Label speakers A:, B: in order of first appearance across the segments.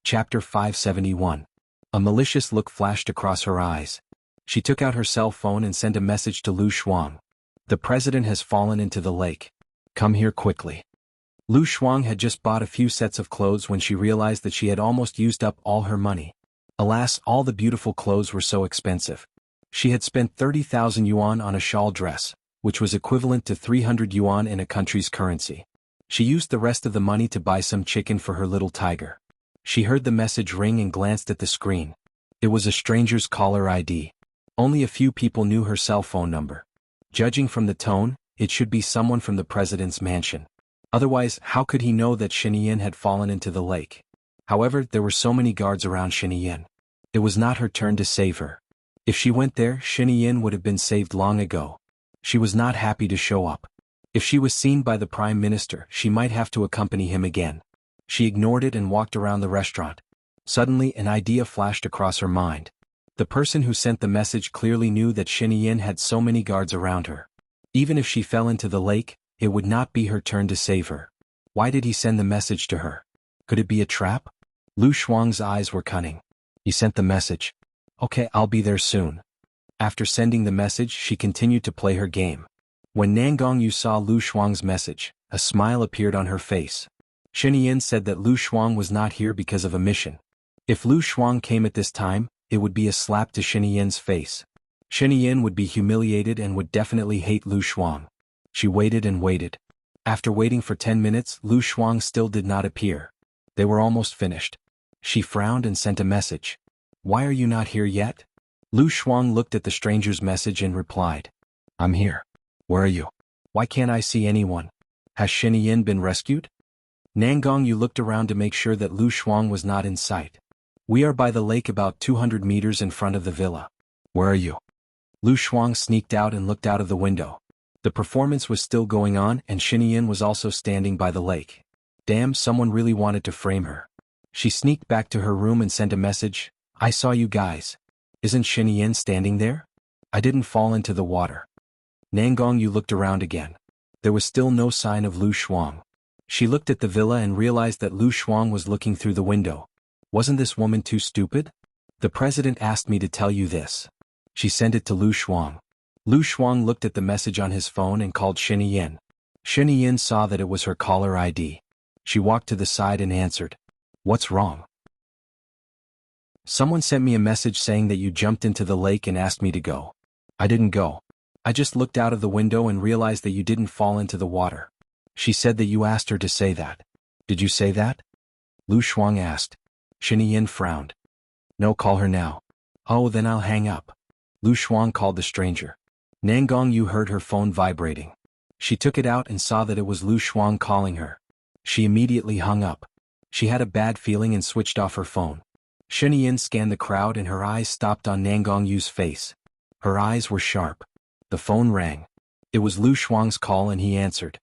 A: Chapter 571. A malicious look flashed across her eyes. She took out her cell phone and sent a message to Lu Shuang. The president has fallen into the lake. Come here quickly. Lu Shuang had just bought a few sets of clothes when she realized that she had almost used up all her money. Alas, all the beautiful clothes were so expensive. She had spent 30,000 yuan on a shawl dress, which was equivalent to 300 yuan in a country's currency. She used the rest of the money to buy some chicken for her little tiger. She heard the message ring and glanced at the screen. It was a stranger's caller ID. Only a few people knew her cell phone number. Judging from the tone, it should be someone from the president's mansion. Otherwise, how could he know that Shiniyin had fallen into the lake? However, there were so many guards around Shiniyin. It was not her turn to save her. If she went there, Shiniyin would have been saved long ago. She was not happy to show up. If she was seen by the prime minister, she might have to accompany him again. She ignored it and walked around the restaurant. Suddenly, an idea flashed across her mind. The person who sent the message clearly knew that Shiniyin had so many guards around her. Even if she fell into the lake, it would not be her turn to save her. Why did he send the message to her? Could it be a trap? Lu Shuang's eyes were cunning. He sent the message. Okay, I'll be there soon. After sending the message, she continued to play her game. When Nangongyu saw Lu Shuang's message, a smile appeared on her face. Shiniyin said that Lu Shuang was not here because of a mission. If Lu Shuang came at this time, it would be a slap to Shiniyin's face. Shiniyin would be humiliated and would definitely hate Lu Shuang. She waited and waited. After waiting for 10 minutes, Lu Shuang still did not appear. They were almost finished. She frowned and sent a message. Why are you not here yet? Lu Shuang looked at the stranger's message and replied. I'm here. Where are you? Why can't I see anyone? Has Shiniyin been rescued? Nangongyu looked around to make sure that Lu Shuang was not in sight. We are by the lake about 200 meters in front of the villa. Where are you? Lu Shuang sneaked out and looked out of the window. The performance was still going on and Shiniyin was also standing by the lake. Damn, someone really wanted to frame her. She sneaked back to her room and sent a message. I saw you guys. Isn't Shiniyin standing there? I didn't fall into the water. Nangongyu looked around again. There was still no sign of Lu Shuang. She looked at the villa and realized that Lu Shuang was looking through the window. Wasn't this woman too stupid? The president asked me to tell you this. She sent it to Lu Shuang. Lu Shuang looked at the message on his phone and called Shiniyin. Shiniyin saw that it was her caller ID. She walked to the side and answered. What's wrong? Someone sent me a message saying that you jumped into the lake and asked me to go. I didn't go. I just looked out of the window and realized that you didn't fall into the water. She said that you asked her to say that. Did you say that? Lu Shuang asked. Shiniyin frowned. No, call her now. Oh, then I'll hang up. Lu Shuang called the stranger. Nangongyu heard her phone vibrating. She took it out and saw that it was Lu Shuang calling her. She immediately hung up. She had a bad feeling and switched off her phone. Shiniyin scanned the crowd and her eyes stopped on Nangongyu's face. Her eyes were sharp. The phone rang. It was Lu Shuang's call and he answered.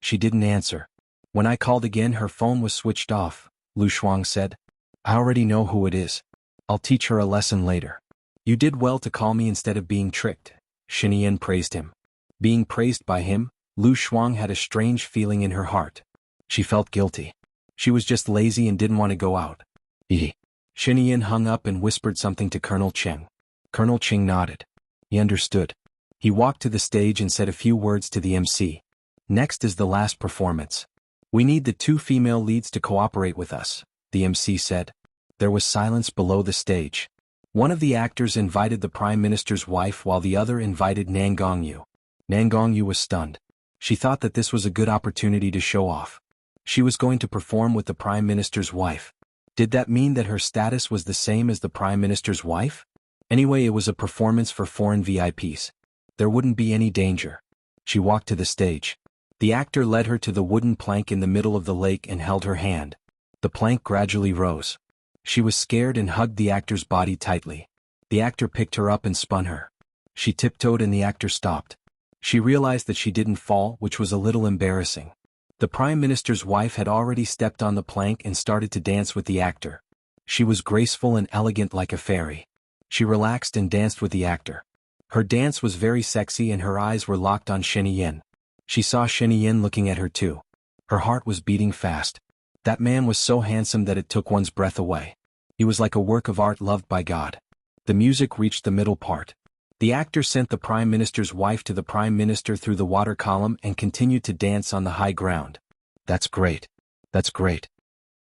A: She didn't answer. When I called again, her phone was switched off, Lu Shuang said. I already know who it is. I'll teach her a lesson later. You did well to call me instead of being tricked. Shiniyin praised him. Being praised by him, Lu Shuang had a strange feeling in her heart. She felt guilty. She was just lazy and didn't want to go out. Shiniyin hung up and whispered something to Colonel Cheng. Colonel Cheng nodded. He understood. He walked to the stage and said a few words to the MC. Next is the last performance. We need the 2 female leads to cooperate with us, the MC said. There was silence below the stage. One of the actors invited the Prime Minister's wife while the other invited Nangongyu. Nangongyu was stunned. She thought that this was a good opportunity to show off. She was going to perform with the Prime Minister's wife. Did that mean that her status was the same as the Prime Minister's wife? Anyway, it was a performance for foreign VIPs. There wouldn't be any danger. She walked to the stage. The actor led her to the wooden plank in the middle of the lake and held her hand. The plank gradually rose. She was scared and hugged the actor's body tightly. The actor picked her up and spun her. She tiptoed and the actor stopped. She realized that she didn't fall, which was a little embarrassing. The Prime Minister's wife had already stepped on the plank and started to dance with the actor. She was graceful and elegant like a fairy. She relaxed and danced with the actor. Her dance was very sexy and her eyes were locked on Shiniyin. She saw Shiniyin looking at her too. Her heart was beating fast. That man was so handsome that it took one's breath away. He was like a work of art loved by God. The music reached the middle part. The actor sent the Prime Minister's wife to the Prime Minister through the water column and continued to dance on the high ground. That's great. That's great.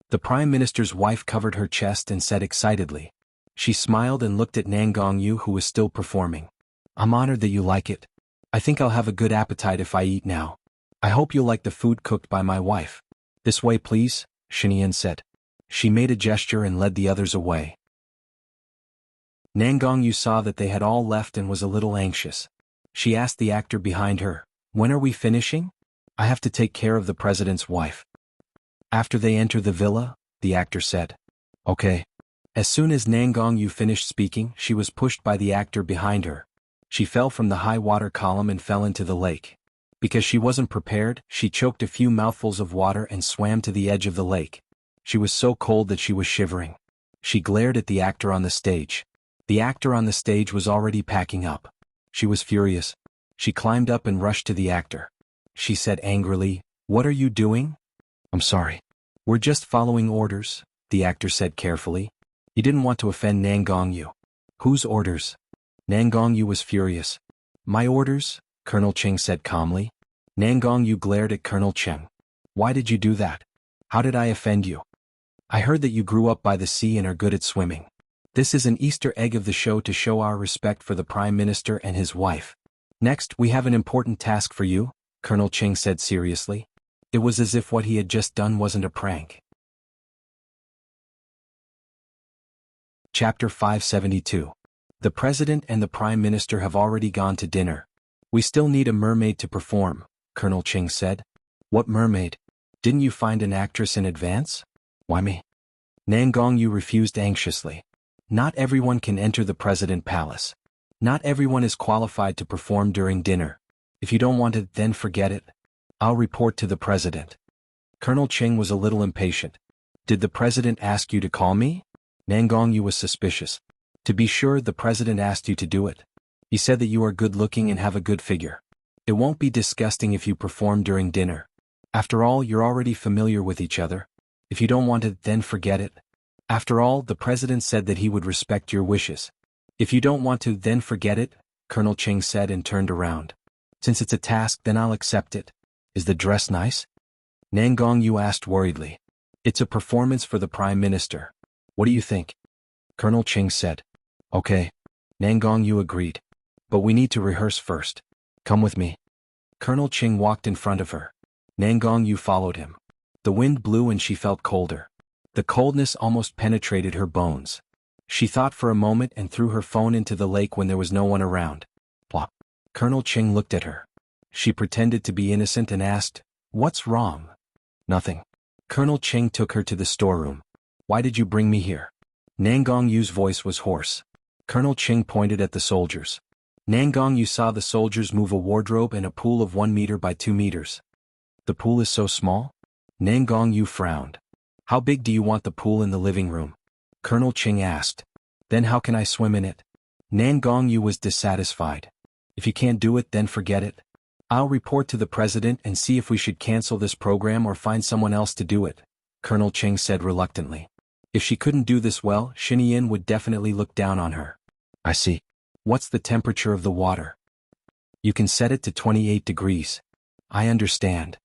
A: The Prime Minister's wife covered her chest and said excitedly. She smiled and looked at Nangongyu, who was still performing. I'm honored that you like it. I think I'll have a good appetite if I eat now. I hope you'll like the food cooked by my wife. This way please, Shinian said. She made a gesture and led the others away. Nangongyu saw that they had all left and was a little anxious. She asked the actor behind her, when are we finishing? I have to take care of the president's wife. After they enter the villa, the actor said. Okay. As soon as Nangongyu finished speaking, she was pushed by the actor behind her. She fell from the high water column and fell into the lake. Because she wasn't prepared, she choked a few mouthfuls of water and swam to the edge of the lake. She was so cold that she was shivering. She glared at the actor on the stage. The actor on the stage was already packing up. She was furious. She climbed up and rushed to the actor. She said angrily, "What are you doing?" "I'm sorry. We're just following orders," the actor said carefully. He didn't want to offend Nangongyu. "Whose orders?" Nangongyu was furious. "My orders," Colonel Cheng said calmly. Nangongyu glared at Colonel Cheng. "Why did you do that? How did I offend you? I heard that you grew up by the sea and are good at swimming. This is an Easter egg of the show to show our respect for the Prime Minister and his wife. Next, we have an important task for you," Colonel Cheng said seriously. It was as if what he had just done wasn't a prank. Chapter 572. The President and the Prime Minister have already gone to dinner. We still need a mermaid to perform, Colonel Cheng said. What mermaid? Didn't you find an actress in advance? Why me? Nangongyu refused anxiously. Not everyone can enter the President Palace. Not everyone is qualified to perform during dinner. If you don't want it, then forget it. I'll report to the President. Colonel Cheng was a little impatient. Did the President ask you to call me? Nangongyu was suspicious. To be sure, the President asked you to do it. He said that you are good-looking and have a good figure. It won't be disgusting if you perform during dinner. After all, you're already familiar with each other. If you don't want it, then forget it. After all, the President said that he would respect your wishes. If you don't want to, then forget it, Colonel Cheng said and turned around. Since it's a task, then I'll accept it. Is the dress nice? Nangongyu asked worriedly. It's a performance for the Prime Minister. What do you think? Colonel Cheng said. Okay. Nangongyu agreed. But we need to rehearse first. Come with me. Colonel Cheng walked in front of her. Nangongyu followed him. The wind blew and she felt colder. The coldness almost penetrated her bones. She thought for a moment and threw her phone into the lake when there was no one around. Plop. Colonel Cheng looked at her. She pretended to be innocent and asked, "What's wrong?" Nothing. Colonel Cheng took her to the storeroom. Why did you bring me here? Nangongyu's voice was hoarse. Colonel Cheng pointed at the soldiers. Nangongyu saw the soldiers move a wardrobe and a pool of 1 meter by 2 meters. The pool is so small? Nangongyu frowned. How big do you want the pool in the living room? Colonel Cheng asked. Then how can I swim in it? Nangongyu was dissatisfied. If you can't do it, then forget it. I'll report to the President and see if we should cancel this program or find someone else to do it, Colonel Cheng said reluctantly. If she couldn't do this well, Xinyan would definitely look down on her. I see. What's the temperature of the water? You can set it to 28 degrees. I understand.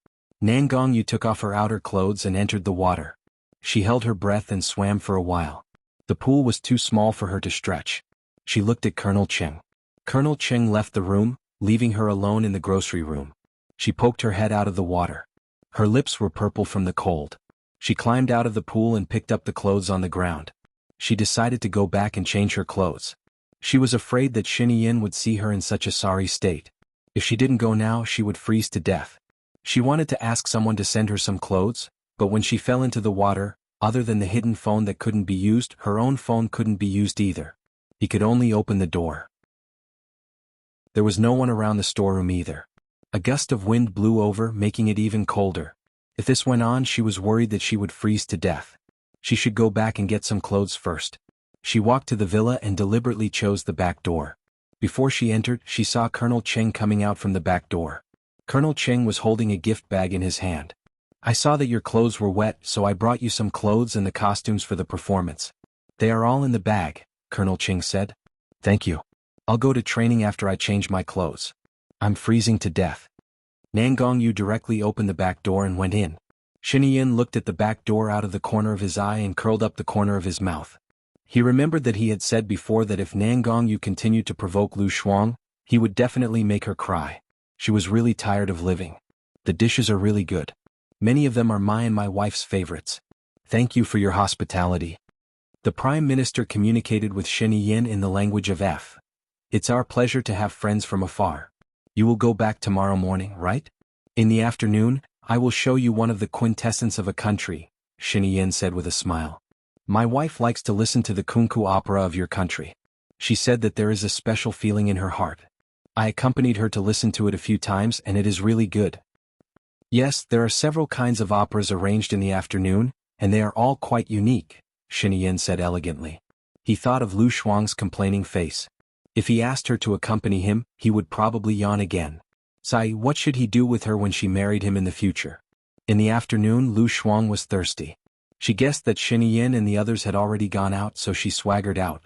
A: Nangongyu took off her outer clothes and entered the water. She held her breath and swam for a while. The pool was too small for her to stretch. She looked at Colonel Cheng. Colonel Cheng left the room, leaving her alone in the grocery room. She poked her head out of the water. Her lips were purple from the cold. She climbed out of the pool and picked up the clothes on the ground. She decided to go back and change her clothes. She was afraid that Xinyan would see her in such a sorry state. If she didn't go now, she would freeze to death. She wanted to ask someone to send her some clothes, but when she fell into the water, other than the hidden phone that couldn't be used, her own phone couldn't be used either. He could only open the door. There was no one around the storeroom either. A gust of wind blew over, making it even colder. If this went on, she was worried that she would freeze to death. She should go back and get some clothes first. She walked to the villa and deliberately chose the back door. Before she entered, she saw Colonel Cheng coming out from the back door. Colonel Cheng was holding a gift bag in his hand. I saw that your clothes were wet, so I brought you some clothes and the costumes for the performance. They are all in the bag, Colonel Ching said. Thank you. I'll go to training after I change my clothes. I'm freezing to death. Nangong Yu directly opened the back door and went in. Shiniyin looked at the back door out of the corner of his eye and curled up the corner of his mouth. He remembered that he had said before that if Nangong Yu continued to provoke Lu Shuang, he would definitely make her cry. She was really tired of living. The dishes are really good. Many of them are my and my wife's favorites. Thank you for your hospitality. The Prime Minister communicated with Shiniyin in the language of F. It's our pleasure to have friends from afar. You will go back tomorrow morning, right? In the afternoon, I will show you one of the quintessence of a country, Shiniyin said with a smile. My wife likes to listen to the kunku opera of your country. She said that there is a special feeling in her heart. I accompanied her to listen to it a few times and it is really good. Yes, there are several kinds of operas arranged in the afternoon, and they are all quite unique, Shiniyin said elegantly. He thought of Lu Shuang's complaining face. If he asked her to accompany him, he would probably yawn again. What should he do with her when she married him in the future? In the afternoon, Lu Shuang was thirsty. She guessed that Shiniyin and the others had already gone out, so she swaggered out.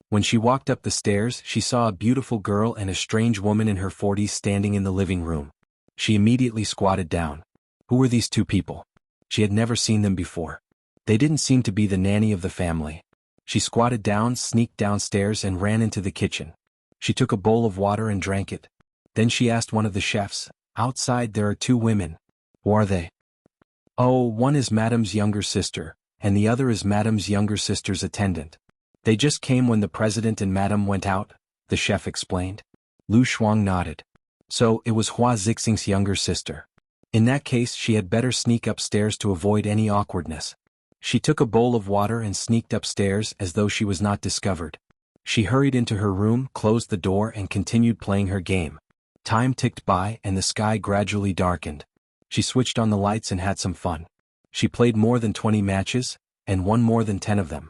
A: When she walked up the stairs, she saw a beautiful girl and a strange woman in her 40s standing in the living room. She immediately squatted down. Who were these two people? She had never seen them before. They didn't seem to be the nanny of the family. She squatted down, sneaked downstairs and ran into the kitchen. She took a bowl of water and drank it. Then she asked one of the chefs, outside there are two women. Who are they? Oh, one is Madame's younger sister, and the other is Madame's younger sister's attendant. They just came when the president and Madame went out, the chef explained. Lu Shuang nodded. So, it was Hua Zixing's younger sister. In that case, she had better sneak upstairs to avoid any awkwardness. She took a bowl of water and sneaked upstairs as though she was not discovered. She hurried into her room, closed the door and continued playing her game. Time ticked by and the sky gradually darkened. She switched on the lights and had some fun. She played more than 20 matches, and won more than 10 of them.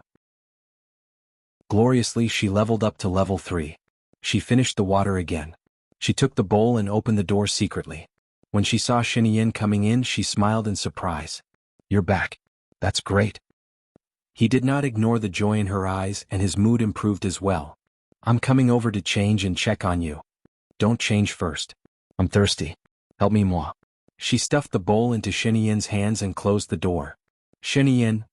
A: Gloriously, she leveled up to level 3. She finished the water again. She took the bowl and opened the door secretly. When she saw Shiniyin coming in, she smiled in surprise. You're back. That's great. He did not ignore the joy in her eyes and his mood improved as well. I'm coming over to change and check on you. Don't change first. I'm thirsty. Help me moi. She stuffed the bowl into Sheniyin's hands and closed the door. Sheniyin.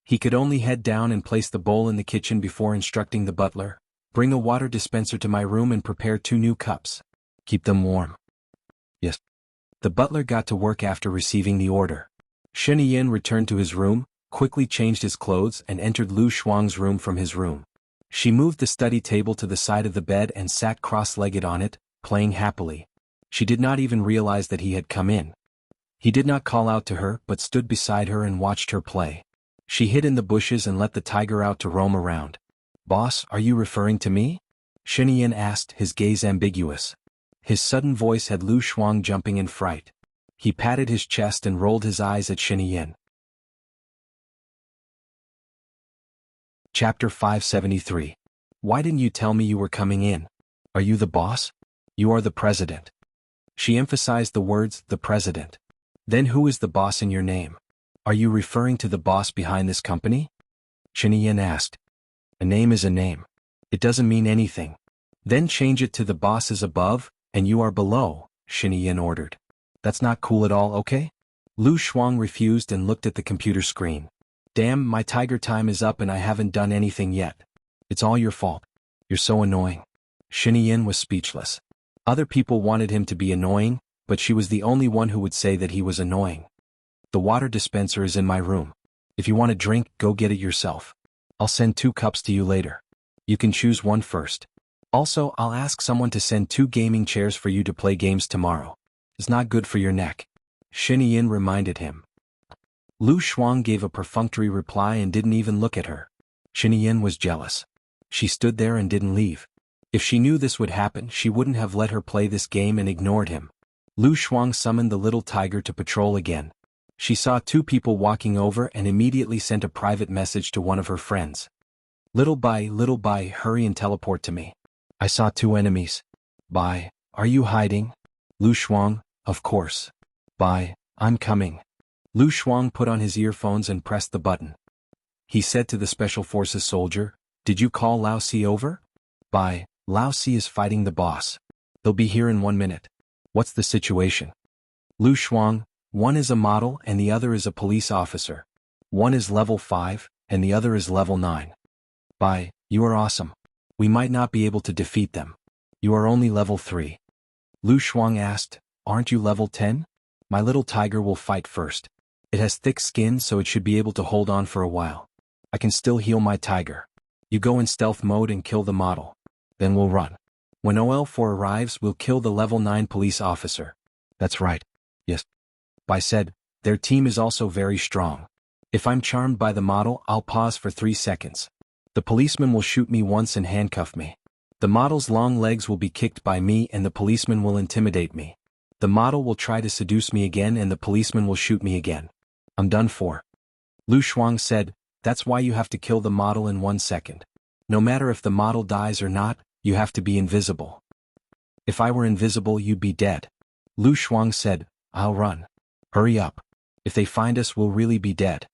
A: He could only head down and place the bowl in the kitchen before instructing the butler. Bring a water dispenser to my room and prepare 2 new cups. Keep them warm. Yes. The butler got to work after receiving the order. Sheniyin returned to his room, quickly changed his clothes and entered Lu Shuang's room from his room. She moved the study table to the side of the bed and sat cross-legged on it, playing happily. She did not even realize that he had come in. He did not call out to her but stood beside her and watched her play. She hid in the bushes and let the tiger out to roam around. Boss, are you referring to me? Sheniyin asked, his gaze ambiguous. His sudden voice had Lu Shuang jumping in fright. He patted his chest and rolled his eyes at Sheniyin. Chapter 573. Why didn't you tell me you were coming in? Are you the boss? You are the president. She emphasized the words, the president. Then who is the boss in your name? Are you referring to the boss behind this company? Sheniyin asked. A name is a name. It doesn't mean anything. Then change it to the boss is above, and you are below, Sheniyin ordered. That's not cool at all, okay? Lu Shuang refused and looked at the computer screen. Damn, my tiger time is up and I haven't done anything yet. It's all your fault. You're so annoying. Sheniyin was speechless. Other people wanted him to be annoying, but she was the only one who would say that he was annoying. The water dispenser is in my room. If you want a drink, go get it yourself. I'll send 2 cups to you later. You can choose one first. Also, I'll ask someone to send 2 gaming chairs for you to play games tomorrow. It's not good for your neck. Sheniyin reminded him. Lu Shuang gave a perfunctory reply and didn't even look at her. Sheniyin was jealous. She stood there and didn't leave. If she knew this would happen, she wouldn't have let her play this game and ignored him. Lu Shuang summoned the little tiger to patrol again. She saw 2 people walking over and immediately sent a private message to one of her friends. Little Bai, hurry and teleport to me. I saw 2 enemies. Bai, are you hiding? Lu Shuang, of course. Bai, I'm coming. Lu Shuang put on his earphones and pressed the button. He said to the Special Forces soldier, "Did you call Lao Si over?" "Bye, Lao Si is fighting the boss. He'll be here in 1 minute." "What's the situation?" "Lu Shuang, one is a model and the other is a police officer. One is level 5, and the other is level 9. "Bye, you are awesome. We might not be able to defeat them. You are only level 3. Lu Shuang asked, "Aren't you level 10? My little tiger will fight first. It has thick skin so it should be able to hold on for a while. I can still heal my tiger. You go in stealth mode and kill the model. Then we'll run. When OL4 arrives we'll kill the level 9 police officer." "That's right. Yes." Bai said, "Their team is also very strong. If I'm charmed by the model I'll pause for 3 seconds. The policeman will shoot me once and handcuff me. The model's long legs will be kicked by me and the policeman will intimidate me. The model will try to seduce me again and the policeman will shoot me again. I'm done for." Lu Shuang said, "That's why you have to kill the model in 1 second. No matter if the model dies or not, you have to be invisible." "If I were invisible you'd be dead." Lu Shuang said, "I'll run. Hurry up. If they find us we'll really be dead."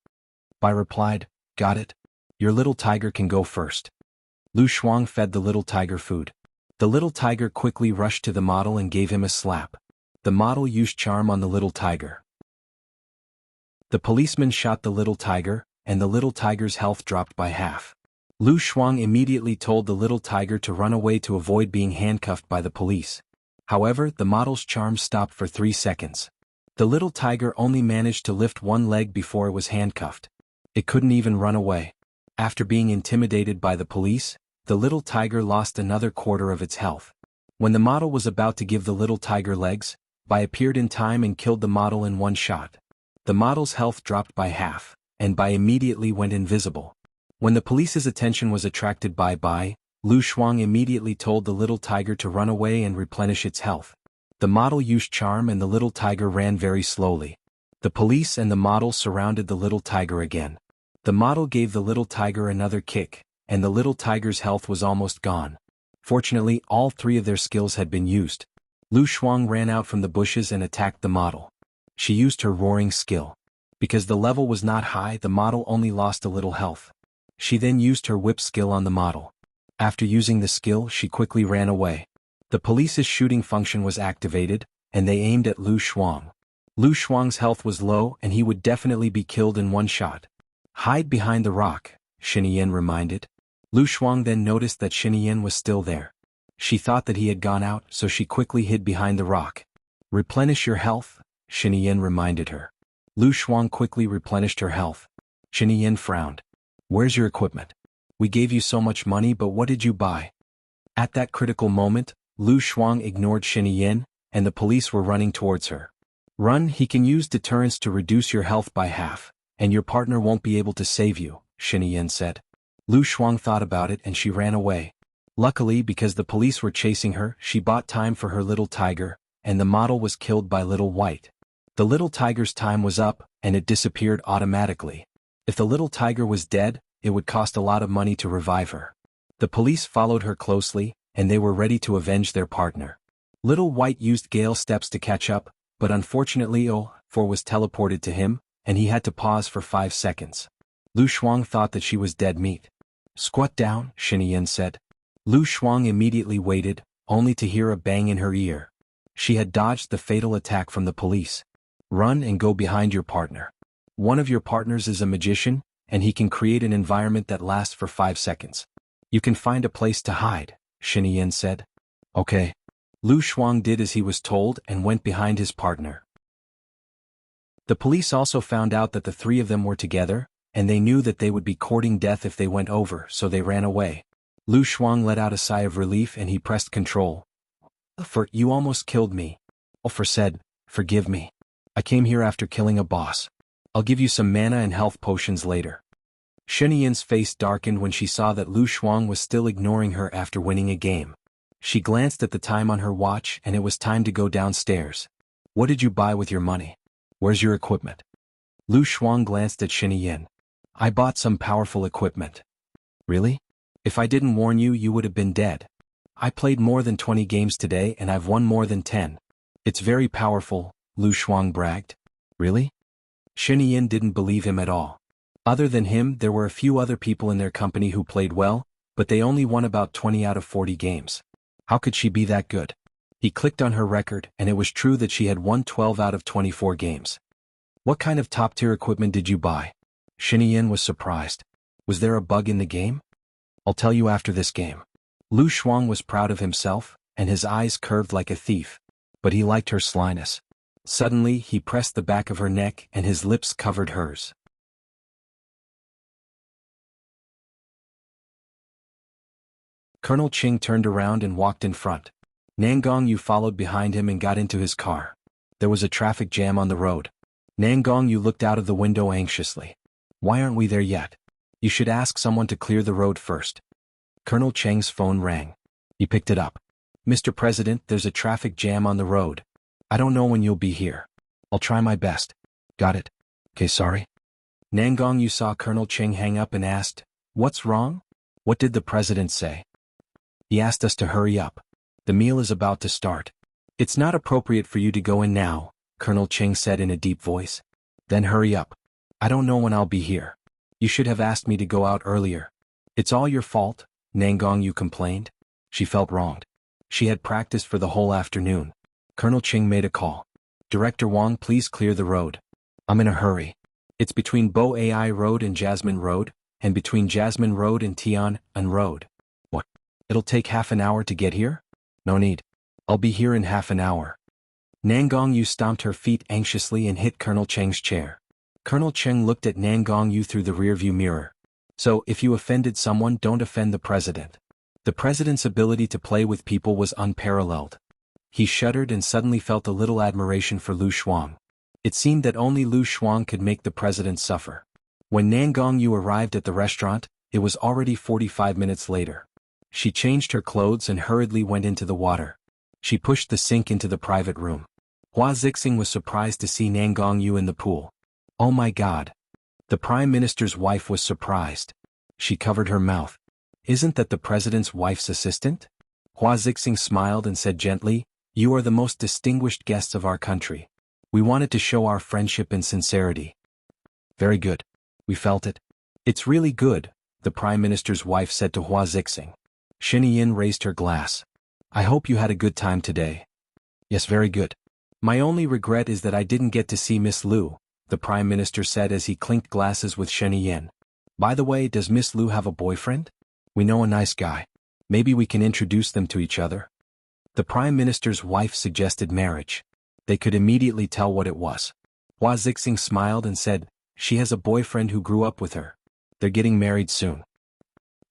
A: Bai replied, "Got it. Your little tiger can go first." Lu Shuang fed the little tiger food. The little tiger quickly rushed to the model and gave him a slap. The model used charm on the little tiger. The policeman shot the little tiger, and the little tiger's health dropped by half. Lu Shuang immediately told the little tiger to run away to avoid being handcuffed by the police. However, the model's charm stopped for 3 seconds. The little tiger only managed to lift one leg before it was handcuffed. It couldn't even run away. After being intimidated by the police, the little tiger lost another quarter of its health. When the model was about to give the little tiger legs, Bai appeared in time and killed the model in 1 shot. The model's health dropped by half, and Bai immediately went invisible. When the police's attention was attracted by Bai, Lu Shuang immediately told the little tiger to run away and replenish its health. The model used charm and the little tiger ran very slowly. The police and the model surrounded the little tiger again. The model gave the little tiger another kick, and the little tiger's health was almost gone. Fortunately, all 3 of their skills had been used. Lu Shuang ran out from the bushes and attacked the model. She used her roaring skill. Because the level was not high, the model only lost a little health. She then used her whip skill on the model. After using the skill, she quickly ran away. The police's shooting function was activated, and they aimed at Lu Shuang. Lu Shuang's health was low and he would definitely be killed in 1 shot. "Hide behind the rock," Xinyan reminded. Lu Shuang then noticed that Xinyan was still there. She thought that he had gone out, so she quickly hid behind the rock. "Replenish your health," Xinyan reminded her. Lu Shuang quickly replenished her health. Xinyan frowned. "Where's your equipment? We gave you so much money, but what did you buy?" At that critical moment, Lu Shuang ignored Xinyan, and the police were running towards her. "Run, he can use deterrence to reduce your health by half, and your partner won't be able to save you," Xinyan said. Lu Shuang thought about it and she ran away. Luckily, because the police were chasing her, she bought time for her little tiger, and the model was killed by Little White. The little tiger's time was up, and it disappeared automatically. If the little tiger was dead, it would cost a lot of money to revive her. The police followed her closely, and they were ready to avenge their partner. Little White used Gale steps to catch up, but unfortunately OL4 was teleported to him, and he had to pause for 5 seconds. Lu Shuang thought that she was dead meat. "Squat down," Xinyan said. Lu Shuang immediately waited, only to hear a bang in her ear. She had dodged the fatal attack from the police. "Run and go behind your partner. One of your partners is a magician, and he can create an environment that lasts for 5 seconds. You can find a place to hide," Xinyan said. "Okay." Lu Shuang did as he was told and went behind his partner. The police also found out that the 3 of them were together, and they knew that they would be courting death if they went over, so they ran away. Lu Shuang let out a sigh of relief and he pressed control. "For you almost killed me." OL4 said, "Forgive me. I came here after killing a boss. I'll give you some mana and health potions later." Xinyan's face darkened when she saw that Lu Shuang was still ignoring her after winning a game. She glanced at the time on her watch and it was time to go downstairs. "What did you buy with your money? Where's your equipment?" Lu Shuang glanced at Xinyan. "I bought some powerful equipment." "Really? If I didn't warn you, you would have been dead. I played more than 20 games today and I've won more than 10. It's very powerful," Lu Shuang bragged. "Really?" Shen Yin didn't believe him at all. Other than him, there were a few other people in their company who played well, but they only won about 20 out of 40 games. How could she be that good? He clicked on her record, and it was true that she had won 12 out of 24 games. What kind of top-tier equipment did you buy? Shen Yin was surprised. Was there a bug in the game? I'll tell you after this game. Lu Shuang was proud of himself, and his eyes curved like a thief. But he liked her slyness. Suddenly, he pressed the back of her neck and his lips covered hers. Colonel Qing turned around and walked in front. Nangongyu followed behind him and got into his car. There was a traffic jam on the road. Nangongyu looked out of the window anxiously. Why aren't we there yet? You should ask someone to clear the road first. Colonel Cheng's phone rang. He picked it up. Mr. President, there's a traffic jam on the road. I don't know when you'll be here. I'll try my best. Got it? Okay, sorry. Nangongyu saw Colonel Cheng hang up and asked, What's wrong? What did the president say? He asked us to hurry up. The meal is about to start. It's not appropriate for you to go in now, Colonel Cheng said in a deep voice. Then hurry up. I don't know when I'll be here. You should have asked me to go out earlier. It's all your fault, Nangongyu complained. She felt wronged. She had practiced for the whole afternoon. Colonel Cheng made a call. Director Wang, please clear the road. I'm in a hurry. It's between Bo Ai Road and Jasmine Road, and between Jasmine Road and Tian An Road. What? It'll take half an hour to get here? No need. I'll be here in half an hour. Nangongyu stomped her feet anxiously and hit Colonel Cheng's chair. Colonel Cheng looked at Nangongyu through the rearview mirror. So, if you offended someone, don't offend the president. The president's ability to play with people was unparalleled. He shuddered and suddenly felt a little admiration for Lu Shuang. It seemed that only Lu Shuang could make the president suffer. When Nangongyu arrived at the restaurant, it was already 45 minutes later. She changed her clothes and hurriedly went into the water. She pushed the sink into the private room. Hua Zixing was surprised to see Nangongyu in the pool. Oh my God! The Prime Minister's wife was surprised. She covered her mouth. Isn't that the president's wife's assistant? Hua Zixing smiled and said gently, You are the most distinguished guests of our country. We wanted to show our friendship and sincerity. Very good. We felt it. It's really good, the Prime Minister's wife said to Hua Zixing. Shen Yin raised her glass. I hope you had a good time today. Yes, very good. My only regret is that I didn't get to see Miss Lu, the Prime Minister said as he clinked glasses with Shen Yin. By the way, does Miss Lu have a boyfriend? We know a nice guy. Maybe we can introduce them to each other. The Prime Minister's wife suggested marriage. They could immediately tell what it was. Hua Zixing smiled and said, She has a boyfriend who grew up with her. They're getting married soon.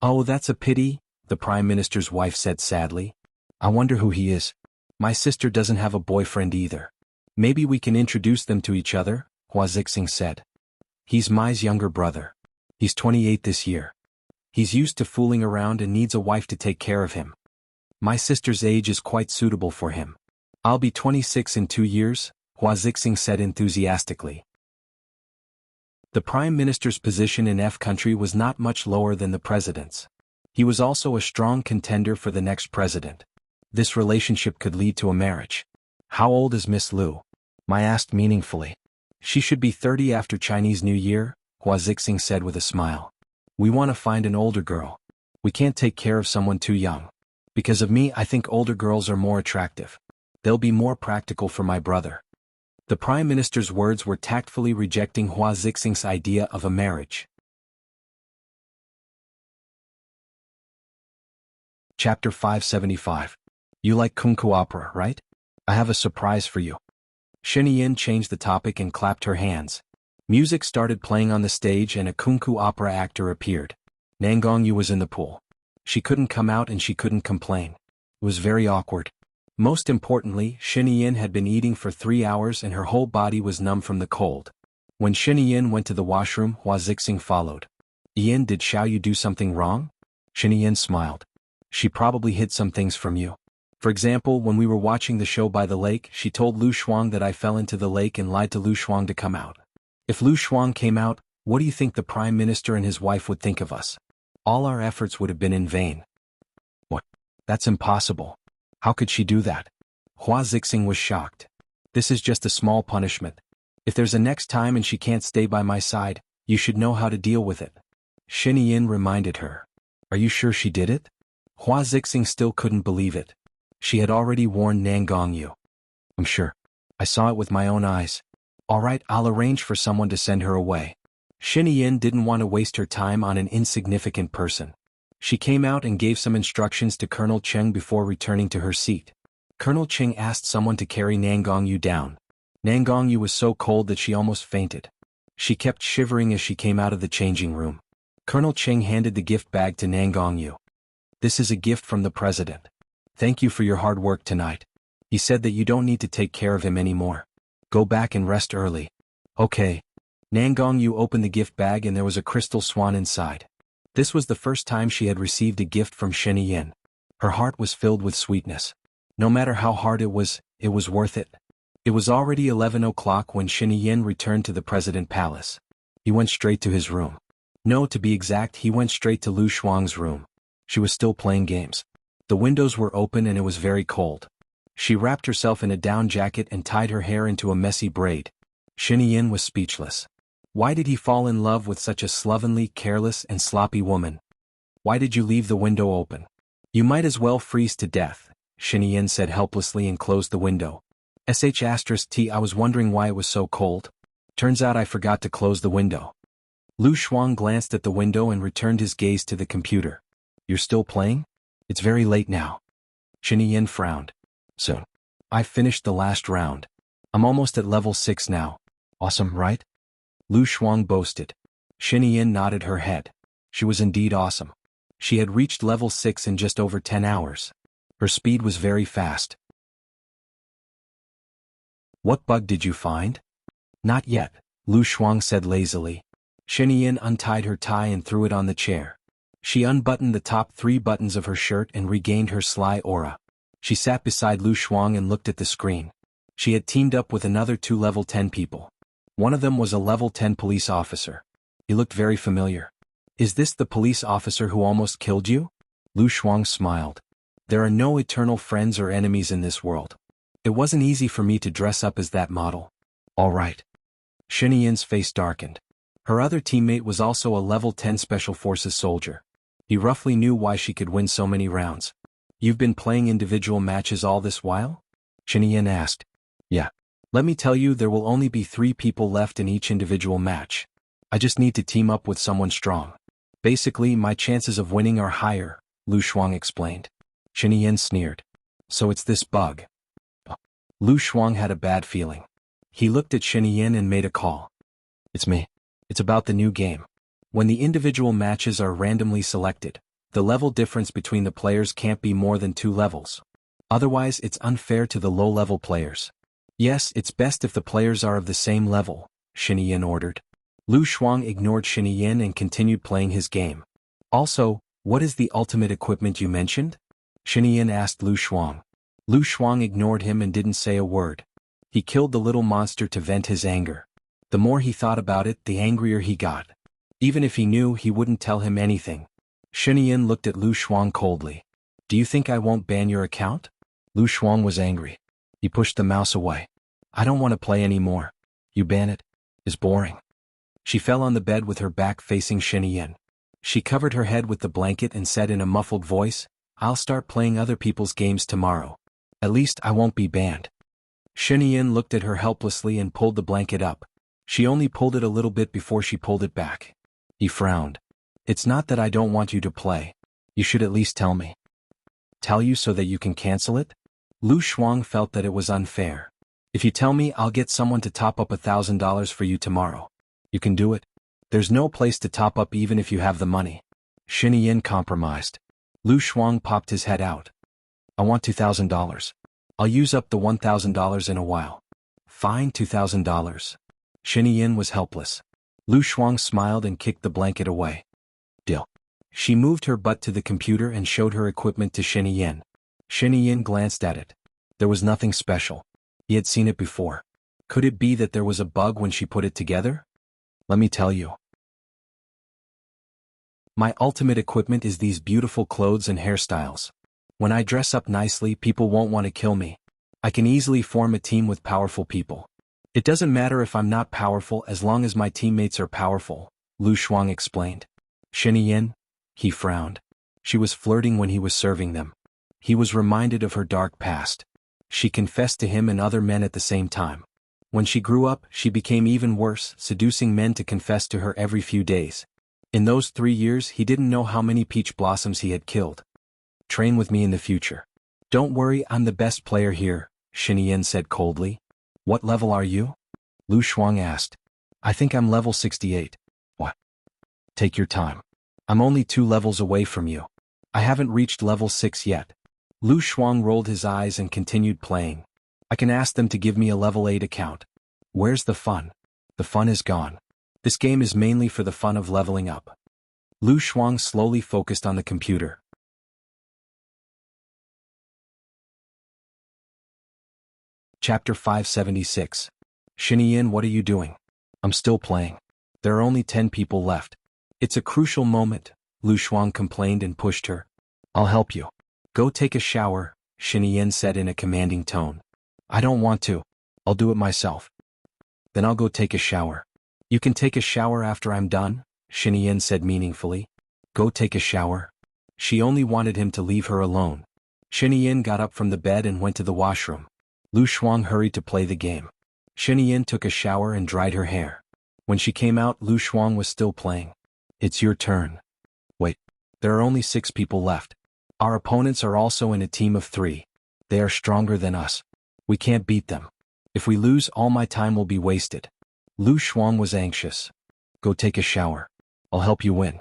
A: Oh, that's a pity, the Prime Minister's wife said sadly. I wonder who he is. My sister doesn't have a boyfriend either. Maybe we can introduce them to each other, Hua Zixing said. He's Mai's younger brother. He's 28 this year. He's used to fooling around and needs a wife to take care of him. My sister's age is quite suitable for him. I'll be 26 in 2 years, Hua Zixing said enthusiastically. The Prime Minister's position in F country was not much lower than the president's. He was also a strong contender for the next president. This relationship could lead to a marriage. How old is Miss Lu? Mai asked meaningfully. She should be 30 after Chinese New Year, Hua Zixing said with a smile. We want to find an older girl. We can't take care of someone too young. Because of me, I think older girls are more attractive. They'll be more practical for my brother. The Prime Minister's words were tactfully rejecting Hua Zixing's idea of a marriage. Chapter 575. You like kunku opera, right? I have a surprise for you. Shen Yin changed the topic and clapped her hands. Music started playing on the stage and a kunku opera actor appeared. Nangongyu was in the pool. She couldn't come out and she couldn't complain. It was very awkward. Most importantly, Shen Yin had been eating for 3 hours and her whole body was numb from the cold. When Shen Yin went to the washroom, Hua Zixing followed. Yin, did Xiaoyu do something wrong? Shen Yin smiled. She probably hid some things from you. For example, when we were watching the show by the lake, she told Lu Shuang that I fell into the lake and lied to Lu Shuang to come out. If Lu Shuang came out, what do you think the Prime Minister and his wife would think of us? All our efforts would have been in vain. What? That's impossible. How could she do that? Hua Zixing was shocked. This is just a small punishment. If there's a next time and she can't stay by my side, you should know how to deal with it. Xinyan reminded her. Are you sure she did it? Hua Zixing still couldn't believe it. She had already warned Nan Gongyu. I'm sure. I saw it with my own eyes. Alright, I'll arrange for someone to send her away. Xinyan didn't want to waste her time on an insignificant person. She came out and gave some instructions to Colonel Cheng before returning to her seat. Colonel Cheng asked someone to carry Nan Gongyu down. Nan Gongyu was so cold that she almost fainted. She kept shivering as she came out of the changing room. Colonel Cheng handed the gift bag to Nan Gongyu. This is a gift from the president. Thank you for your hard work tonight. He said that you don't need to take care of him anymore. Go back and rest early. Okay. Nan Gongyu opened the gift bag and there was a crystal swan inside. This was the first time she had received a gift from Xinyan. Her heart was filled with sweetness. No matter how hard it was worth it. It was already 11 o'clock when Xinyan returned to the President Palace. He went straight to his room. No, to be exact, he went straight to Lu Shuang's room. She was still playing games. The windows were open and it was very cold. She wrapped herself in a down jacket and tied her hair into a messy braid. Xinyan was speechless. Why did he fall in love with such a slovenly, careless, and sloppy woman? Why did you leave the window open? You might as well freeze to death, Xinyan said helplessly and closed the window. *T I was wondering why it was so cold. Turns out I forgot to close the window. Lu Shuang glanced at the window and returned his gaze to the computer. You're still playing? It's very late now. Xinyan frowned. Soon. I've finished the last round. I'm almost at level 6 now. Awesome, right? Lu Shuang boasted. Xinyan nodded her head. She was indeed awesome. She had reached level 6 in just over 10 hours. Her speed was very fast. What bug did you find? Not yet, Lu Shuang said lazily. Xinyan untied her tie and threw it on the chair. She unbuttoned the top 3 buttons of her shirt and regained her sly aura. She sat beside Lu Shuang and looked at the screen. She had teamed up with another 2 level 10 people. One of them was a level 10 police officer. He looked very familiar. Is this the police officer who almost killed you? Lu Shuang smiled. There are no eternal friends or enemies in this world. It wasn't easy for me to dress up as that model. All right. Xinyan's face darkened. Her other teammate was also a level 10 Special Forces soldier. He roughly knew why she could win so many rounds. You've been playing individual matches all this while? Xinyan asked. Yeah. Let me tell you, there will only be 3 people left in each individual match. I just need to team up with someone strong. Basically, my chances of winning are higher, Lu Shuang explained. Xinyan sneered. So it's this bug. Lu Shuang had a bad feeling. He looked at Xinyan and made a call. It's me. It's about the new game. When the individual matches are randomly selected, the level difference between the players can't be more than 2 levels. Otherwise, it's unfair to the low-level players. Yes, it's best if the players are of the same level, Xinyan ordered. Lu Shuang ignored Xinyan and continued playing his game. Also, what is the ultimate equipment you mentioned? Xinyan asked Lu Shuang. Lu Shuang ignored him and didn't say a word. He killed the little monster to vent his anger. The more he thought about it, the angrier he got. Even if he knew, he wouldn't tell him anything. Xinyan looked at Lu Shuang coldly. Do you think I won't ban your account? Lu Shuang was angry. He pushed the mouse away. I don't want to play anymore. You ban it. It's boring. She fell on the bed with her back facing Xinyan. She covered her head with the blanket and said in a muffled voice, I'll start playing other people's games tomorrow. At least I won't be banned. Xinyan looked at her helplessly and pulled the blanket up. She only pulled it a little bit before she pulled it back. He frowned. It's not that I don't want you to play. You should at least tell me. Tell you so that you can cancel it? Lu Shuang felt that it was unfair. If you tell me, I'll get someone to top up $1,000 for you tomorrow. You can do it. There's no place to top up even if you have the money. Xinyan compromised. Lu Shuang popped his head out. I want $2,000. I'll use up the $1,000 in a while. Fine, $2,000. Xinyan was helpless. Lu Shuang smiled and kicked the blanket away. Deal. She moved her butt to the computer and showed her equipment to Xinyan. Xinyan glanced at it. There was nothing special. He had seen it before. Could it be that there was a bug when she put it together? Let me tell you. My ultimate equipment is these beautiful clothes and hairstyles. When I dress up nicely, people won't want to kill me. I can easily form a team with powerful people. It doesn't matter if I'm not powerful as long as my teammates are powerful, Lu Shuang explained. Xinyan? He frowned. She was flirting when he was serving them. He was reminded of her dark past. She confessed to him and other men at the same time. When she grew up, she became even worse, seducing men to confess to her every few days. In those 3 years, he didn't know how many peach blossoms he had killed. Train with me in the future. Don't worry, I'm the best player here, Xinyan said coldly. What level are you? Lu Shuang asked. I think I'm level 68. What? Take your time. I'm only 2 levels away from you. I haven't reached level 6 yet. Lu Shuang rolled his eyes and continued playing. I can ask them to give me a level 8 account. Where's the fun? The fun is gone. This game is mainly for the fun of leveling up. Lu Shuang slowly focused on the computer. Chapter 576. Xinyan, what are you doing? I'm still playing. There are only 10 people left. It's a crucial moment, Lu Shuang complained and pushed her. I'll help you. Go take a shower, Xinyan said in a commanding tone. I don't want to. I'll do it myself. Then I'll go take a shower. You can take a shower after I'm done, Xinyan said meaningfully. Go take a shower. She only wanted him to leave her alone. Xinyan got up from the bed and went to the washroom. Lu Shuang hurried to play the game. Xinyan took a shower and dried her hair. When she came out, Lu Shuang was still playing. It's your turn. Wait. There are only 6 people left. Our opponents are also in a team of 3. They are stronger than us. We can't beat them. If we lose, all my time will be wasted. Lu Shuang was anxious. Go take a shower. I'll help you win.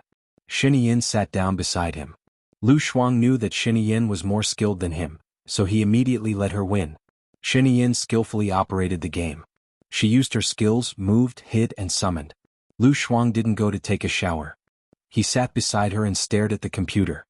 A: Xinyan sat down beside him. Lu Shuang knew that Xinyan was more skilled than him, so he immediately let her win. Xinyan skillfully operated the game. She used her skills, moved, hid, and summoned. Lu Shuang didn't go to take a shower. He sat beside her and stared at the computer.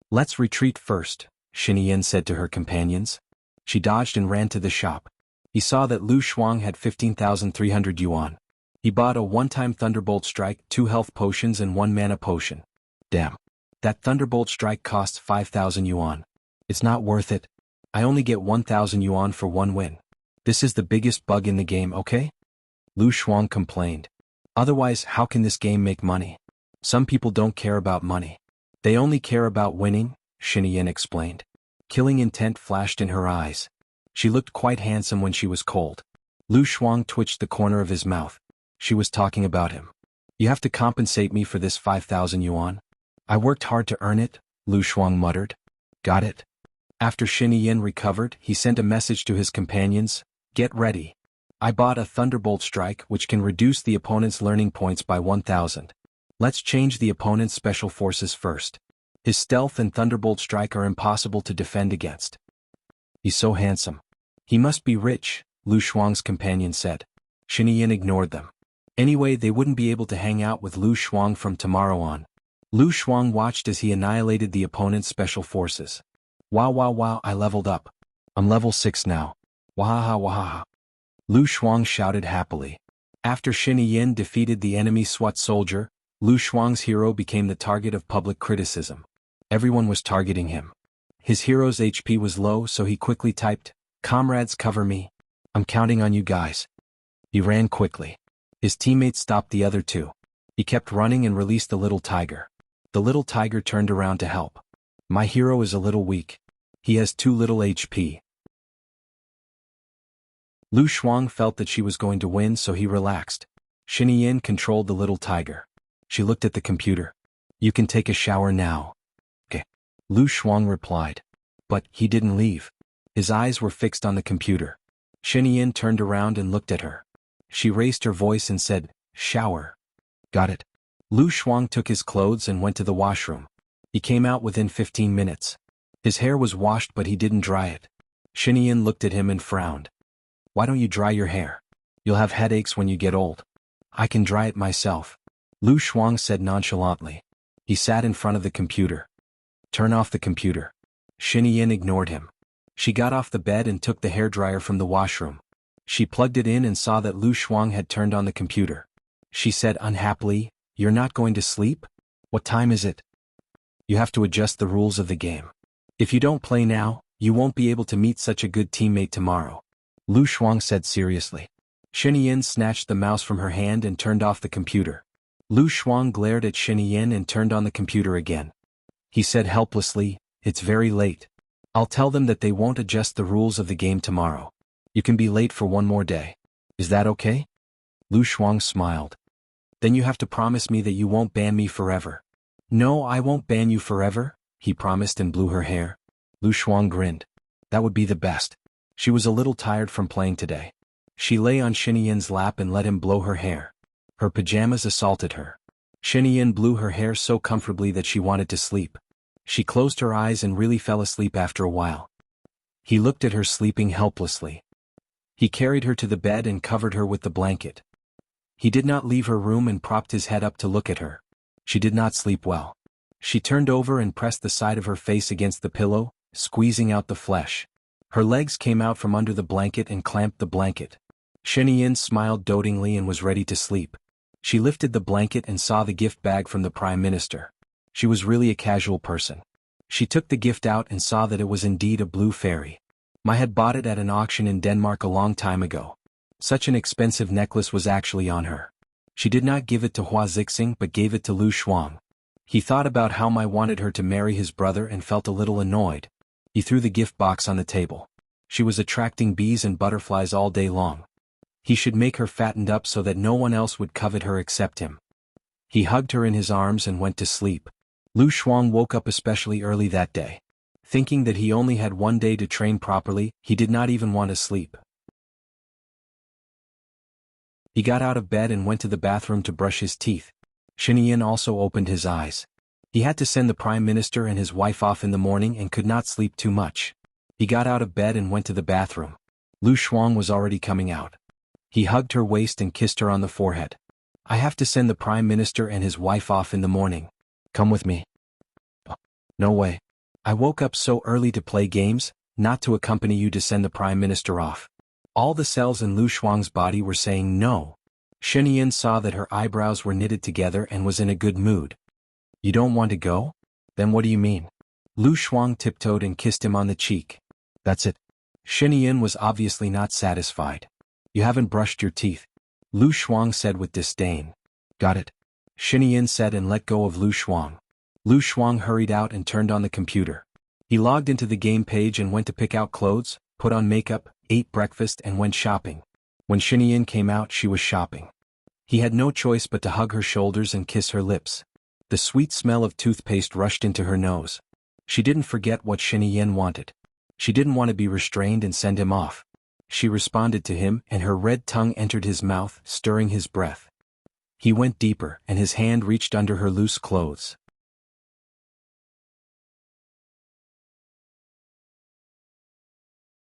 A: Let's retreat first, Xinyan said to her companions. She dodged and ran to the shop. He saw that Lu Shuang had 15,300 yuan. He bought a one-time Thunderbolt Strike, 2 health potions and 1 mana potion. Damn. That Thunderbolt Strike costs 5,000 yuan. It's not worth it. I only get 1,000 yuan for 1 win. This is the biggest bug in the game, okay? Lu Shuang complained. Otherwise, how can this game make money? Some people don't care about money. They only care about winning, Xinyan explained. Killing intent flashed in her eyes. She looked quite handsome when she was cold. Lu Shuang twitched the corner of his mouth. She was talking about him. You have to compensate me for this 5,000 yuan. I worked hard to earn it, Lu Shuang muttered. Got it. After Xinyan recovered, he sent a message to his companions. Get ready. I bought a Thunderbolt Strike which can reduce the opponent's learning points by 1,000. Let's change the opponent's special forces first. His stealth and Thunderbolt Strike are impossible to defend against. He's so handsome. He must be rich, Lu Shuang's companion said. Xinyan ignored them. Anyway, they wouldn't be able to hang out with Lu Shuang from tomorrow on. Lu Shuang watched as he annihilated the opponent's special forces. Wow, I leveled up. I'm level 6 now. Wahaha wahaha. Lu Shuang shouted happily. After Xinyan defeated the enemy SWAT soldier, Lu Shuang's hero became the target of public criticism. Everyone was targeting him. His hero's HP was low, so he quickly typed, "Comrades, cover me. I'm counting on you guys." He ran quickly. His teammates stopped the other 2. He kept running and released the little tiger. The little tiger turned around to help. My hero is a little weak. He has too little HP. Lu Shuang felt that she was going to win, so he relaxed. Xinyan controlled the little tiger. She looked at the computer. You can take a shower now. Okay. Lu Shuang replied. But he didn't leave. His eyes were fixed on the computer. Xinyan turned around and looked at her. She raised her voice and said, "Shower." Got it. Lu Shuang took his clothes and went to the washroom. He came out within 15 minutes. His hair was washed but he didn't dry it. Xinyan looked at him and frowned. Why don't you dry your hair? You'll have headaches when you get old. I can dry it myself. Lu Shuang said nonchalantly. He sat in front of the computer. Turn off the computer. Xinyan ignored him. She got off the bed and took the hairdryer from the washroom. She plugged it in and saw that Lu Shuang had turned on the computer. She said unhappily, "You're not going to sleep? What time is it?" You have to adjust the rules of the game. If you don't play now, you won't be able to meet such a good teammate tomorrow. Lu Shuang said seriously. Yin snatched the mouse from her hand and turned off the computer. Lu Shuang glared at Yin and turned on the computer again. He said helplessly, "It's very late. I'll tell them that they won't adjust the rules of the game tomorrow. You can be late for one more day. Is that okay?" Lu Shuang smiled. "Then you have to promise me that you won't ban me forever." "No, I won't ban you forever," he promised and blew her hair. Lu Shuang grinned. That would be the best. She was a little tired from playing today. She lay on Yin's lap and let him blow her hair. Her pajamas assaulted her. Yin blew her hair so comfortably that she wanted to sleep. She closed her eyes and really fell asleep after a while. He looked at her sleeping helplessly. He carried her to the bed and covered her with the blanket. He did not leave her room and propped his head up to look at her. She did not sleep well. She turned over and pressed the side of her face against the pillow, squeezing out the flesh. Her legs came out from under the blanket and clamped the blanket. Yin smiled dotingly and was ready to sleep. She lifted the blanket and saw the gift bag from the Prime Minister. She was really a casual person. She took the gift out and saw that it was indeed a blue fairy. Ma had bought it at an auction in Denmark a long time ago. Such an expensive necklace was actually on her. She did not give it to Hua Zixing but gave it to Lu Shuang. He thought about how Ma wanted her to marry his brother and felt a little annoyed. He threw the gift box on the table. She was attracting bees and butterflies all day long. He should make her fattened up so that no one else would covet her except him. He hugged her in his arms and went to sleep. Lu Shuang woke up especially early that day. Thinking that he only had one day to train properly, he did not even want to sleep. He got out of bed and went to the bathroom to brush his teeth. Yin also opened his eyes. He had to send the Prime Minister and his wife off in the morning and could not sleep too much. He got out of bed and went to the bathroom. Lu Shuang was already coming out. He hugged her waist and kissed her on the forehead. "I have to send the Prime Minister and his wife off in the morning. Come with me." "No way. I woke up so early to play games, not to accompany you to send the Prime Minister off." All the cells in Lu Shuang's body were saying no. Yin saw that her eyebrows were knitted together and was in a good mood. "You don't want to go? Then what do you mean?" Lu Shuang tiptoed and kissed him on the cheek. "That's it." Yin was obviously not satisfied. "You haven't brushed your teeth," Lu Shuang said with disdain. "Got it," Yin said and let go of Lu Shuang. Lu Shuang hurried out and turned on the computer. He logged into the game page and went to pick out clothes, put on makeup, ate breakfast and went shopping. When Yin came out she was shopping. He had no choice but to hug her shoulders and kiss her lips. The sweet smell of toothpaste rushed into her nose. She didn't forget what Yin wanted. She didn't want to be restrained and send him off. She responded to him and her red tongue entered his mouth, stirring his breath. He went deeper and his hand reached under her loose clothes.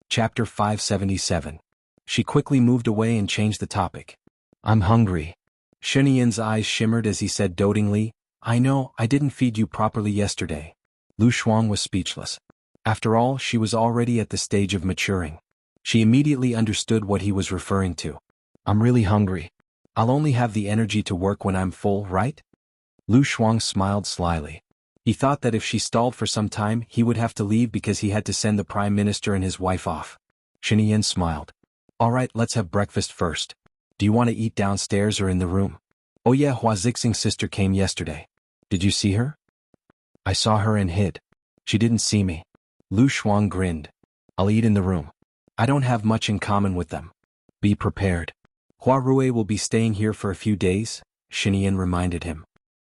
A: Chapter 577. She quickly moved away and changed the topic. "I'm hungry." Yin's eyes shimmered as he said dotingly, "I know, I didn't feed you properly yesterday." Lu Shuang was speechless. After all, she was already at the stage of maturing. She immediately understood what he was referring to. "I'm really hungry. I'll only have the energy to work when I'm full, right?" Lu Shuang smiled slyly. He thought that if she stalled for some time he would have to leave because he had to send the Prime Minister and his wife off. Yin smiled. "All right, let's have breakfast first. Do you want to eat downstairs or in the room?" "Oh yeah, Hua Zixing's sister came yesterday. Did you see her?" "I saw her and hid. She didn't see me." Lu Shuang grinned. "I'll eat in the room. I don't have much in common with them." "Be prepared. Hua Rui will be staying here for a few days," Yin reminded him.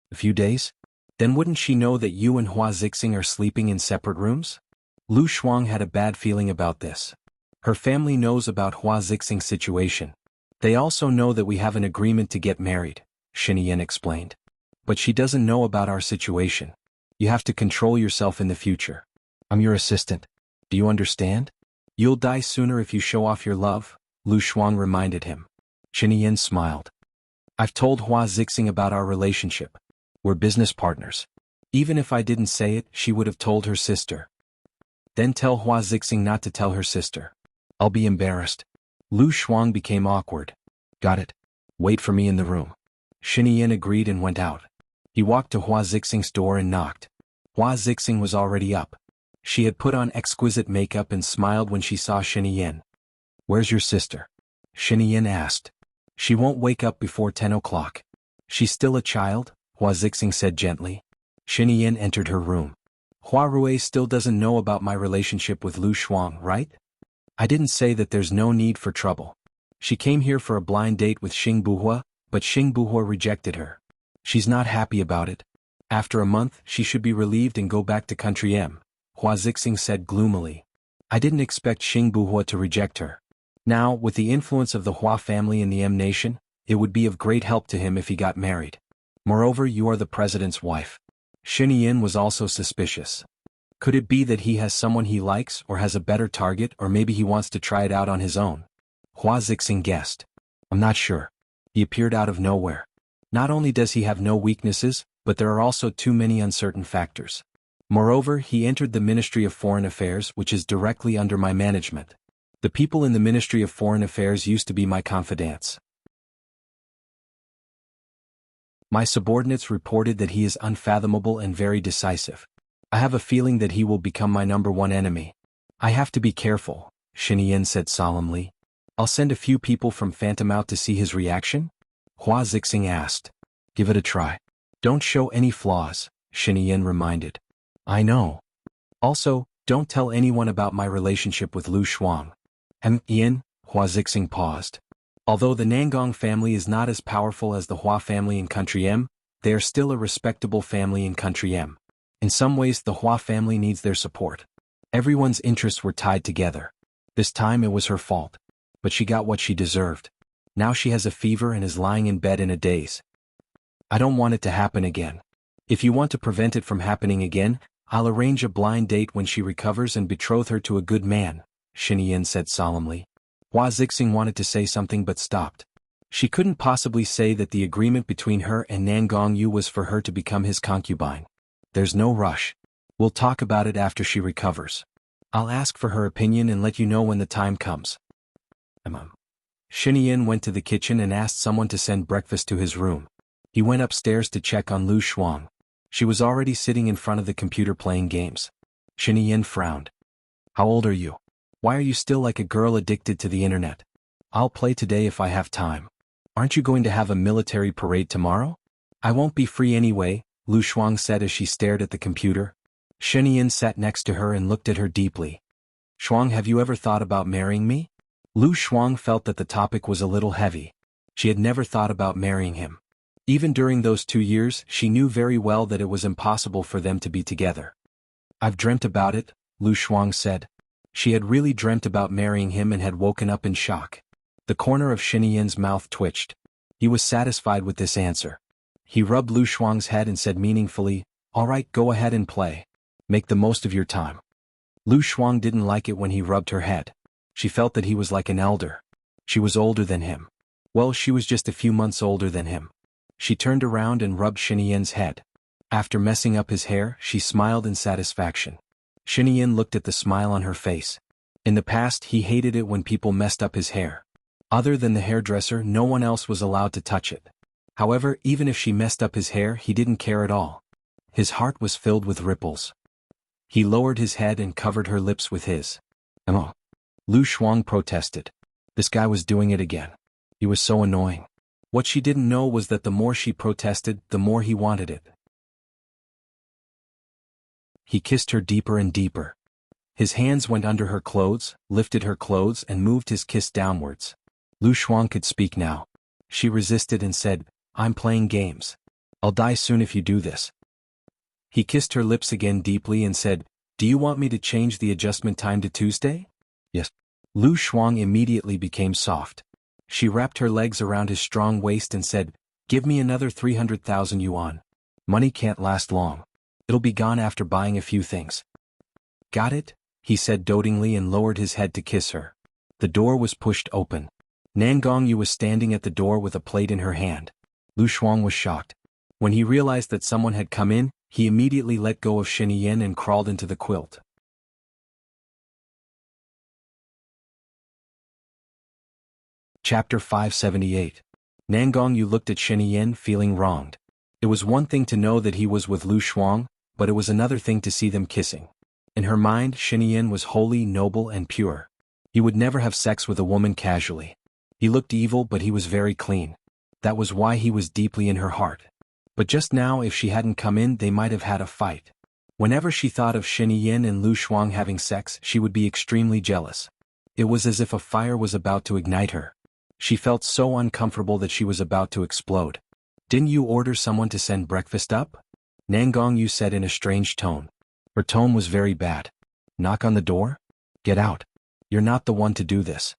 A: "A few days? Then wouldn't she know that you and Hua Zixing are sleeping in separate rooms?" Lu Shuang had a bad feeling about this. Her family knows about Hua Zixing's situation. "They also know that we have an agreement to get married," Yin explained. "But she doesn't know about our situation. You have to control yourself in the future. I'm your assistant. Do you understand? You'll die sooner if you show off your love," Lu Shuang reminded him. Yin smiled. "I've told Hua Zixing about our relationship. We're business partners. Even if I didn't say it, she would have told her sister." "Then tell Hua Zixing not to tell her sister. I'll be embarrassed." Lu Shuang became awkward. "Got it. Wait for me in the room." Yin agreed and went out. He walked to Hua Zixing's door and knocked. Hua Zixing was already up. She had put on exquisite makeup and smiled when she saw Yin. "Where's your sister?" Xinyan asked. She won't wake up before 10 o'clock. She's still a child, Hua Zixing said gently. Xinyan entered her room. Hua Rui still doesn't know about my relationship with Lu Shuang, right? I didn't say that there's no need for trouble. She came here for a blind date with Xing Buhua, but Xing Buhua rejected her. She's not happy about it. After a month, she should be relieved and go back to Country M, Hua Zixing said gloomily. I didn't expect Xing Buhua to reject her. Now, with the influence of the Hua family in the M nation, it would be of great help to him if he got married. Moreover, you are the president's wife. Xinyan was also suspicious. Could it be that he has someone he likes or has a better target, or maybe he wants to try it out on his own? Hua Zixing guessed. I'm not sure. He appeared out of nowhere. Not only does he have no weaknesses, but there are also too many uncertain factors. Moreover, he entered the Ministry of Foreign Affairs, which is directly under my management. The people in the Ministry of Foreign Affairs used to be my confidants. My subordinates reported that he is unfathomable and very decisive. I have a feeling that he will become my #1 enemy. I have to be careful, Xinyan said solemnly. I'll send a few people from Phantom out to see his reaction? Hua Zixing asked. Give it a try. Don't show any flaws, Xinyan reminded. I know. Also, don't tell anyone about my relationship with Lu Shuang. Yin, Hua Zixing paused. Although the Nangong family is not as powerful as the Hua family in Country M, they are still a respectable family in Country M. In some ways the Hua family needs their support. Everyone's interests were tied together. This time it was her fault. But she got what she deserved. Now she has a fever and is lying in bed in a daze. I don't want it to happen again. If you want to prevent it from happening again, I'll arrange a blind date when she recovers and betroth her to a good man, Xinyan said solemnly. Hua Zixing wanted to say something but stopped. She couldn't possibly say that the agreement between her and Nangong Yu was for her to become his concubine. There's no rush. We'll talk about it after she recovers. I'll ask for her opinion and let you know when the time comes. Xinyan went to the kitchen and asked someone to send breakfast to his room. He went upstairs to check on Lu Shuang. She was already sitting in front of the computer playing games. Xinyan frowned. How old are you? Why are you still like a girl addicted to the internet? I'll play today if I have time. Aren't you going to have a military parade tomorrow? I won't be free anyway, Lu Shuang said as she stared at the computer. Xinyan sat next to her and looked at her deeply. Shuang, have you ever thought about marrying me? Lu Shuang felt that the topic was a little heavy. She had never thought about marrying him. Even during those 2 years, she knew very well that it was impossible for them to be together. I've dreamt about it, Lu Shuang said. She had really dreamt about marrying him and had woken up in shock. The corner of Xinyan's mouth twitched. He was satisfied with this answer. He rubbed Lu Shuang's head and said meaningfully, All right, go ahead and play. Make the most of your time. Lu Shuang didn't like it when he rubbed her head. She felt that he was like an elder. She was older than him. Well, she was just a few months older than him. She turned around and rubbed Xinyan's head. After messing up his hair, she smiled in satisfaction. Xinyan looked at the smile on her face. In the past, he hated it when people messed up his hair. Other than the hairdresser, no one else was allowed to touch it. However, even if she messed up his hair, he didn't care at all. His heart was filled with ripples. He lowered his head and covered her lips with his. Lu Shuang protested. This guy was doing it again. He was so annoying. What she didn't know was that the more she protested, the more he wanted it. He kissed her deeper and deeper. His hands went under her clothes, lifted her clothes and moved his kiss downwards. Lu Shuang could speak now. She resisted and said, I'm playing games. I'll die soon if you do this. He kissed her lips again deeply and said, Do you want me to change the adjustment time to Tuesday? Yes. Lu Shuang immediately became soft. She wrapped her legs around his strong waist and said, Give me another 300,000 yuan. Money can't last long. It'll be gone after buying a few things. Got it? He said dotingly and lowered his head to kiss her. The door was pushed open. Nangong Yu was standing at the door with a plate in her hand. Lu Shuang was shocked. When he realized that someone had come in, he immediately let go of Xinyan and crawled into the quilt. Chapter 578. Nangong Yu looked at Xinyan feeling wronged. It was one thing to know that he was with Lu Shuang, but it was another thing to see them kissing. In her mind, Xinyan was holy, noble and pure. He would never have sex with a woman casually. He looked evil, but he was very clean. That was why he was deeply in her heart. But just now, if she hadn't come in, they might have had a fight. Whenever she thought of Shen Yin and Lu Shuang having sex, she would be extremely jealous. It was as if a fire was about to ignite her. She felt so uncomfortable that she was about to explode. "Didn't you order someone to send breakfast up?" Nangong Yu said in a strange tone. Her tone was very bad. "Knock on the door? Get out. You're not the one to do this."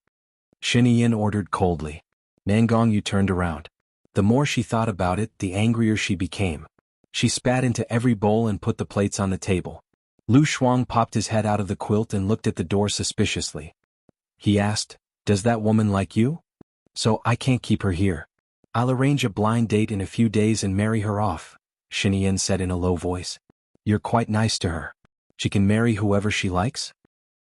A: Shen Yin ordered coldly. Nangong Yu turned around. The more she thought about it, the angrier she became. She spat into every bowl and put the plates on the table. Lu Shuang popped his head out of the quilt and looked at the door suspiciously. He asked, "Does that woman like you?" "So I can't keep her here. I'll arrange a blind date in a few days and marry her off," Shen Yin said in a low voice. "You're quite nice to her. She can marry whoever she likes?"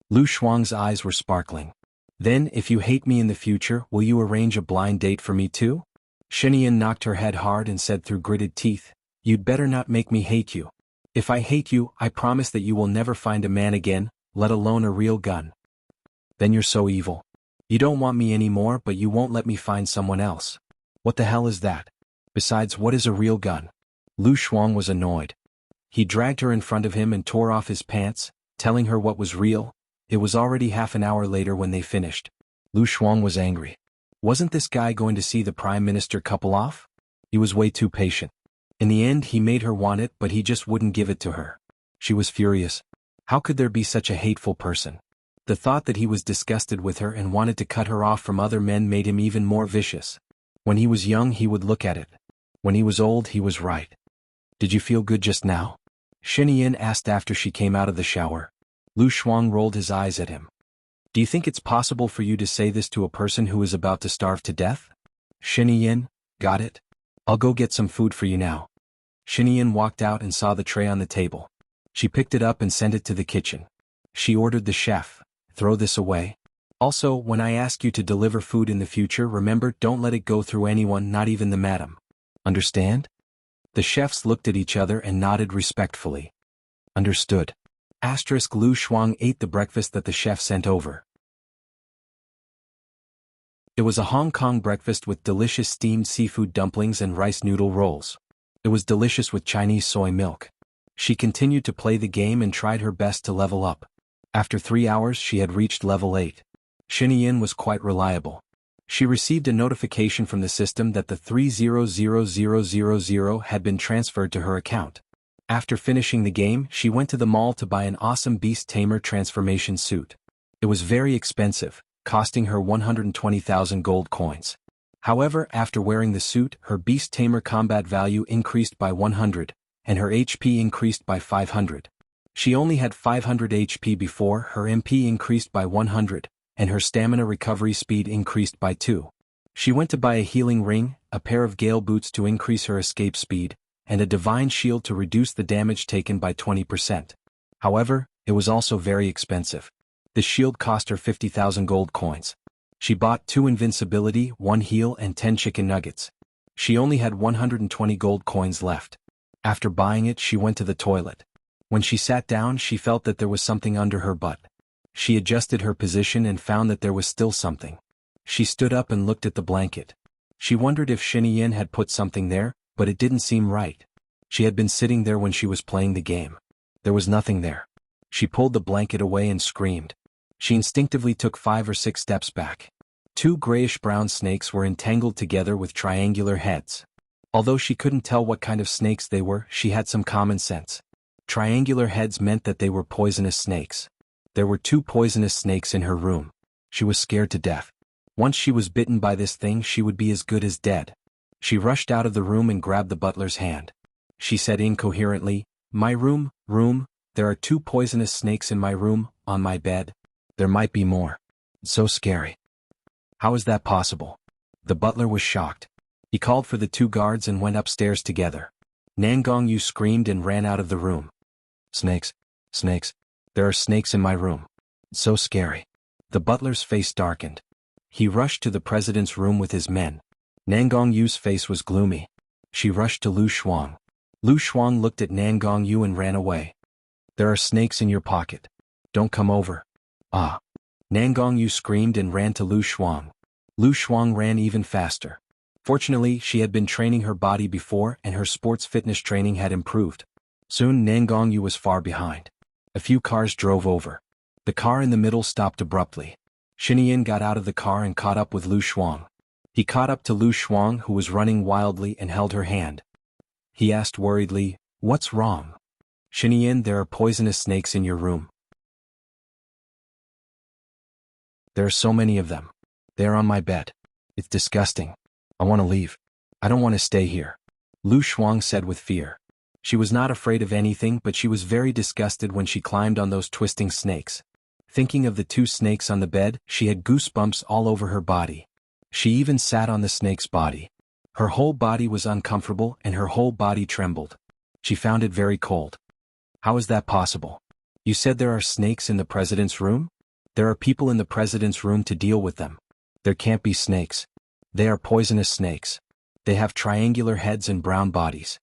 A: Lu Shuang's eyes were sparkling. "Then, if you hate me in the future, will you arrange a blind date for me too?" Shen Yin knocked her head hard and said through gritted teeth, "You'd better not make me hate you. If I hate you, I promise that you will never find a man again, let alone a real gun." "Then you're so evil. You don't want me anymore, but you won't let me find someone else. What the hell is that? Besides, what is a real gun?" Lu Shuang was annoyed. He dragged her in front of him and tore off his pants, telling her what was real. It was already half an hour later when they finished. Lu Shuang was angry. Wasn't this guy going to see the Prime Minister couple off? He was way too patient. In the end, he made her want it, but he just wouldn't give it to her. She was furious. How could there be such a hateful person? The thought that he was disgusted with her and wanted to cut her off from other men made him even more vicious. When he was young, he would look at it. When he was old, he was right. "Did you feel good just now?" Shen Yin asked after she came out of the shower. Lu Shuang rolled his eyes at him. "Do you think it's possible for you to say this to a person who is about to starve to death?" "Shen Yin, got it? I'll go get some food for you now." Shen Yin walked out and saw the tray on the table. She picked it up and sent it to the kitchen. She ordered the chef, "Throw this away. Also, when I ask you to deliver food in the future, remember, don't let it go through anyone, not even the madam. Understand?" The chefs looked at each other and nodded respectfully. "Understood." Lu Shuang ate the breakfast that the chef sent over. It was a Hong Kong breakfast with delicious steamed seafood dumplings and rice noodle rolls. It was delicious with Chinese soy milk. She continued to play the game and tried her best to level up. After 3 hours, she had reached level 8. Shen Yin was quite reliable. She received a notification from the system that the 300000 had been transferred to her account. After finishing the game, she went to the mall to buy an awesome Beast Tamer transformation suit. It was very expensive, costing her 120,000 gold coins. However, after wearing the suit, her Beast Tamer combat value increased by 100, and her HP increased by 500. She only had 500 HP before, her MP increased by 100, and her stamina recovery speed increased by 2. She went to buy a healing ring, a pair of gale boots to increase her escape speed, and a divine shield to reduce the damage taken by 20%. However, it was also very expensive. The shield cost her 50,000 gold coins. She bought 2 invincibility, 1 heal and 10 chicken nuggets. She only had 120 gold coins left. After buying it, she went to the toilet. When she sat down, she felt that there was something under her butt. She adjusted her position and found that there was still something. She stood up and looked at the blanket. She wondered if Shen Yin had put something there, but it didn't seem right. She had been sitting there when she was playing the game. There was nothing there. She pulled the blanket away and screamed. She instinctively took 5 or 6 steps back. 2 grayish-brown snakes were entangled together with triangular heads. Although she couldn't tell what kind of snakes they were, she had some common sense. Triangular heads meant that they were poisonous snakes. There were 2 poisonous snakes in her room. She was scared to death. Once she was bitten by this thing, she would be as good as dead. She rushed out of the room and grabbed the butler's hand. She said incoherently, "My room, there are 2 poisonous snakes in my room, on my bed. There might be more. It's so scary." "How is that possible?" The butler was shocked. He called for the 2 guards and went upstairs together. Nangong Yu screamed and ran out of the room. Snakes. There are snakes in my room. It's so scary." The butler's face darkened. He rushed to the president's room with his men. Nangong Yu's face was gloomy. She rushed to Lu Shuang. Lu Shuang looked at Nangong Yu and ran away. "There are snakes in your pocket. Don't come over." "Ah." Nangong Yu screamed and ran to Lu Shuang. Lu Shuang ran even faster. Fortunately, she had been training her body before and her sports fitness training had improved. Soon Nangongyu was far behind. A few cars drove over. The car in the middle stopped abruptly. Xinyan got out of the car and caught up with Lu Shuang. He caught up to Lu Shuang, who was running wildly, and held her hand. He asked worriedly, "What's wrong?" "Xinyan, there are poisonous snakes in your room. There are so many of them. They are on my bed. It's disgusting. I want to leave. I don't want to stay here," Lu Shuang said with fear. She was not afraid of anything, but she was very disgusted when she climbed on those twisting snakes. Thinking of the 2 snakes on the bed, she had goosebumps all over her body. She even sat on the snake's body. Her whole body was uncomfortable and her whole body trembled. She found it very cold. "How is that possible? You said there are snakes in the president's room? There are people in the president's room to deal with them. There can't be snakes. They are poisonous snakes. They have triangular heads and brown bodies."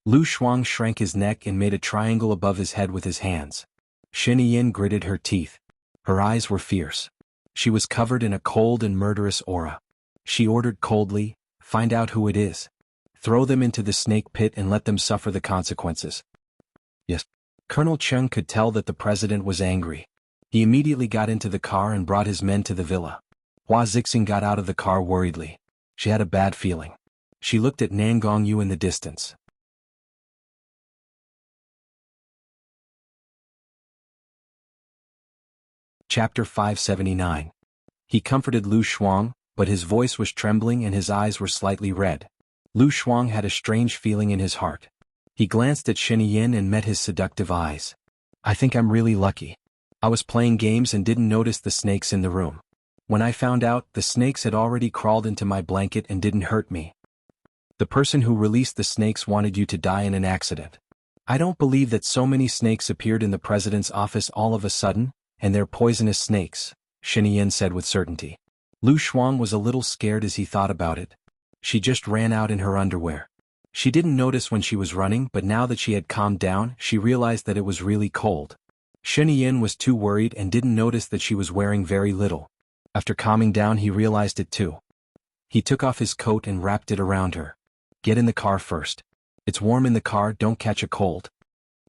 A: Lu Shuang shrank his neck and made a triangle above his head with his hands. Xinyan gritted her teeth. Her eyes were fierce. She was covered in a cold and murderous aura. She ordered coldly, "Find out who it is. Throw them into the snake pit and let them suffer the consequences." Yes. Colonel Cheng could tell that the president was angry. He immediately got into the car and brought his men to the villa. Hua Zixing got out of the car worriedly. She had a bad feeling. She looked at Nangongyu in the distance. Chapter 579. He comforted Lu Shuang, but his voice was trembling and his eyes were slightly red. Lu Shuang had a strange feeling in his heart. He glanced at Xinyan and met his seductive eyes. "I think I'm really lucky. I was playing games and didn't notice the snakes in the room. When I found out, the snakes had already crawled into my blanket and didn't hurt me. The person who released the snakes wanted you to die in an accident. I don't believe that so many snakes appeared in the president's office all of a sudden, and they're poisonous snakes," Xinyan said with certainty. Lu Shuang was a little scared as he thought about it. She just ran out in her underwear. She didn't notice when she was running, but now that she had calmed down, she realized that it was really cold. Xinyan was too worried and didn't notice that she was wearing very little. After calming down, he realized it too. He took off his coat and wrapped it around her. "Get in the car first. It's warm in the car, don't catch a cold."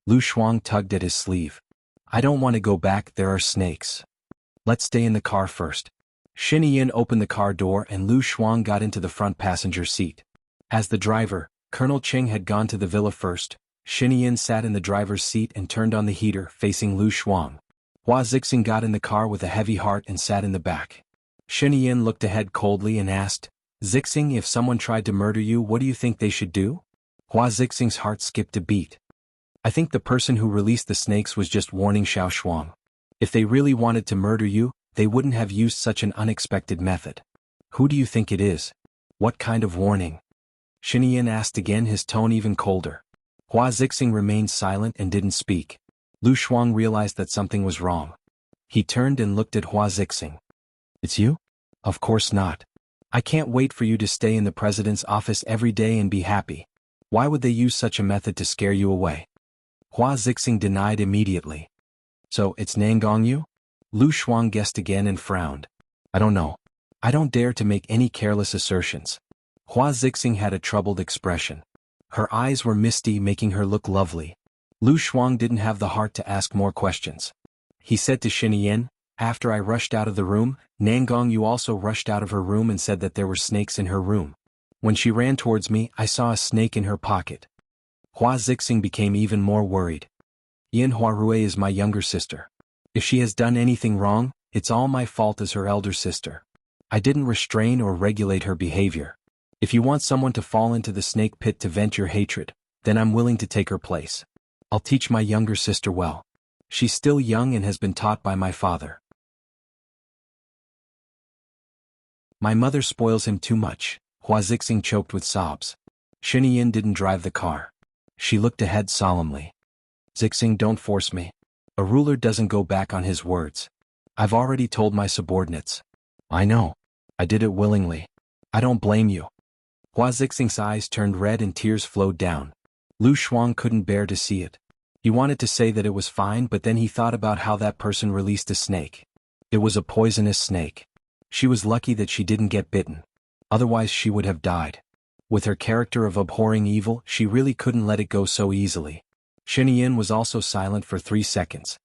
A: Lu Shuang tugged at his sleeve. "I don't want to go back, there are snakes. Let's stay in the car first." Xinyan opened the car door and Lu Shuang got into the front passenger seat. As the driver, Colonel Cheng had gone to the villa first. Xinyan sat in the driver's seat and turned on the heater, facing Lu Shuang. Hua Zixing got in the car with a heavy heart and sat in the back. Xinyan looked ahead coldly and asked, "Zixing, if someone tried to murder you, what do you think they should do?" Hua Zixing's heart skipped a beat. "I think the person who released the snakes was just warning Xiao Shuang. If they really wanted to murder you, they wouldn't have used such an unexpected method." "Who do you think it is? What kind of warning?" Xinyan asked again, his tone even colder. Hua Zixing remained silent and didn't speak. Lu Shuang realized that something was wrong. He turned and looked at Hua Zixing. "It's you? Of course not. I can't wait for you to stay in the president's office every day and be happy. Why would they use such a method to scare you away?" Hua Zixing denied immediately. "So, it's Nangongyu?" Lu Shuang guessed again and frowned. "I don't know. I don't dare to make any careless assertions." Hua Zixing had a troubled expression. Her eyes were misty, making her look lovely. Lu Shuang didn't have the heart to ask more questions. He said to Xinyan, "After I rushed out of the room, Nangongyu also rushed out of her room and said that there were snakes in her room. When she ran towards me, I saw a snake in her pocket." Hua Zixing became even more worried. "Yin Huarue is my younger sister. If she has done anything wrong, it's all my fault as her elder sister. I didn't restrain or regulate her behavior. If you want someone to fall into the snake pit to vent your hatred, then I'm willing to take her place. I'll teach my younger sister well. She's still young and has been taught by my father. My mother spoils him too much." Hua Zixing choked with sobs. Xinyan didn't drive the car. She looked ahead solemnly. "Zixing, don't force me. A ruler doesn't go back on his words. I've already told my subordinates." "I know. I did it willingly. I don't blame you." Hua Zixing's eyes turned red and tears flowed down. Lu Shuang couldn't bear to see it. He wanted to say that it was fine, but then he thought about how that person released a snake. It was a poisonous snake. She was lucky that she didn't get bitten. Otherwise she would have died. With her character of abhorring evil, she really couldn't let it go so easily. Shen was also silent for 3 seconds.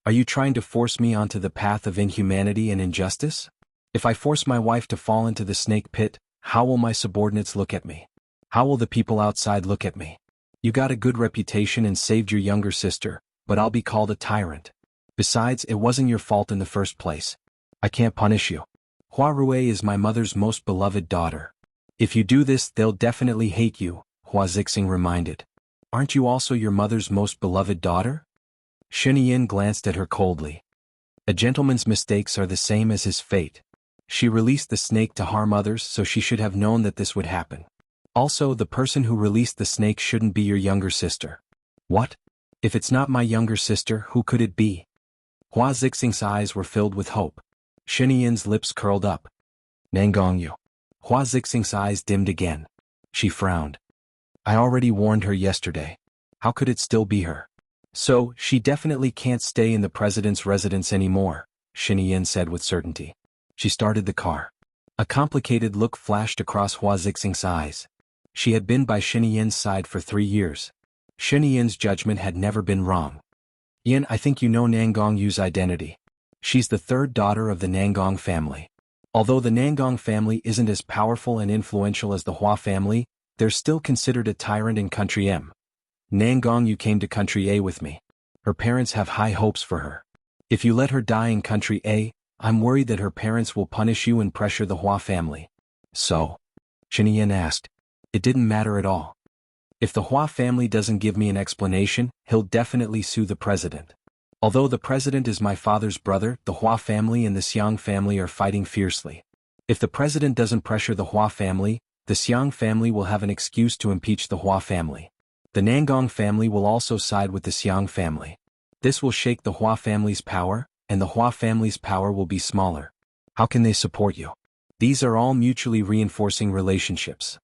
A: Are you trying to force me onto the path of inhumanity and injustice? If I force my wife to fall into the snake pit, how will my subordinates look at me? How will the people outside look at me? You got a good reputation and saved your younger sister, but I'll be called a tyrant. Besides, it wasn't your fault in the first place. I can't punish you. Hua Rui is my mother's most beloved daughter. If you do this, they'll definitely hate you, Hua Zixing reminded. Aren't you also your mother's most beloved daughter? Shen Yin glanced at her coldly. A gentleman's mistakes are the same as his fate. She released the snake to harm others, so she should have known that this would happen. Also, the person who released the snake shouldn't be your younger sister. What? If it's not my younger sister, who could it be? Hua Zixing's eyes were filled with hope. Shen Yin's lips curled up. Nangongyu. Hua Zixing's eyes dimmed again. She frowned. I already warned her yesterday. How could it still be her? So, she definitely can't stay in the president's residence anymore, Shen Yin said with certainty. She started the car. A complicated look flashed across Hua Zixing's eyes. She had been by Shen Yin's side for 3 years. Shen Yin's judgment had never been wrong. Yin, I think you know Nangongyu's identity. She's the third daughter of the Nangong family. Although the Nangong family isn't as powerful and influential as the Hua family, they're still considered a tyrant in Country M. Nangongyu came to Country A with me. Her parents have high hopes for her. If you let her die in Country A, I'm worried that her parents will punish you and pressure the Hua family. So? Shen Yin asked. It didn't matter at all. If the Hua family doesn't give me an explanation, he'll definitely sue the president. Although the president is my father's brother, the Hua family and the Xiang family are fighting fiercely. If the president doesn't pressure the Hua family, the Xiang family will have an excuse to impeach the Hua family. The Nangong family will also side with the Xiang family. This will shake the Hua family's power, and the Hua family's power will be smaller. How can they support you? These are all mutually reinforcing relationships.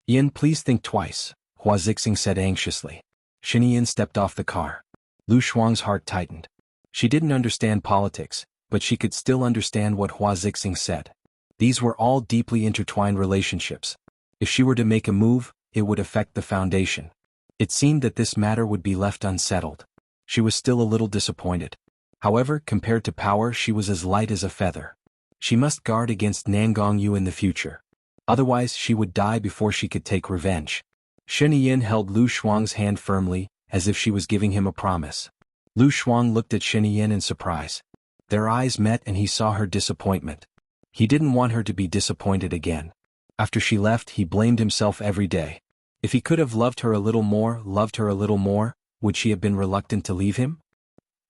A: Yin, please think twice, Hua Zixing said anxiously. Shen Yin stepped off the car. Lu Shuang's heart tightened. She didn't understand politics, but she could still understand what Hua Zixing said. These were all deeply intertwined relationships. If she were to make a move, it would affect the foundation. It seemed that this matter would be left unsettled. She was still a little disappointed. However, compared to power, she was as light as a feather. She must guard against Nangongyu in the future. Otherwise, she would die before she could take revenge. Shen Yin held Lu Shuang's hand firmly, as if she was giving him a promise. Lu Shuang looked at Shen Yin in surprise. Their eyes met and he saw her disappointment. He didn't want her to be disappointed again. After she left, he blamed himself every day. If he could have loved her a little more, would she have been reluctant to leave him?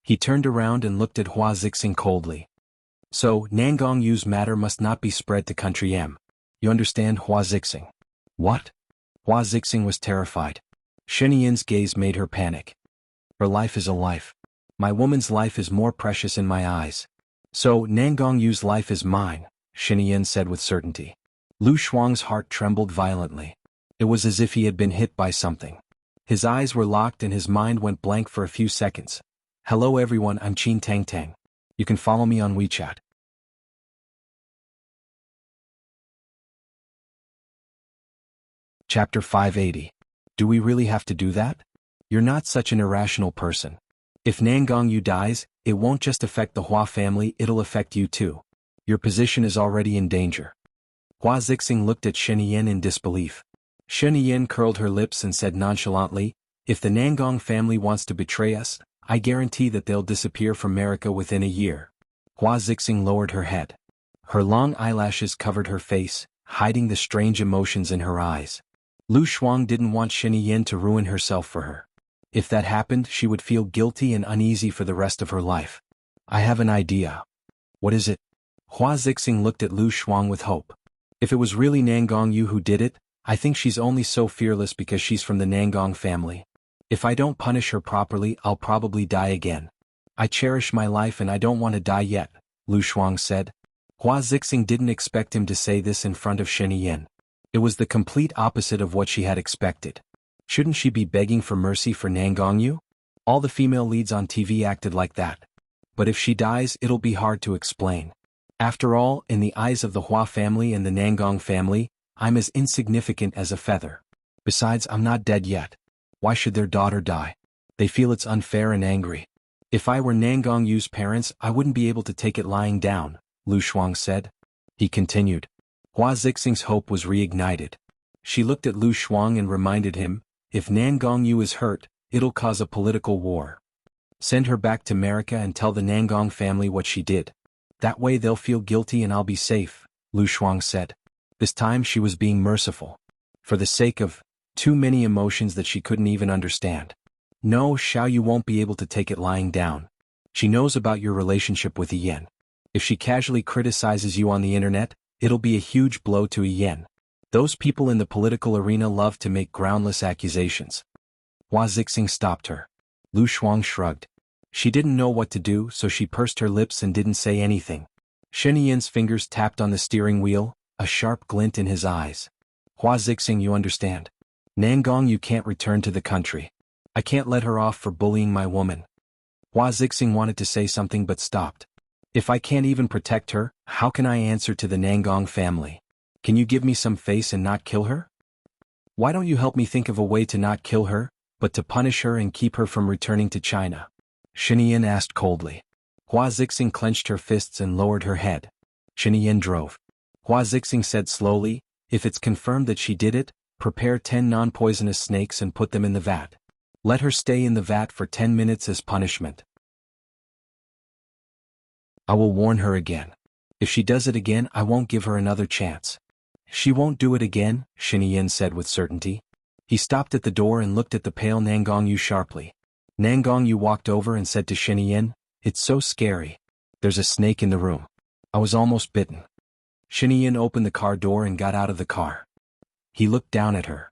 A: He turned around and looked at Hua Zixing coldly. So, Nangongyu's matter must not be spread to Country M. You understand, Hua Zixing? What? Hua Zixing was terrified. Shen Yin's gaze made her panic. Her life is a life. My woman's life is more precious in my eyes. So, Nangongyu's life is mine, Shen Yin said with certainty. Lu Shuang's heart trembled violently. It was as if he had been hit by something. His eyes were locked and his mind went blank for a few seconds. Hello everyone, I'm Qin Tang Tang. You can follow me on WeChat. Chapter 580. Do we really have to do that? You're not such an irrational person. If Nangongyu dies, it won't just affect the Hua family, it'll affect you too. Your position is already in danger. Hua Zixing looked at Shen Yin in disbelief. Shen Yin curled her lips and said nonchalantly, if the Nangong family wants to betray us, I guarantee that they'll disappear from America within a year. Hua Zixing lowered her head. Her long eyelashes covered her face, hiding the strange emotions in her eyes. Lu Shuang didn't want Shen Yin to ruin herself for her. If that happened, she would feel guilty and uneasy for the rest of her life. I have an idea. What is it? Hua Zixing looked at Lu Shuang with hope. If it was really Nangongyu who did it, I think she's only so fearless because she's from the Nangong family. If I don't punish her properly, I'll probably die again. I cherish my life and I don't want to die yet, Lu Shuang said. Hua Zixing didn't expect him to say this in front of Shen Yin. It was the complete opposite of what she had expected. Shouldn't she be begging for mercy for Nangongyu? All the female leads on TV acted like that. but if she dies it'll be hard to explain. After all, in the eyes of the Hua family and the Nangong family, I'm as insignificant as a feather. Besides, I'm not dead yet. Why should their daughter die? They feel it's unfair and angry. If I were Nangong Yu's parents, I wouldn't be able to take it lying down, Lu Shuang said. He continued. Hua Zixing's hope was reignited. She looked at Lu Shuang and reminded him, if Nangong Yu is hurt, it'll cause a political war. Send her back to America and tell the Nangong family what she did. That way they'll feel guilty and I'll be safe, Lu Shuang said. This time she was being merciful. For the sake of too many emotions that she couldn't even understand. No, Xiaoyu won't be able to take it lying down. She knows about your relationship with Yen. If she casually criticizes you on the internet, it'll be a huge blow to Yen. Those people in the political arena love to make groundless accusations. Hua Zixing stopped her. Lu Shuang shrugged. She didn't know what to do, so she pursed her lips and didn't say anything. Shen Yan's fingers tapped on the steering wheel, a sharp glint in his eyes. Hua Zixing, you understand. Nangong, you can't return to the country. I can't let her off for bullying my woman. Hua Zixing wanted to say something but stopped. If I can't even protect her, how can I answer to the Nangong family? Can you give me some face and not kill her? Why don't you help me think of a way to not kill her, but to punish her and keep her from returning to China? Shinian asked coldly. Hua Zixing clenched her fists and lowered her head. Shinian drove. Hua Zixing said slowly, if it's confirmed that she did it, prepare 10 non-poisonous snakes and put them in the vat. Let her stay in the vat for 10 minutes as punishment. I will warn her again. If she does it again, I won't give her another chance. She won't do it again, Shinian said with certainty. He stopped at the door and looked at the pale Nangong Yu sharply. Nangong Yu walked over and said to Shinian, it's so scary. There's a snake in the room. I was almost bitten. Shinian opened the car door and got out of the car. He looked down at her.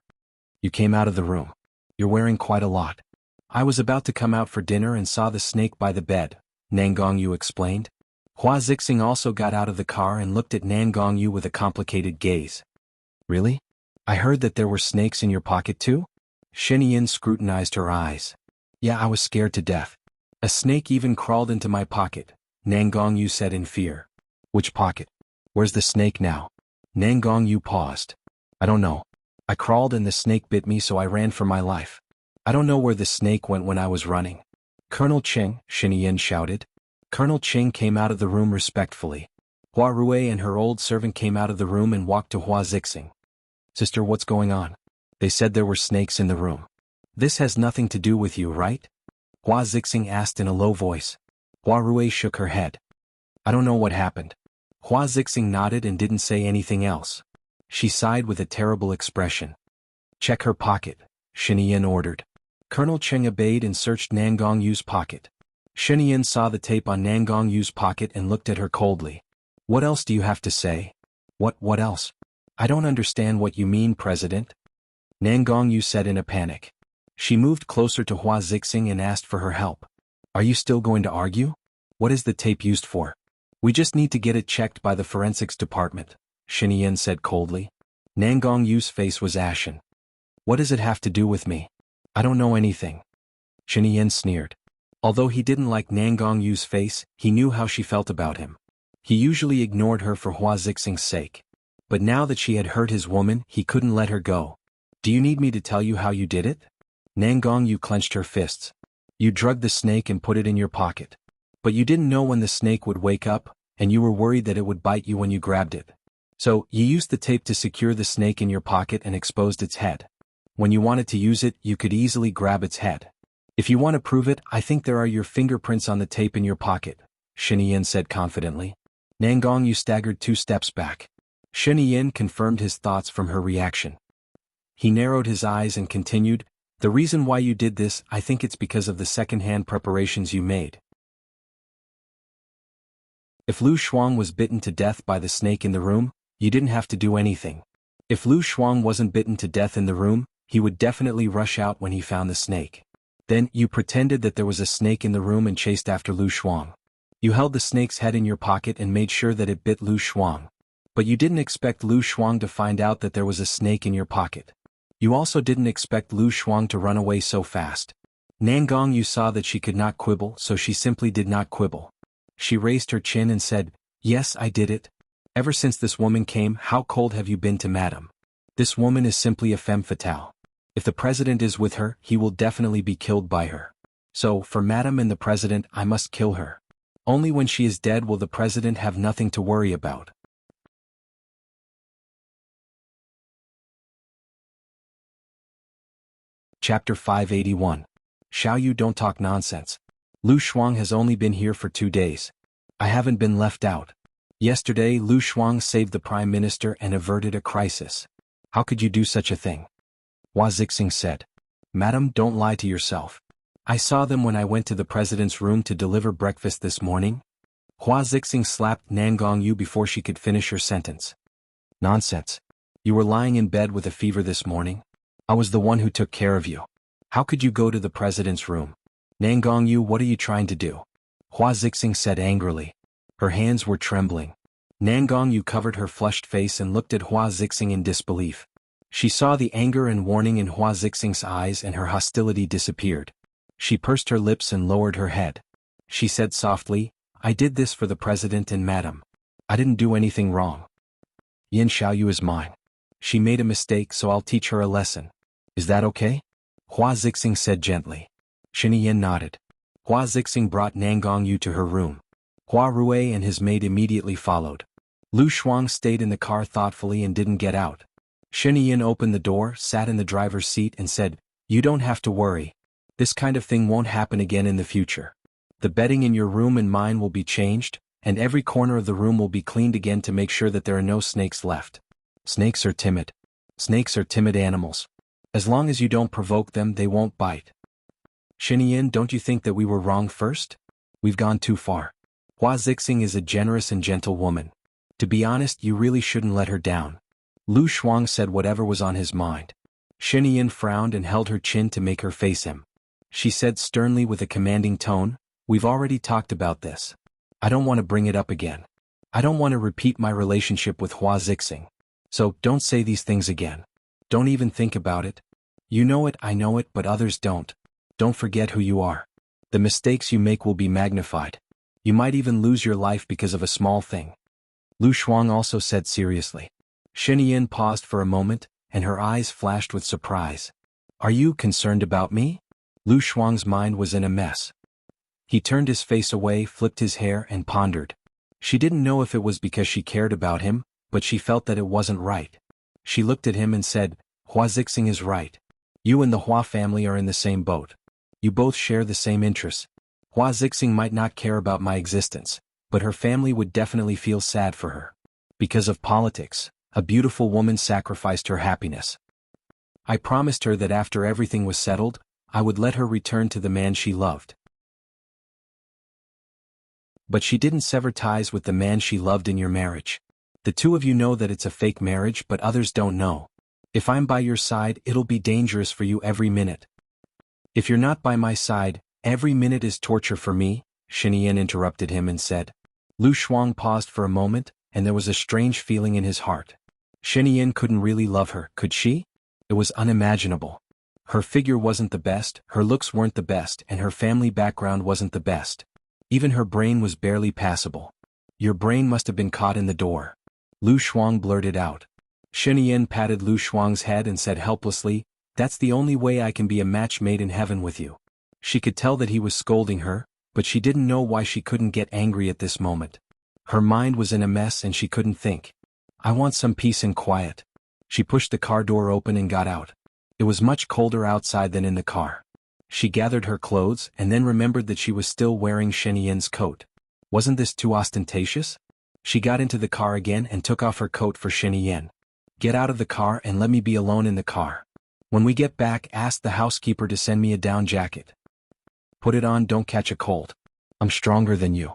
A: You came out of the room. You're wearing quite a lot. I was about to come out for dinner and saw the snake by the bed, Nangong Yu explained. Hua Zixing also got out of the car and looked at Nangong Yu with a complicated gaze. Really? I heard that there were snakes in your pocket too? Shinian scrutinized her eyes. Yeah, I was scared to death. A snake even crawled into my pocket, Nangong Yu said in fear. Which pocket? Where's the snake now? Nangong Yu paused. I don't know. I crawled and the snake bit me, so I ran for my life. I don't know where the snake went when I was running. Colonel Cheng, Shinian shouted. Colonel Cheng came out of the room respectfully. Hua Rui and her old servant came out of the room and walked to Hua Zixing. Sister, what's going on? They said there were snakes in the room. This has nothing to do with you, right? Hua Zixing asked in a low voice. Hua Rui shook her head. I don't know what happened. Hua Zixing nodded and didn't say anything else. She sighed with a terrible expression. Check her pocket, Shinian ordered. Colonel Cheng obeyed and searched Nangong Yu's pocket. Shinian saw the tape on Nangong Yu's pocket and looked at her coldly. What else do you have to say? What else? I don't understand what you mean, President. Nangong Yu said in a panic. She moved closer to Hua Zixing and asked for her help. Are you still going to argue? What is the tape used for? We just need to get it checked by the forensics department, Shinian said coldly. Nangong Yu's face was ashen. What does it have to do with me? I don't know anything. Shinian sneered. Although he didn't like Nangong Yu's face, he knew how she felt about him. He usually ignored her for Hua Zixing's sake. But now that she had hurt his woman, he couldn't let her go. Do you need me to tell you how you did it? Nangong Yu clenched her fists. You drugged the snake and put it in your pocket. But you didn't know when the snake would wake up, and you were worried that it would bite you when you grabbed it. So, you used the tape to secure the snake in your pocket and exposed its head. When you wanted to use it, you could easily grab its head. If you want to prove it, I think there are your fingerprints on the tape in your pocket, Shinian said confidently. Nangong Yu staggered 2 steps back. Shinian confirmed his thoughts from her reaction. He narrowed his eyes and continued, the reason why you did this, I think it's because of the second-hand preparations you made. If Lu Shuang was bitten to death by the snake in the room, you didn't have to do anything. If Lu Shuang wasn't bitten to death in the room, he would definitely rush out when he found the snake. Then, you pretended that there was a snake in the room and chased after Lu Shuang. You held the snake's head in your pocket and made sure that it bit Lu Shuang. But you didn't expect Lu Shuang to find out that there was a snake in your pocket. You also didn't expect Lu Shuang to run away so fast. Nangong Yu saw that she could not quibble, so she simply did not quibble. She raised her chin and said, "Yes, I did it. Ever since this woman came, how cold have you been to Madame? This woman is simply a femme fatale. If the president is with her, he will definitely be killed by her. So, for Madame and the president, I must kill her. Only when she is dead will the president have nothing to worry about." Chapter 581. Xiaoyu, don't talk nonsense. Lu Shuang has only been here for 2 days. I haven't been left out. Yesterday, Lu Shuang saved the prime minister and averted a crisis. How could you do such a thing? Hua Zixing said. Madam, don't lie to yourself. I saw them when I went to the president's room to deliver breakfast this morning. Hua Zixing slapped Nangongyu before she could finish her sentence. Nonsense. You were lying in bed with a fever this morning. I was the one who took care of you. How could you go to the president's room? Nangongyu, what are you trying to do? Hua Zixing said angrily. Her hands were trembling. Nangongyu covered her flushed face and looked at Hua Zixing in disbelief. She saw the anger and warning in Hua Zixing's eyes and her hostility disappeared. She pursed her lips and lowered her head. She said softly, I did this for the president and madam. I didn't do anything wrong. Yin Xiaoyu is mine. She made a mistake, so I'll teach her a lesson. Is that okay? Hua Zixing said gently. Yin nodded. Hua Zixing brought Nangongyu to her room. Hua Rui and his maid immediately followed. Lu Shuang stayed in the car thoughtfully and didn't get out. Yin opened the door, sat in the driver's seat and said, You don't have to worry. This kind of thing won't happen again in the future. The bedding in your room and mine will be changed, and every corner of the room will be cleaned again to make sure that there are no snakes left. Snakes are timid. Snakes are timid animals. As long as you don't provoke them, they won't bite. Yin, don't you think that we were wrong first? We've gone too far. Hua Zixing is a generous and gentle woman. To be honest, you really shouldn't let her down. Lu Shuang said whatever was on his mind. Yin frowned and held her chin to make her face him. She said sternly with a commanding tone, We've already talked about this. I don't want to bring it up again. I don't want to repeat my relationship with Hua Zixing. So, don't say these things again. Don't even think about it. You know it, I know it, but others don't. Don't forget who you are. The mistakes you make will be magnified. You might even lose your life because of a small thing. Lu Shuang also said seriously. Yin paused for a moment, and her eyes flashed with surprise. Are you concerned about me? Lu Shuang's mind was in a mess. He turned his face away, flipped his hair, and pondered. She didn't know if it was because she cared about him, but she felt that it wasn't right. She looked at him and said, Hua Zixing is right. You and the Hua family are in the same boat. You both share the same interests. Hua Zixing might not care about my existence, but her family would definitely feel sad for her. Because of politics, a beautiful woman sacrificed her happiness. I promised her that after everything was settled, I would let her return to the man she loved. But she didn't sever ties with the man she loved in your marriage. The two of you know that it's a fake marriage, but others don't know. If I'm by your side, it'll be dangerous for you every minute. If you're not by my side, every minute is torture for me, Yin interrupted him and said. Lu Shuang paused for a moment, and there was a strange feeling in his heart. Yin couldn't really love her, could she? It was unimaginable. Her figure wasn't the best, her looks weren't the best, and her family background wasn't the best. Even her brain was barely passable. Your brain must have been caught in the door. Lu Shuang blurted out. Yin patted Lu Shuang's head and said helplessly, That's the only way I can be a match made in heaven with you. She could tell that he was scolding her, but she didn't know why she couldn't get angry at this moment. Her mind was in a mess and she couldn't think. I want some peace and quiet. She pushed the car door open and got out. It was much colder outside than in the car. She gathered her clothes and then remembered that she was still wearing Yin's coat. Wasn't this too ostentatious? She got into the car again and took off her coat for Yin. Get out of the car and let me be alone in the car. When we get back, ask the housekeeper to send me a down jacket. Put it on, don't catch a cold. I'm stronger than you.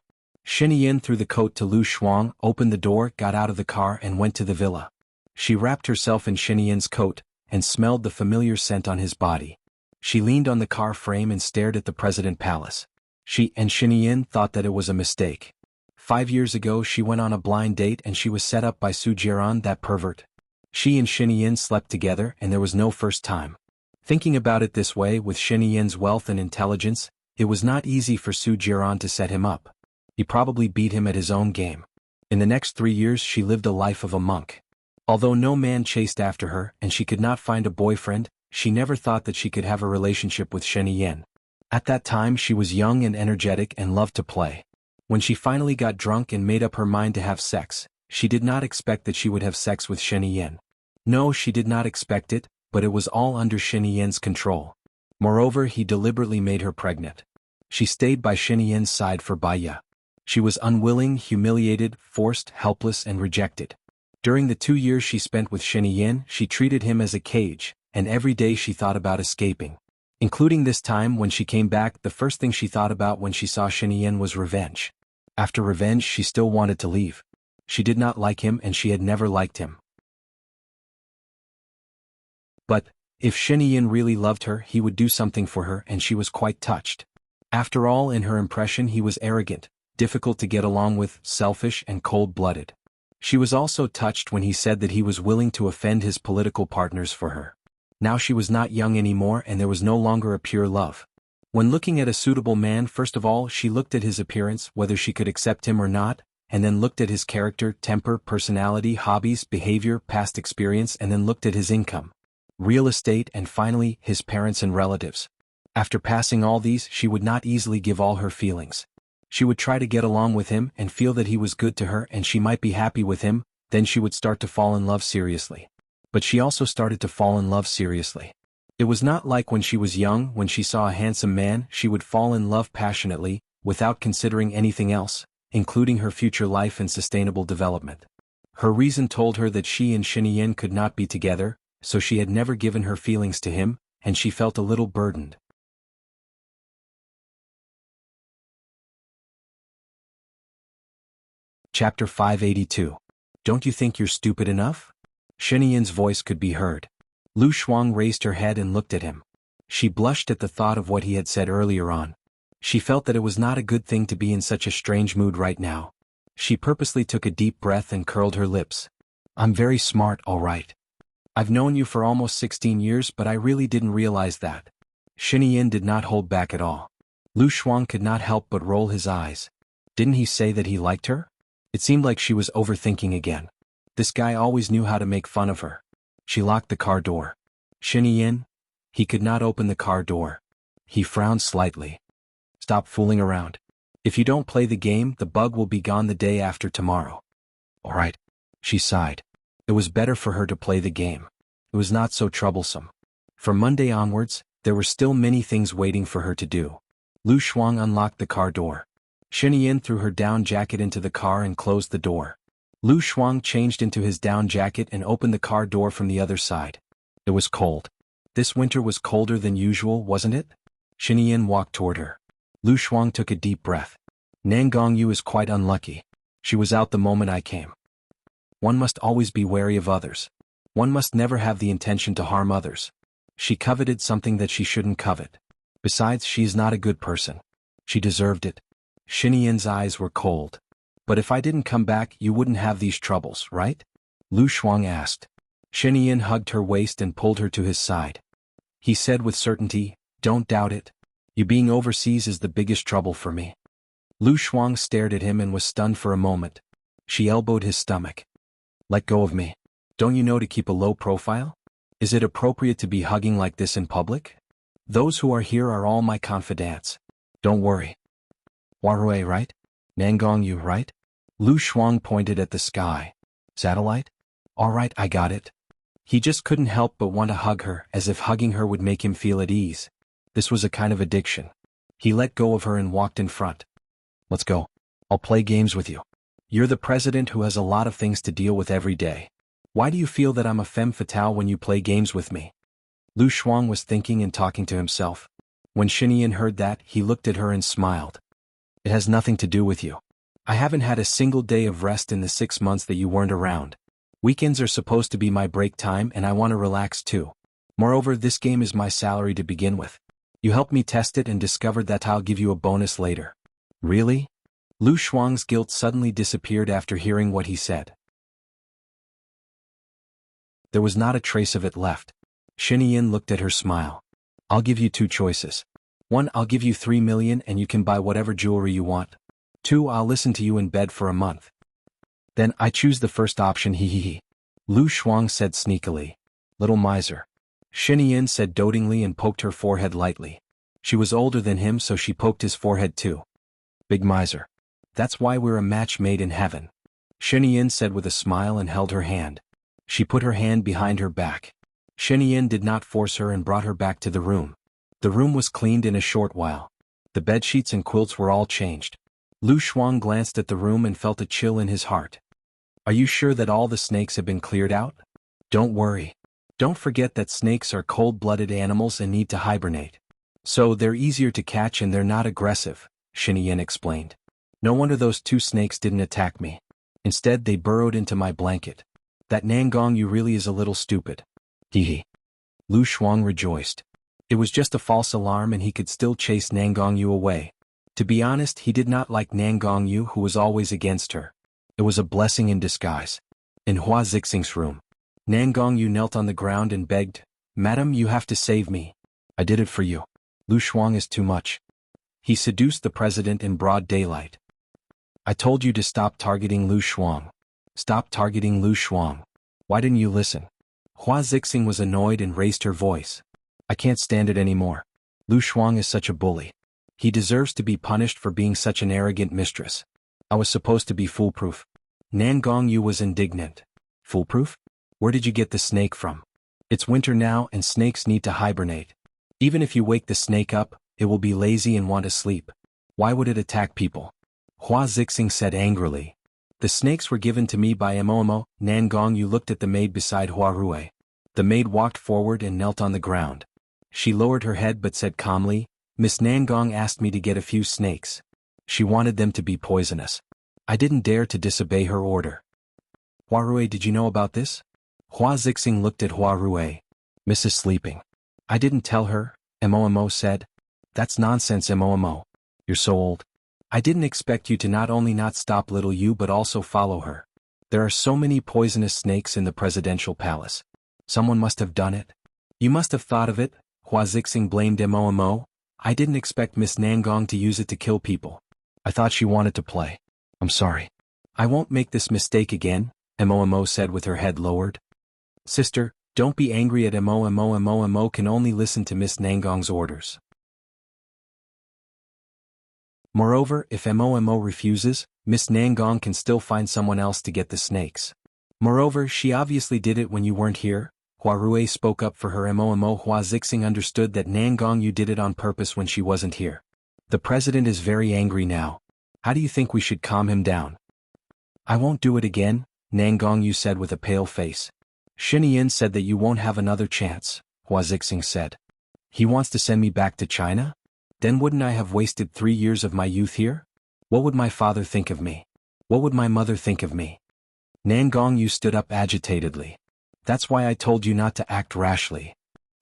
A: Yin threw the coat to Lu Shuang, opened the door, got out of the car and went to the villa. She wrapped herself in Yin's coat, and smelled the familiar scent on his body. She leaned on the car frame and stared at the President Palace. She and Yin thought that it was a mistake. 5 years ago she went on a blind date and she was set up by Su Jiran, that pervert. She and Yin slept together and there was no first time. Thinking about it this way, with Yin's wealth and intelligence, it was not easy for Su Jiran to set him up. He probably beat him at his own game. In the next 3 years she lived a life of a monk. Although no man chased after her and she could not find a boyfriend, she never thought that she could have a relationship with Shen Yin. At that time she was young and energetic and loved to play. When she finally got drunk and made up her mind to have sex, she did not expect that she would have sex with Shen Yin. No, she did not expect it, but it was all under Shen Yin's control. Moreover, he deliberately made her pregnant. She stayed by Shen Yin's side for Baya. She was unwilling, humiliated, forced, helpless, and rejected. During the 2 years she spent with Shen Yin, she treated him as a cage, and every day she thought about escaping. Including this time when she came back, the first thing she thought about when she saw Shen Yin was revenge. After revenge she still wanted to leave. She did not like him and she had never liked him. But, if Shen Yin really loved her, he would do something for her, and she was quite touched. After all, in her impression he was arrogant, difficult to get along with, selfish and cold-blooded. She was also touched when he said that he was willing to offend his political partners for her. Now she was not young anymore and there was no longer a pure love. When looking at a suitable man, first of all she looked at his appearance, whether she could accept him or not, and then looked at his character, temper, personality, hobbies, behavior, past experience, and then looked at his income, real estate, and finally, his parents and relatives. After passing all these, she would not easily give all her feelings. She would try to get along with him and feel that he was good to her and she might be happy with him, then she would start to fall in love seriously. But she also started to fall in love seriously. It was not like when she was young, when she saw a handsome man, she would fall in love passionately, without considering anything else, including her future life and sustainable development. Her reason told her that she and Shen Yin could not be together, so she had never given her feelings to him, and she felt a little burdened. Chapter 582. Don't you think you're stupid enough? Shen Yin's voice could be heard. Lu Shuang raised her head and looked at him. She blushed at the thought of what he had said earlier on. She felt that it was not a good thing to be in such a strange mood right now. She purposely took a deep breath and curled her lips. I'm very smart, all right. I've known you for almost 16 years, but I really didn't realize that. Shen Yin did not hold back at all. Lu Shuang could not help but roll his eyes. Didn't he say that he liked her? It seemed like she was overthinking again. This guy always knew how to make fun of her. She locked the car door. Shen Yin? He could not open the car door. He frowned slightly. Stop fooling around. If you don't play the game, the bug will be gone the day after tomorrow. All right. She sighed. It was better for her to play the game. It was not so troublesome. From Monday onwards, there were still many things waiting for her to do. Lu Shuang unlocked the car door. Shen Yin threw her down jacket into the car and closed the door. Lu Shuang changed into his down jacket and opened the car door from the other side. It was cold. This winter was colder than usual, wasn't it? Shen Yin walked toward her. Lu Shuang took a deep breath. Nangong Yu is quite unlucky. She was out the moment I came. One must always be wary of others. One must never have the intention to harm others. She coveted something that she shouldn't covet. Besides, she is not a good person. She deserved it. Shen Yin's eyes were cold. But if I didn't come back, you wouldn't have these troubles, right? Lu Shuang asked. Shen Yin hugged her waist and pulled her to his side. He said with certainty, don't doubt it. You being overseas is the biggest trouble for me. Lu Shuang stared at him and was stunned for a moment. She elbowed his stomach. Let go of me. Don't you know to keep a low profile? Is it appropriate to be hugging like this in public? Those who are here are all my confidants. Don't worry. Warue, right? Nangong Yu, right? Lu Shuang pointed at the sky. Satellite? All right, I got it. He just couldn't help but want to hug her, as if hugging her would make him feel at ease. This was a kind of addiction. He let go of her and walked in front. Let's go. I'll play games with you. You're the president who has a lot of things to deal with every day. Why do you feel that I'm a femme fatale when you play games with me? Lu Shuang was thinking and talking to himself. When Shen Yin heard that, he looked at her and smiled. It has nothing to do with you. I haven't had a single day of rest in the 6 months that you weren't around. Weekends are supposed to be my break time and I want to relax too. Moreover, this game is my salary to begin with. You helped me test it and discovered that I'll give you a bonus later. Really? Lu Shuang's guilt suddenly disappeared after hearing what he said. There was not a trace of it left. Shen Yin looked at her smile. I'll give you 2 choices. 1, I'll give you 3 million and you can buy whatever jewelry you want. 2. I'll listen to you in bed for a month. Then I choose the first option, he. Lu Shuang said sneakily. Little miser. Xinyan said dotingly and poked her forehead lightly. She was older than him, so she poked his forehead too. Big miser. That's why we're a match made in heaven. Xinyan said with a smile and held her hand. She put her hand behind her back. Xinyan did not force her and brought her back to the room. The room was cleaned in a short while. The bedsheets and quilts were all changed. Lu Shuang glanced at the room and felt a chill in his heart. Are you sure that all the snakes have been cleared out? Don't worry. Don't forget that snakes are cold-blooded animals and need to hibernate. So they're easier to catch and they're not aggressive, Xinyan explained. No wonder those 2 snakes didn't attack me. Instead they burrowed into my blanket. That Nangong Yu really is a little stupid. Hehe. Lu Shuang rejoiced. It was just a false alarm and he could still chase Nangong Yu away. To be honest, he did not like Nangong Yu, who was always against her. It was a blessing in disguise. In Hua Zixing's room, Nangong Yu knelt on the ground and begged, Madam, you have to save me. I did it for you. Lu Shuang is too much. He seduced the president in broad daylight. I told you to stop targeting Lu Shuang. Stop targeting Lu Shuang. Why didn't you listen? Hua Zixing was annoyed and raised her voice. I can't stand it anymore. Lu Shuang is such a bully. He deserves to be punished for being such an arrogant mistress. I was supposed to be foolproof. Nangong Yu was indignant. Foolproof? Where did you get the snake from? It's winter now and snakes need to hibernate. Even if you wake the snake up, it will be lazy and want to sleep. Why would it attack people? Hua Zixing said angrily. The snakes were given to me by Imo. Nangong Yu looked at the maid beside Hua Rui. The maid walked forward and knelt on the ground. She lowered her head but said calmly, Miss Nangong asked me to get a few snakes. She wanted them to be poisonous. I didn't dare to disobey her order. Hua Rui, did you know about this? Hua Zixing looked at Hua Rui. Mrs. Sleeping. I didn't tell her, Imo said. That's nonsense, Imo. You're so old. I didn't expect you to not only not stop little you but also follow her. There are so many poisonous snakes in the presidential palace. Someone must have done it. You must have thought of it, Hua Zixing blamed Imo. I didn't expect Miss Nangong to use it to kill people. I thought she wanted to play. I'm sorry. I won't make this mistake again, Imo said with her head lowered. Sister, don't be angry at Imo. Imo can only listen to Miss Nangong's orders. Moreover, if Imo refuses, Miss Nangong can still find someone else to get the snakes. Moreover, she obviously did it when you weren't here. Hua Rui spoke up for her. Imo. Hua Zixing understood that Nangong Yu did it on purpose when she wasn't here. The president is very angry now. How do you think we should calm him down? I won't do it again, Nangong Yu said with a pale face. Xinyan said that you won't have another chance, Hua Zixing said. He wants to send me back to China? Then wouldn't I have wasted 3 years of my youth here? What would my father think of me? What would my mother think of me? Nangong Yu stood up agitatedly. That's why I told you not to act rashly.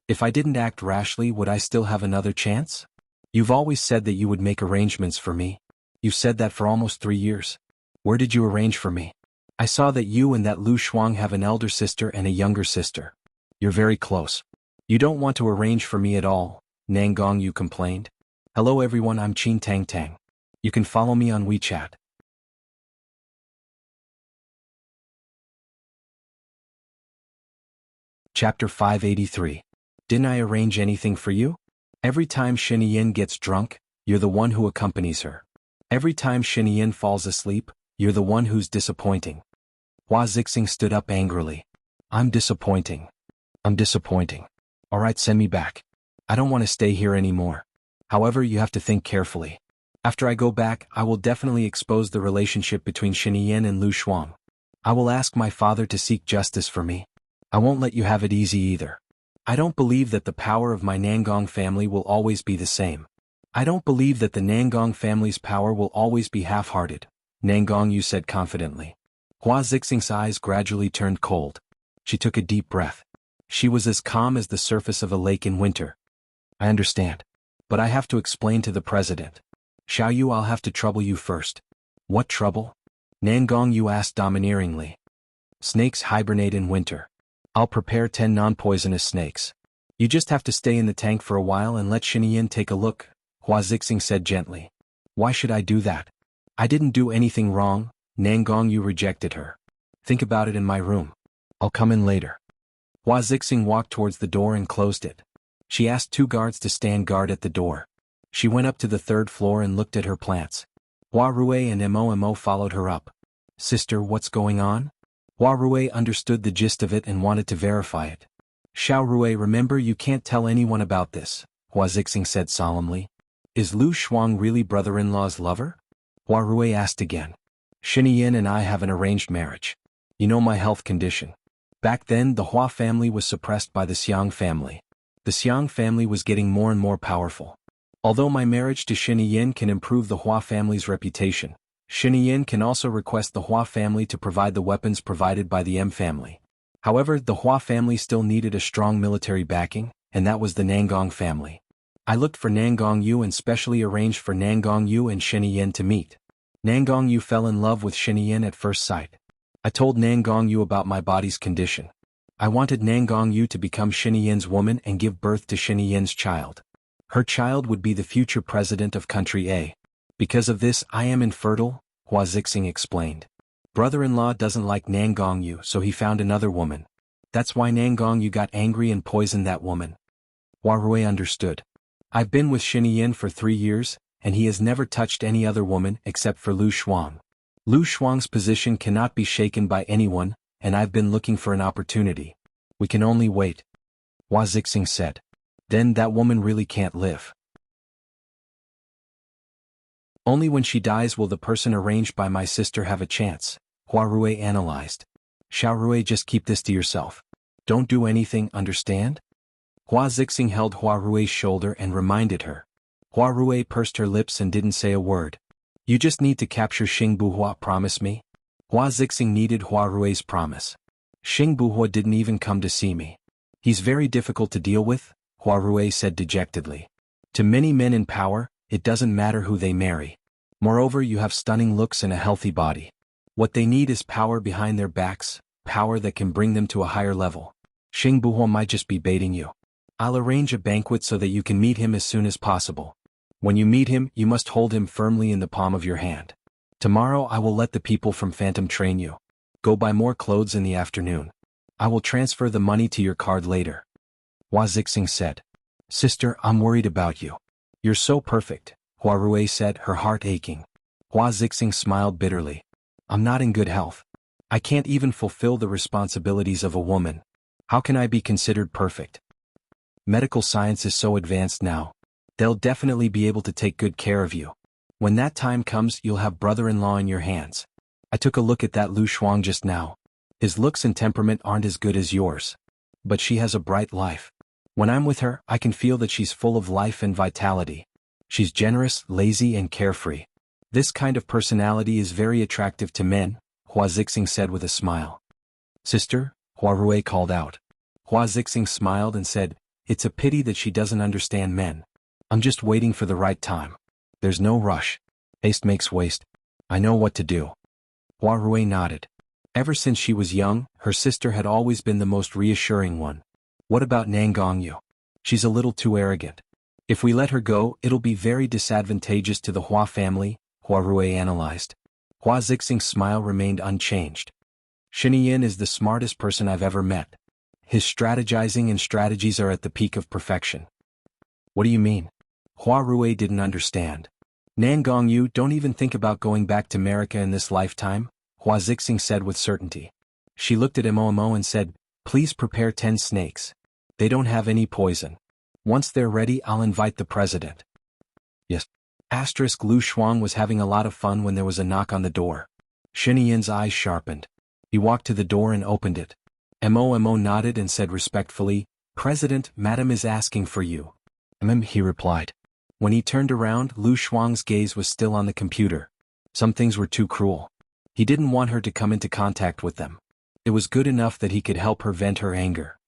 A: If I didn't act rashly, would I still have another chance? You've always said that you would make arrangements for me. You've said that for almost 3 years. Where did you arrange for me? I saw that you and that Lu Shuang have an elder sister and a younger sister. You're very close. You don't want to arrange for me at all, Nangong Yu complained. Hello everyone, I'm Qin Tang Tang. You can follow me on WeChat. Chapter 583. Didn't I arrange anything for you? Every time Xinyan gets drunk, you're the one who accompanies her. Every time Xinyan falls asleep, you're the one who's disappointing. Hua Zixing stood up angrily. I'm disappointing. I'm disappointing. Alright, send me back. I don't want to stay here anymore. However, you have to think carefully. After I go back, I will definitely expose the relationship between Xinyan and Lu Shuang. I will ask my father to seek justice for me. I won't let you have it easy either. I don't believe that the power of my Nangong family will always be the same. I don't believe that the Nangong family's power will always be half-hearted, Nangong Yu said confidently. Hua Zixing's eyes gradually turned cold. She took a deep breath. She was as calm as the surface of a lake in winter. I understand. But I have to explain to the president. Xiao Yu, I'll have to trouble you first. What trouble? Nangong Yu asked domineeringly. Snakes hibernate in winter. I'll prepare 10 non-poisonous snakes. You just have to stay in the tank for a while and let Xinyan take a look, Hua Zixing said gently. Why should I do that? I didn't do anything wrong, Nangongyu rejected her. Think about it in my room. I'll come in later. Hua Zixing walked towards the door and closed it. She asked 2 guards to stand guard at the door. She went up to the 3rd floor and looked at her plants. Hua Rui and Mo followed her up. Sister, what's going on? Hua Rui understood the gist of it and wanted to verify it. Xiao Rui, remember you can't tell anyone about this, Hua Zixing said solemnly. Is Lu Shuang really brother-in-law's lover? Hua Rui asked again. Xinyan and I have an arranged marriage. You know my health condition. Back then the Hua family was suppressed by the Xiang family. The Xiang family was getting more and more powerful. Although my marriage to Xinyan can improve the Hua family's reputation, Xinyan can also request the Hua family to provide the weapons provided by the M family. However, the Hua family still needed a strong military backing, and that was the Nangong family. I looked for Nangongyu and specially arranged for Nangongyu and Xinyan to meet. Nangongyu fell in love with Xinyan at first sight. I told Nangongyu about my body's condition. I wanted Nangongyu to become Xinyan's woman and give birth to Xinyan's child. Her child would be the future president of country A. Because of this I am infertile, Hua Zixing explained. Brother-in-law doesn't like Nangongyu, so he found another woman. That's why Nangongyu got angry and poisoned that woman. Hua Rui understood. I've been with Xinyan for 3 years, and he has never touched any other woman except for Lu Shuang. Lu Shuang's position cannot be shaken by anyone, and I've been looking for an opportunity. We can only wait. Hua Zixing said. Then that woman really can't live. Only when she dies will the person arranged by my sister have a chance, Hua Rui analyzed. Xiao Rui, just keep this to yourself. Don't do anything, understand? Hua Zixing held Hua Rui's shoulder and reminded her. Hua Rui pursed her lips and didn't say a word. You just need to capture Xing Buhua, promise me? Hua Zixing needed Hua Rui's promise. Xing Buhua didn't even come to see me. He's very difficult to deal with, Hua Rui said dejectedly. To many men in power, it doesn't matter who they marry. Moreover, you have stunning looks and a healthy body. What they need is power behind their backs, power that can bring them to a higher level. Xing Buhua might just be baiting you. I'll arrange a banquet so that you can meet him as soon as possible. When you meet him, you must hold him firmly in the palm of your hand. Tomorrow I will let the people from Phantom train you. Go buy more clothes in the afternoon. I will transfer the money to your card later. Hua Zixing said. Sister, I'm worried about you. You're so perfect, Hua Rui said, her heart aching. Hua Zixing smiled bitterly. I'm not in good health. I can't even fulfill the responsibilities of a woman. How can I be considered perfect? Medical science is so advanced now. They'll definitely be able to take good care of you. When that time comes, you'll have brother-in-law in your hands. I took a look at that Lu Shuang just now. His looks and temperament aren't as good as yours. But she has a bright life. When I'm with her, I can feel that she's full of life and vitality. She's generous, lazy, and carefree. This kind of personality is very attractive to men, Hua Zixing said with a smile. Sister, Hua Rui called out. Hua Zixing smiled and said, it's a pity that she doesn't understand men. I'm just waiting for the right time. There's no rush. Haste makes waste. I know what to do. Hua Rui nodded. Ever since she was young, her sister had always been the most reassuring one. What about Nangongyu? She's a little too arrogant. If we let her go, it'll be very disadvantageous to the Hua family, Hua Rui analyzed. Hua Zixing's smile remained unchanged. Xinyan is the smartest person I've ever met. His strategizing and strategies are at the peak of perfection. What do you mean? Hua Rui didn't understand. Nangongyu, don't even think about going back to America in this lifetime, Hua Zixing said with certainty. She looked at Mo and said, please prepare 10 snakes. They don't have any poison. Once they're ready, I'll invite the president. Yes. Lu Shuang was having a lot of fun when there was a knock on the door. Xinyan's eyes sharpened. He walked to the door and opened it. Mo nodded and said respectfully, President, Madam is asking for you. He replied. When he turned around, Lu Shuang's gaze was still on the computer. Some things were too cruel. He didn't want her to come into contact with them. It was good enough that he could help her vent her anger.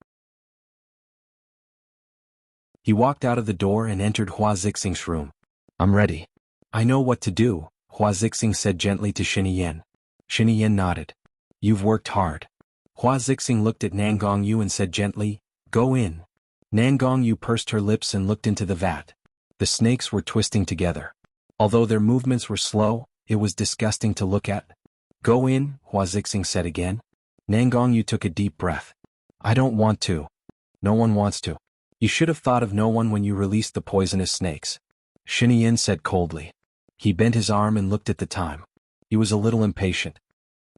A: He walked out of the door and entered Hua Zixing's room. I'm ready. I know what to do, Hua Zixing said gently to Xinyan. Xinyan nodded. You've worked hard. Hua Zixing looked at Nangongyu and said gently, go in. Nangongyu pursed her lips and looked into the vat. The snakes were twisting together. Although their movements were slow, It was disgusting to look at. Go in, Hua Zixing said again. Nangongyu took a deep breath. I don't want to. No one wants to. You should have thought of no one when you released the poisonous snakes. Shiniyin said coldly. He bent his arm and looked at the time. He was a little impatient.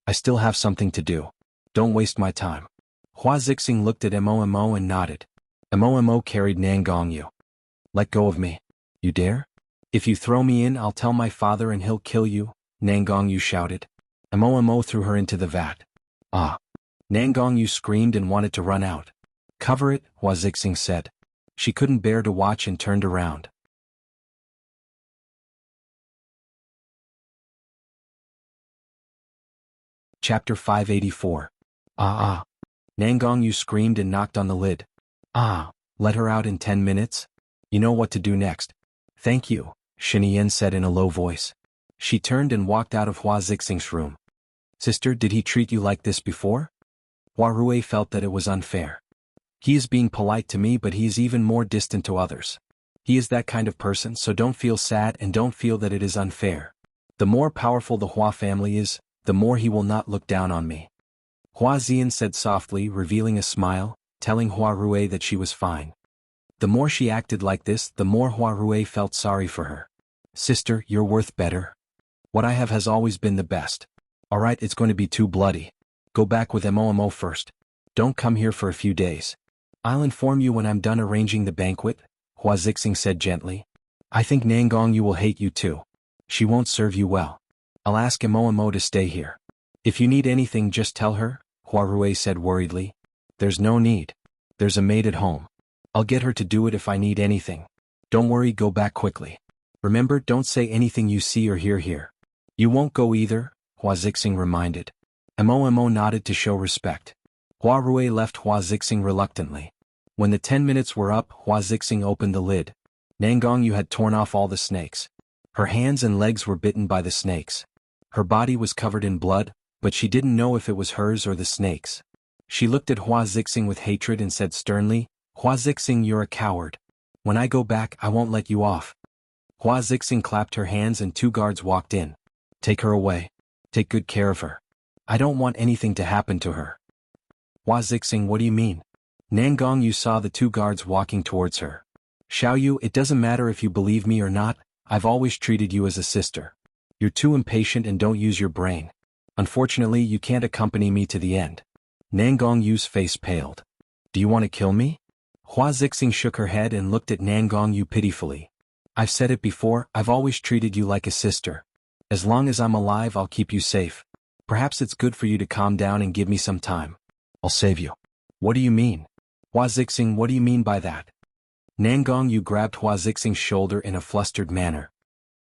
A: I still have something to do. Don't waste my time. Hua Zixing looked at Mo and nodded. Mo carried Nangongyu. Let go of me. You dare? If you throw me in, I'll tell my father and he'll kill you, Nangongyu shouted. Mo threw her into the vat. Ah! Nangongyu screamed and wanted to run out. Cover it, Hua Zixing said. She couldn't bear to watch and turned around. Chapter 584. Ah! Nangongyu screamed and knocked on the lid. Ah! Let her out in 10 minutes? You know what to do next. Thank you, Shiniyin said in a low voice. She turned and walked out of Hua Zixing's room. Sister, did he treat you like this before? Hua Rui felt that it was unfair. He is being polite to me, but he is even more distant to others. He is that kind of person, so don't feel sad and don't feel that it is unfair. The more powerful the Hua family is, the more he will not look down on me. Hua Zian said softly, revealing a smile, telling Hua Rui that she was fine. The more she acted like this, the more Hua Rui felt sorry for her. Sister, you're worth better. What I have has always been the best. Alright, it's going to be too bloody. Go back with Mo first. Don't come here for a few days. I'll inform you when I'm done arranging the banquet, Hua Zixing said gently. I think Nangongyu will hate you too. She won't serve you well. I'll ask Mo to stay here. If you need anything, just tell her, Hua Rui said worriedly. There's no need. There's a maid at home. I'll get her to do it if I need anything. Don't worry, go back quickly. Remember, don't say anything you see or hear here. You won't go either, Hua Zixing reminded. Mo nodded to show respect. Hua Rui left Hua Zixing reluctantly. When the 10 minutes were up, Hua Zixing opened the lid. Nangongyu had torn off all the snakes. Her hands and legs were bitten by the snakes. Her body was covered in blood, but she didn't know if it was hers or the snake's. She looked at Hua Zixing with hatred and said sternly, Hua Zixing, you're a coward. When I go back, I won't let you off. Hua Zixing clapped her hands and 2 guards walked in. Take her away. Take good care of her. I don't want anything to happen to her. Hua Zixing, what do you mean? Nangongyu saw the 2 guards walking towards her. Xiaoyu, it doesn't matter if you believe me or not, I've always treated you as a sister. You're too impatient and don't use your brain. Unfortunately, you can't accompany me to the end. Nangongyu's face paled. Do you want to kill me? Hua Zixing shook her head and looked at Nangongyu pitifully. I've said it before, I've always treated you like a sister. As long as I'm alive, I'll keep you safe. Perhaps it's good for you to calm down and give me some time. I'll save you. What do you mean? Hua Zixing, what do you mean by that? Nangongyu grabbed Hua Zixing's shoulder in a flustered manner.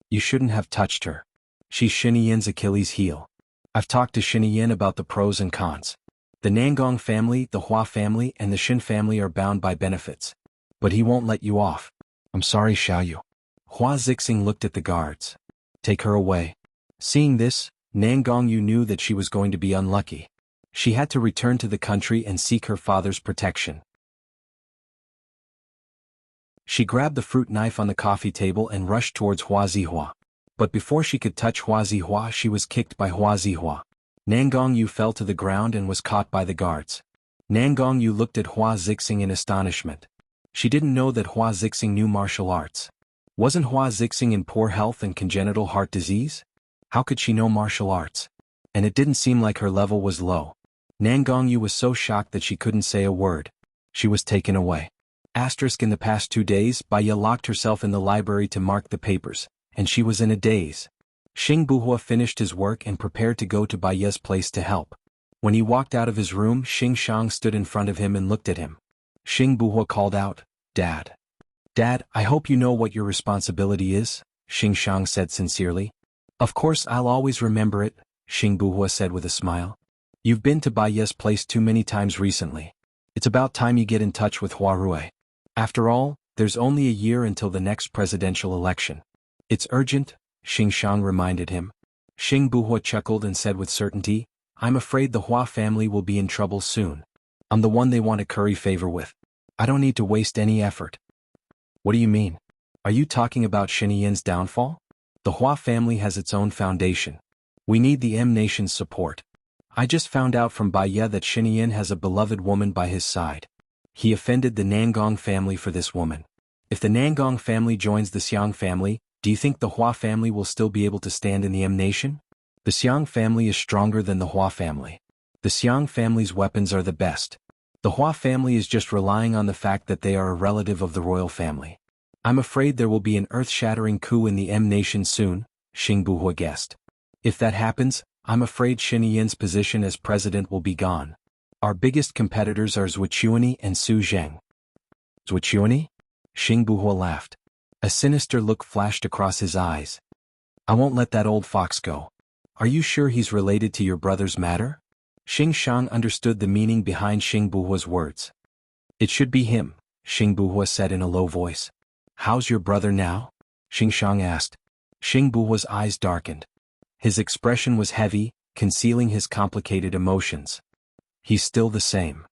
A: You shouldn't have touched her. She's Shiniyin's Achilles heel. I've talked to Shiniyin about the pros and cons. The Nangong family, the Hua family, and the Shin family are bound by benefits. But he won't let you off. I'm sorry, Xiaoyu. Hua Zixing looked at the guards. Take her away. Seeing this, Nangongyu knew that she was going to be unlucky. She had to return to the country and seek her father's protection. She grabbed the fruit knife on the coffee table and rushed towards Hua Zihua. But before she could touch Hua Zihua, she was kicked by Hua Zihua. Nangongyu fell to the ground and was caught by the guards. Nangongyu looked at Hua Zixing in astonishment. She didn't know that Hua Zixing knew martial arts. Wasn't Hua Zixing in poor health and congenital heart disease? How could she know martial arts? And it didn't seem like her level was low. Nangongyu was so shocked that she couldn't say a word. She was taken away. In the past 2 days, Baya locked herself in the library to mark the papers, and she was in a daze. Xing Buhua finished his work and prepared to go to Baya's place to help. When he walked out of his room, Xing Shang stood in front of him and looked at him. Xing Buhua called out, Dad. Dad, I hope you know what your responsibility is, Xing Shang said sincerely. Of course I'll always remember it, Xing Buhua said with a smile. You've been to Baya's place too many times recently. It's about time you get in touch with Hua Rui. After all, there's only a year until the next presidential election. It's urgent, Xing Shang reminded him. Xing Buhua chuckled and said with certainty, I'm afraid the Hua family will be in trouble soon. I'm the one they want to curry favor with. I don't need to waste any effort. What do you mean? Are you talking about Shiniyin's downfall? The Hua family has its own foundation. We need the M nation's support. I just found out from Bai Ye that Xinyan has a beloved woman by his side. He offended the Nangong family for this woman. If the Nangong family joins the Xiang family, do you think the Hua family will still be able to stand in the M nation? The Xiang family is stronger than the Hua family. The Xiang family's weapons are the best. The Hua family is just relying on the fact that they are a relative of the royal family. I'm afraid there will be an earth-shattering coup in the M nation soon, Xing Buhua guessed. If that happens, I'm afraid Xinyan's position as president will be gone. Our biggest competitors are Zhuqiuani and Su Zheng. Zhuqiuani? Xing Buhua laughed. A sinister look flashed across his eyes. I won't let that old fox go. Are you sure he's related to your brother's matter? Xing Shang understood the meaning behind Xing Buhua's words. It should be him, Xing Buhua said in a low voice. How's your brother now? Xing Shang asked. Xing Buhua's eyes darkened. His expression was heavy, concealing his complicated emotions. He's still the same.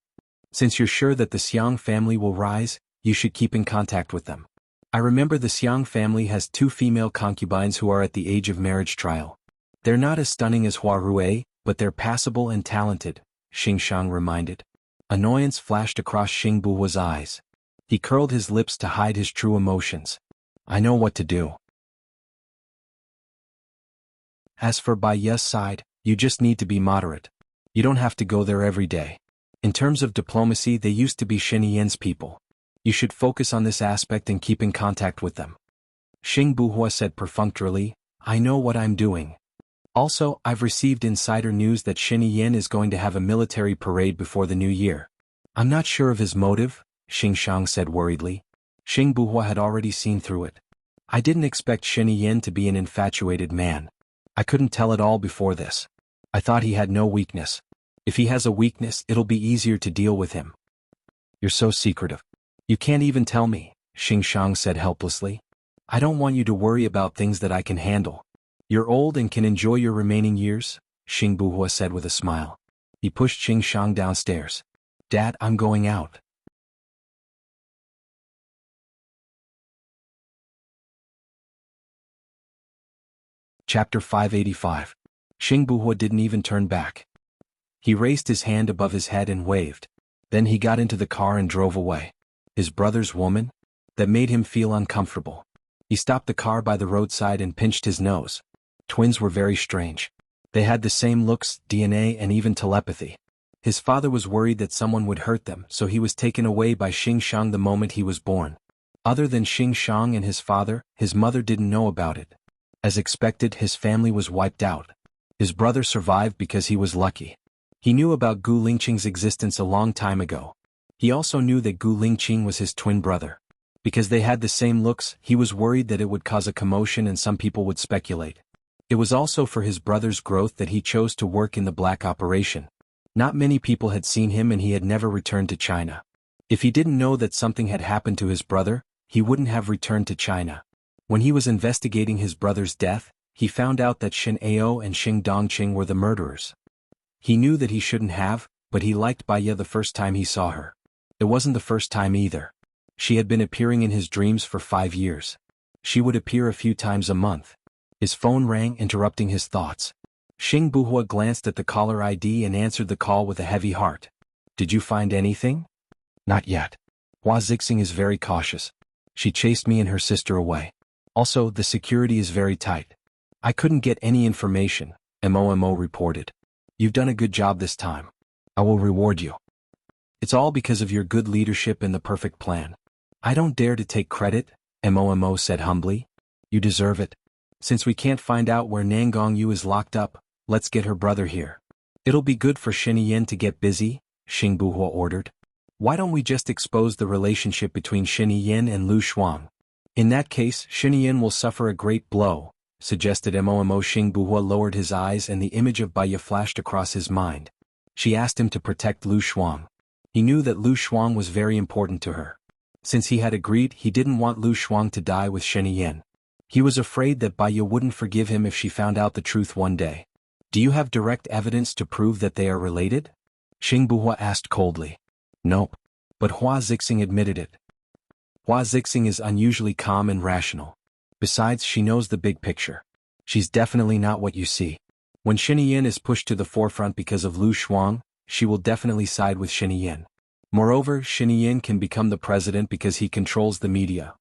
A: Since you're sure that the Xiang family will rise, you should keep in contact with them. I remember the Xiang family has 2 female concubines who are at the age of marriage trial. They're not as stunning as Hua Rui, but they're passable and talented, Xing Shang reminded. Annoyance flashed across Xing Buhua's eyes. He curled his lips to hide his true emotions. I know what to do. As for Bai Ye's side, you just need to be moderate. You don't have to go there every day. In terms of diplomacy, they used to be Xinyan's people. You should focus on this aspect and keep in contact with them. Xing Buhua said perfunctorily, I know what I'm doing. Also, I've received insider news that Xinyan is going to have a military parade before the new year. I'm not sure of his motive, Xing Shang said worriedly. Xing Buhua had already seen through it. I didn't expect Xinyan to be an infatuated man. I couldn't tell it all before this. I thought he had no weakness. If he has a weakness, it'll be easier to deal with him. You're so secretive. You can't even tell me, Xing Shang said helplessly. I don't want you to worry about things that I can handle. You're old and can enjoy your remaining years, Xing Buhua said with a smile. He pushed Xing Shang downstairs. Dad, I'm going out. Chapter 585. Xing Buhua didn't even turn back. He raised his hand above his head and waved. Then he got into the car and drove away. His brother's woman? That made him feel uncomfortable. He stopped the car by the roadside and pinched his nose. Twins were very strange. They had the same looks, DNA, and even telepathy. His father was worried that someone would hurt them, so he was taken away by Xing Shang the moment he was born. Other than Xing Shang and his father, his mother didn't know about it. As expected, his family was wiped out. His brother survived because he was lucky. He knew about Gu Lingqing's existence a long time ago. He also knew that Gu Lingqing was his twin brother. Because they had the same looks, he was worried that it would cause a commotion and some people would speculate. It was also for his brother's growth that he chose to work in the black operation. Not many people had seen him and he had never returned to China. If he didn't know that something had happened to his brother, he wouldn't have returned to China. When he was investigating his brother's death, he found out that Shen Ao and Xing Dongqing were the murderers. He knew that he shouldn't have, but he liked Bai Ye the first time he saw her. It wasn't the first time either. She had been appearing in his dreams for 5 years. She would appear a few times a month. His phone rang, interrupting his thoughts. Xing Buhua glanced at the caller ID and answered the call with a heavy heart. Did you find anything? Not yet. Hua Zixing is very cautious. She chased me and her sister away. Also, the security is very tight. I couldn't get any information, MOMO reported. You've done a good job this time. I will reward you. It's all because of your good leadership and the perfect plan. I don't dare to take credit, MOMO said humbly. You deserve it. Since we can't find out where Nangong Yu is locked up, let's get her brother here. It'll be good for Xinyan to get busy, Xing Buhua ordered. Why don't we just expose the relationship between Xinyan and Lu Shuang? In that case, Xinyan will suffer a great blow, suggested MOMO. Xing Buhua lowered his eyes and the image of Bai Ye flashed across his mind. She asked him to protect Lu Shuang. He knew that Lu Shuang was very important to her. Since he had agreed, he didn't want Lu Shuang to die with Xinyan. He was afraid that Bai Ye wouldn't forgive him if she found out the truth one day. Do you have direct evidence to prove that they are related? Xing Buhua asked coldly. Nope. But Hua Zixing admitted it. Hua Zixing is unusually calm and rational. Besides, she knows the big picture. She's definitely not what you see. When Xinyan is pushed to the forefront because of Lu Shuang, she will definitely side with Xinyan. Moreover, Xinyan can become the president because he controls the media.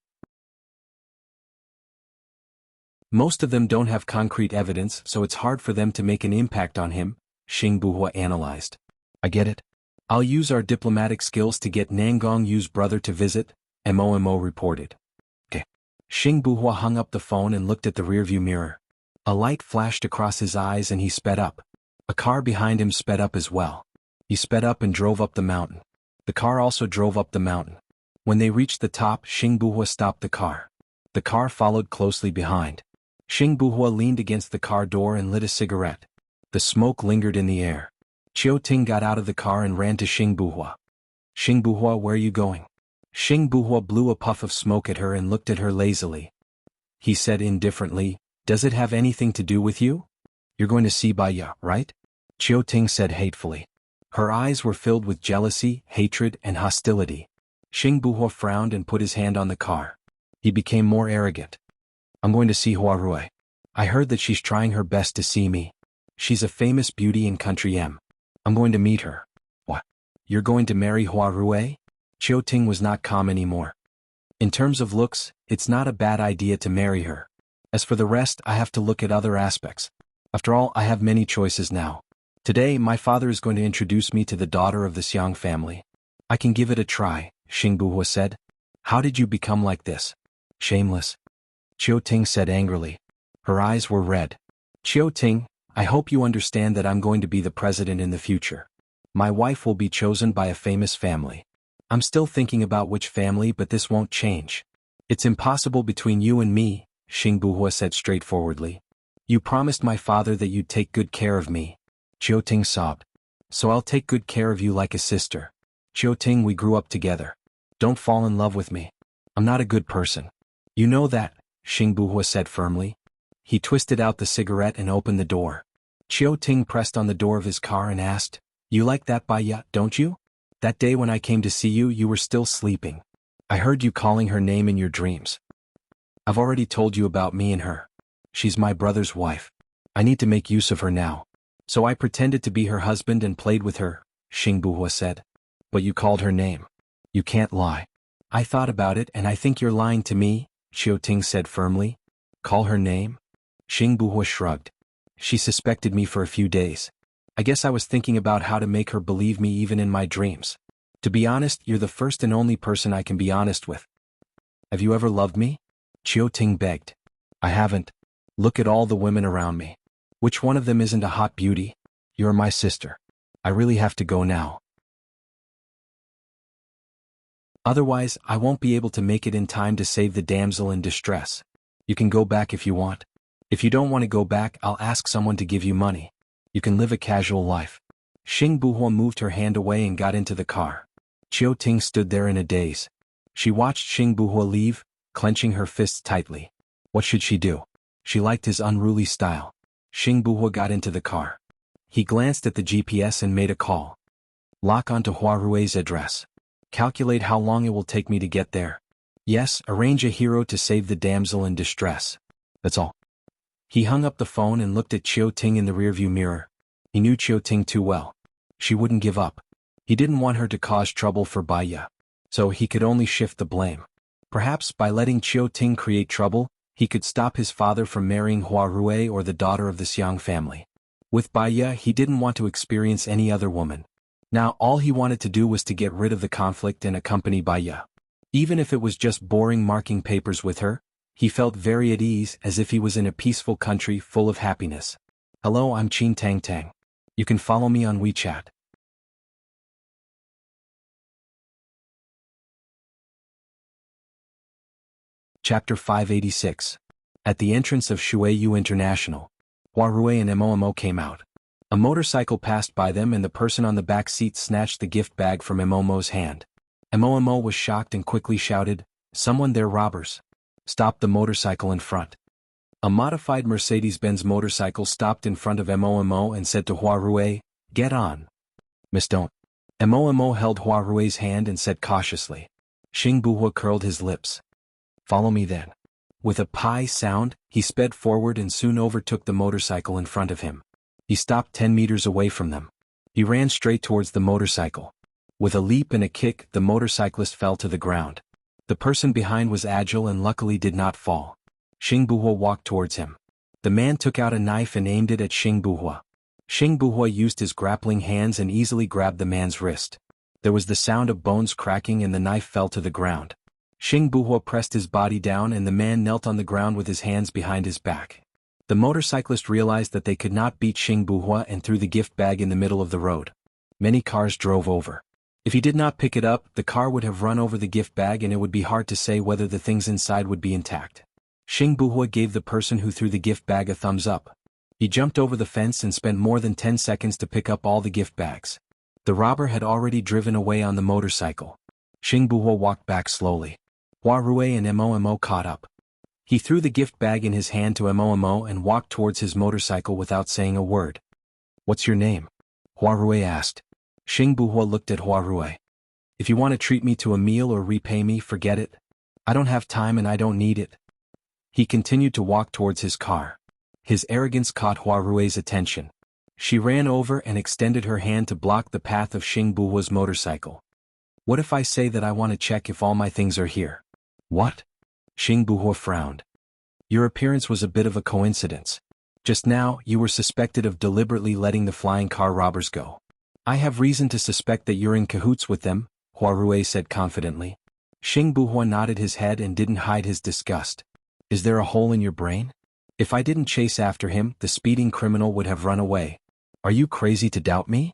A: Most of them don't have concrete evidence, so it's hard for them to make an impact on him, Xing Buhua analyzed. I get it. I'll use our diplomatic skills to get Nangong Yu's brother to visit, Mo reported. Okay. Xing Buhua hung up the phone and looked at the rearview mirror. A light flashed across his eyes and he sped up. A car behind him sped up as well. He sped up and drove up the mountain. The car also drove up the mountain. When they reached the top, Xing Buhua stopped the car. The car followed closely behind. Xing Buhua leaned against the car door and lit a cigarette. The smoke lingered in the air. Qiu Ting got out of the car and ran to Xing Buhua. Xing Buhua, where are you going? Xing Buhua blew a puff of smoke at her and looked at her lazily. He said indifferently, does it have anything to do with you? You're going to see Baya, right? Qiu Ting said hatefully. Her eyes were filled with jealousy, hatred, and hostility. Xing Buhua frowned and put his hand on the car. He became more arrogant. I'm going to see Hua Rui. I heard that she's trying her best to see me. She's a famous beauty in Country M. I'm going to meet her. What? You're going to marry Hua Rui? Qiu Ting was not calm anymore. In terms of looks, it's not a bad idea to marry her. As for the rest, I have to look at other aspects. After all, I have many choices now. Today, my father is going to introduce me to the daughter of the Xiang family. I can give it a try, Xing Buhua said. How did you become like this? Shameless. Qiu Ting said angrily. Her eyes were red. Qiu Ting, I hope you understand that I'm going to be the president in the future. My wife will be chosen by a famous family. I'm still thinking about which family, but this won't change. It's impossible between you and me, Xing Buhua said straightforwardly. You promised my father that you'd take good care of me. Qiu Ting sobbed. So I'll take good care of you like a sister. Qiu Ting, we grew up together. Don't fall in love with me. I'm not a good person. You know that, Xing Buhua said firmly. He twisted out the cigarette and opened the door. Qiu Ting pressed on the door of his car and asked, You like that Baya, don't you? That day when I came to see you, you were still sleeping. I heard you calling her name in your dreams. I've already told you about me and her. She's my brother's wife. I need to make use of her now. So I pretended to be her husband and played with her, Xing Buhua said. But you called her name. You can't lie. I thought about it and I think you're lying to me, Qiu Ting said firmly. Call her name? Xing Buhua shrugged. She suspected me for a few days. I guess I was thinking about how to make her believe me even in my dreams. To be honest, you're the first and only person I can be honest with. Have you ever loved me? Qiu Ting begged. I haven't. Look at all the women around me. Which one of them isn't a hot beauty? You're my sister. I really have to go now. Otherwise, I won't be able to make it in time to save the damsel in distress. You can go back if you want. If you don't want to go back, I'll ask someone to give you money. You can live a casual life. Xing Buhua moved her hand away and got into the car. Qiu Ting stood there in a daze. She watched Xing Buhua leave, clenching her fists tightly. What should she do? She liked his unruly style. Xing Buhua got into the car. He glanced at the GPS and made a call. Lock onto Hua Rui's address. Calculate how long it will take me to get there. Yes, arrange a hero to save the damsel in distress. That's all. He hung up the phone and looked at Qiu Ting in the rearview mirror. He knew Qiu Ting too well. She wouldn't give up. He didn't want her to cause trouble for Baya. So he could only shift the blame. Perhaps by letting Qiu Ting create trouble, he could stop his father from marrying Hua Rui or the daughter of the Xiang family. With Baya, he didn't want to experience any other woman. Now all he wanted to do was to get rid of the conflict and accompany Baya. Even if it was just boring marking papers with her, he felt very at ease, as if he was in a peaceful country full of happiness. Hello, I'm Qin Tang Tang. You can follow me on WeChat. Chapter 586. At the entrance of Shuiyu International, Hua Rui and Mo came out. A motorcycle passed by them and the person on the back seat snatched the gift bag from Mo's hand. Mo was shocked and quickly shouted, Someone there, robbers. Stop the motorcycle in front. A modified Mercedes-Benz motorcycle stopped in front of Mo and said to Hua Rui, Get on. Miss, don't. Mo held Hua Rui's hand and said cautiously. Xing Buhua curled his lips. Follow me then. With a pie sound, he sped forward and soon overtook the motorcycle in front of him. He stopped 10 meters away from them. He ran straight towards the motorcycle. With a leap and a kick, the motorcyclist fell to the ground. The person behind was agile and luckily did not fall. Xing Buhua walked towards him. The man took out a knife and aimed it at Xing Buhua. Xing Buhua used his grappling hands and easily grabbed the man's wrist. There was the sound of bones cracking and the knife fell to the ground. Xing Buhua pressed his body down and the man knelt on the ground with his hands behind his back. The motorcyclist realized that they could not beat Xing Buhua and threw the gift bag in the middle of the road. Many cars drove over. If he did not pick it up, the car would have run over the gift bag and it would be hard to say whether the things inside would be intact. Xing Buhua gave the person who threw the gift bag a thumbs up. He jumped over the fence and spent more than 10 seconds to pick up all the gift bags. The robber had already driven away on the motorcycle. Xing Buhua walked back slowly. Hua Rue and Mo caught up. He threw the gift bag in his hand to Mo and walked towards his motorcycle without saying a word. "What's your name?" Hua Rue asked. Xing Buhua looked at Hua Rue. "If you want to treat me to a meal or repay me, forget it. I don't have time and I don't need it." He continued to walk towards his car. His arrogance caught Hua Rue's attention. She ran over and extended her hand to block the path of Xing Buhua's motorcycle. "What if I say that I want to check if all my things are here?" "What?" Xing Buhua frowned. "Your appearance was a bit of a coincidence. Just now, you were suspected of deliberately letting the flying car robbers go. I have reason to suspect that you're in cahoots with them," Hua Rue said confidently. Xing Buhua nodded his head and didn't hide his disgust. "Is there a hole in your brain? If I didn't chase after him, the speeding criminal would have run away. Are you crazy to doubt me?"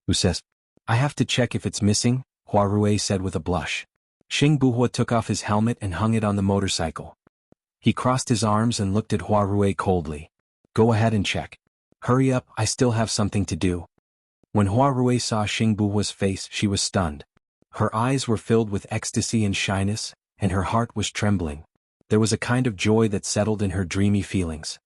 A: "Who says?" "I have to check if it's missing," Hua Rue said with a blush. Xing Buhua took off his helmet and hung it on the motorcycle. He crossed his arms and looked at Hua Rue coldly. "Go ahead and check. Hurry up, I still have something to do." When Hua Rue saw Xing Buhua's face, she was stunned. Her eyes were filled with ecstasy and shyness, and her heart was trembling. There was a kind of joy that settled in her dreamy feelings.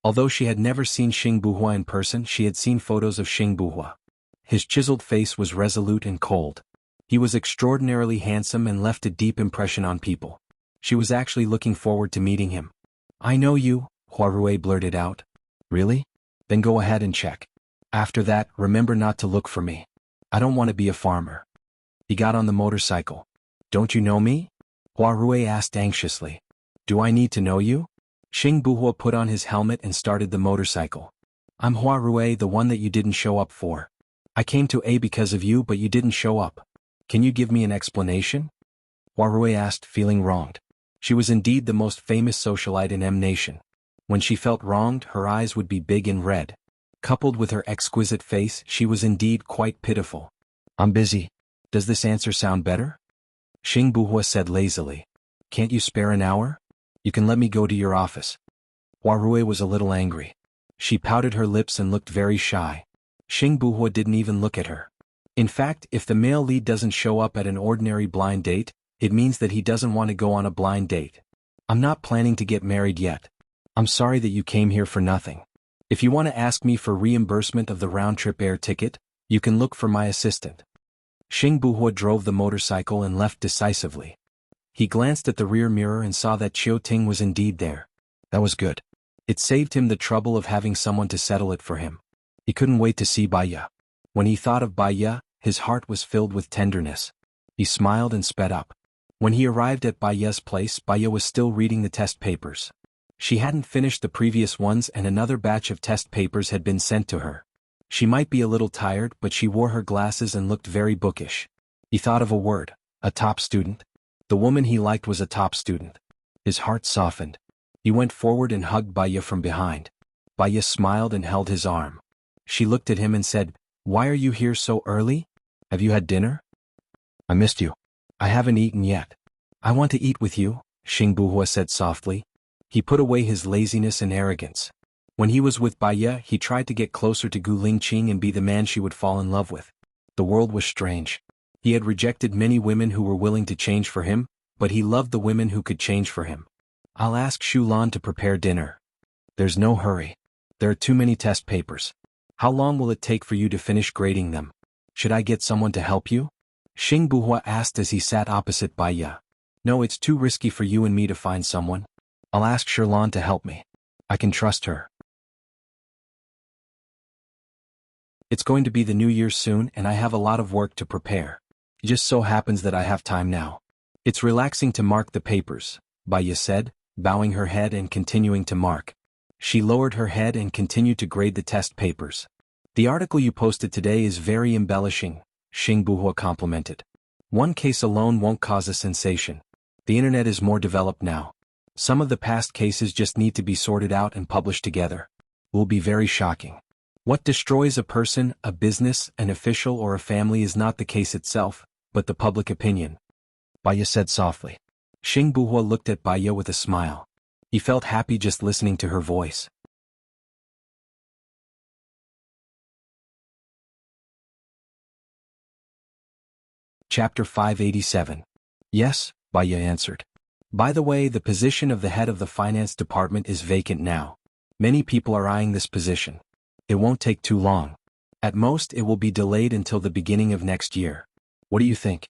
A: Although she had never seen Xing Buhua in person, she had seen photos of Xing Buhua. His chiseled face was resolute and cold. He was extraordinarily handsome and left a deep impression on people. She was actually looking forward to meeting him. "I know you," Hua Rue blurted out. "Really? Then go ahead and check. After that, remember not to look for me. I don't want to be a farmer." He got on the motorcycle. "Don't you know me?" Hua Rue asked anxiously. "Do I need to know you?" Xing Buhua put on his helmet and started the motorcycle. "I'm Hua Rue, the one that you didn't show up for. I came to A because of you, but you didn't show up. Can you give me an explanation?" Hua Rue asked, feeling wronged. She was indeed the most famous socialite in M Nation. When she felt wronged, her eyes would be big and red. Coupled with her exquisite face, she was indeed quite pitiful. "I'm busy. Does this answer sound better?" Xing Buhua said lazily. "Can't you spare an hour? You can let me go to your office." Hua Rue was a little angry. She pouted her lips and looked very shy. Xing Buhua didn't even look at her. In fact, if the male lead doesn't show up at an ordinary blind date, it means that he doesn't want to go on a blind date. "I'm not planning to get married yet. I'm sorry that you came here for nothing. If you want to ask me for reimbursement of the round-trip air ticket, you can look for my assistant." Xing Buhua drove the motorcycle and left decisively. He glanced at the rear mirror and saw that Qiu Ting was indeed there. That was good. It saved him the trouble of having someone to settle it for him. He couldn't wait to see Baiya. When he thought of Baiya, his heart was filled with tenderness. He smiled and sped up. When he arrived at Baiya's place, Baiya was still reading the test papers. She hadn't finished the previous ones and another batch of test papers had been sent to her. She might be a little tired, but she wore her glasses and looked very bookish. He thought of a word: a top student. The woman he liked was a top student. His heart softened. He went forward and hugged Baiya from behind. Baiya smiled and held his arm. She looked at him and said, "Why are you here so early? Have you had dinner?" "I missed you. I haven't eaten yet." "I want to eat with you," Xing Buhua said softly. He put away his laziness and arrogance. When he was with Baiya, he tried to get closer to Gu Lingqing and be the man she would fall in love with. The world was strange. He had rejected many women who were willing to change for him, but he loved the women who could change for him. "I'll ask Xu Lan to prepare dinner." "There's no hurry. There are too many test papers. How long will it take for you to finish grading them? Should I get someone to help you?" Xing Buhua asked as he sat opposite Baiya. No, it's too risky for you and me to find someone. I'll ask Sherlon to help me. I can trust her. It's going to be the new year soon and I have a lot of work to prepare. It just so happens that I have time now. It's relaxing to mark the papers, Baya said, bowing her head and continuing to mark. She lowered her head and continued to grade the test papers. The article you posted today is very embellishing, Xing Buhua complimented. One case alone won't cause a sensation. The internet is more developed now. Some of the past cases just need to be sorted out and published together. Will be very shocking. What destroys a person, a business, an official or a family is not the case itself, but the public opinion. Baya said softly. Xing Buhua looked at Baya with a smile. He felt happy just listening to her voice. Chapter 587. Yes, Baya answered. By the way, the position of the head of the finance department is vacant now. Many people are eyeing this position. It won't take too long. At most, it will be delayed until the beginning of next year. What do you think?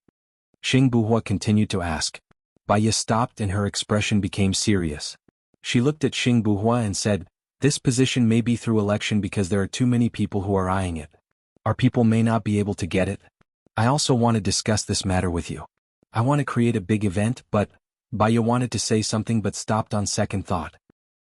A: Xing Buhua continued to ask. Baya stopped and her expression became serious. She looked at Xing Buhua and said, this position may be through election because there are too many people who are eyeing it. Our people may not be able to get it. I also want to discuss this matter with you. I want to create a big event, but... Baya wanted to say something but stopped on second thought.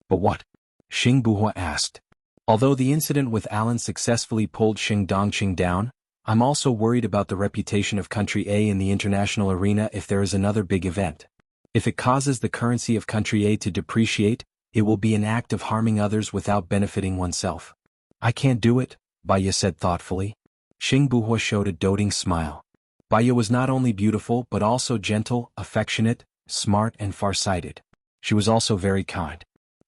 A: But what? Xing Buhua asked. Although the incident with Alan successfully pulled Xing Dongqing down, I'm also worried about the reputation of Country A in the international arena if there is another big event. If it causes the currency of Country A to depreciate, it will be an act of harming others without benefiting oneself. I can't do it, Baya said thoughtfully. Xing Buhua showed a doting smile. Baya was not only beautiful but also gentle, affectionate, smart and far-sighted. She was also very kind.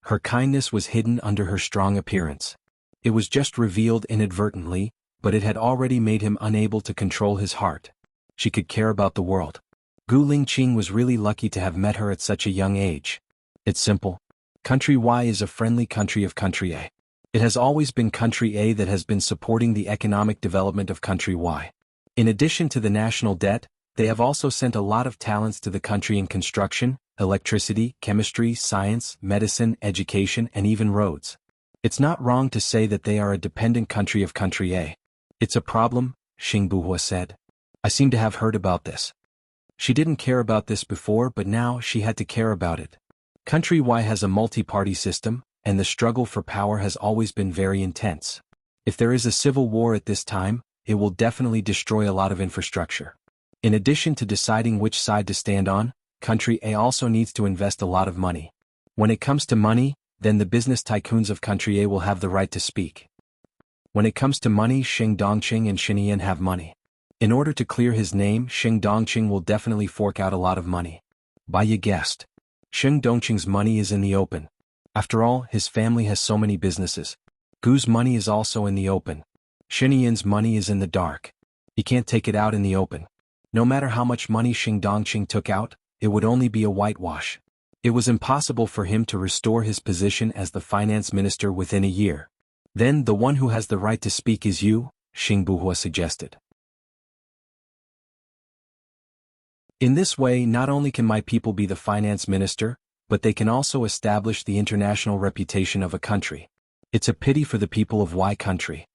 A: Her kindness was hidden under her strong appearance. It was just revealed inadvertently, but it had already made him unable to control his heart. She could care about the world. Gu Lingqing was really lucky to have met her at such a young age. It's simple. Country Y is a friendly country of Country A. It has always been Country A that has been supporting the economic development of Country Y. In addition to the national debt, they have also sent a lot of talents to the country in construction, electricity, chemistry, science, medicine, education, and even roads. It's not wrong to say that they are a dependent country of Country A. It's a problem, Xing Buhua said. I seem to have heard about this. She didn't care about this before, but now she had to care about it. Country Y has a multi-party system, and the struggle for power has always been very intense. If there is a civil war at this time, it will definitely destroy a lot of infrastructure. In addition to deciding which side to stand on, Country A also needs to invest a lot of money. When it comes to money, then the business tycoons of Country A will have the right to speak. When it comes to money, Xing Dongqing and Xinyan have money. In order to clear his name, Xing Dongqing will definitely fork out a lot of money. Baya guessed. Xing Dongqing's money is in the open. After all, his family has so many businesses. Gu's money is also in the open. Xinyan's money is in the dark. He can't take it out in the open. No matter how much money Xing Dongqing took out, it would only be a whitewash. It was impossible for him to restore his position as the finance minister within a year. Then the one who has the right to speak is you, Xing Buhua suggested. In this way, not only can my people be the finance minister, but they can also establish the international reputation of a country. It's a pity for the people of Y country.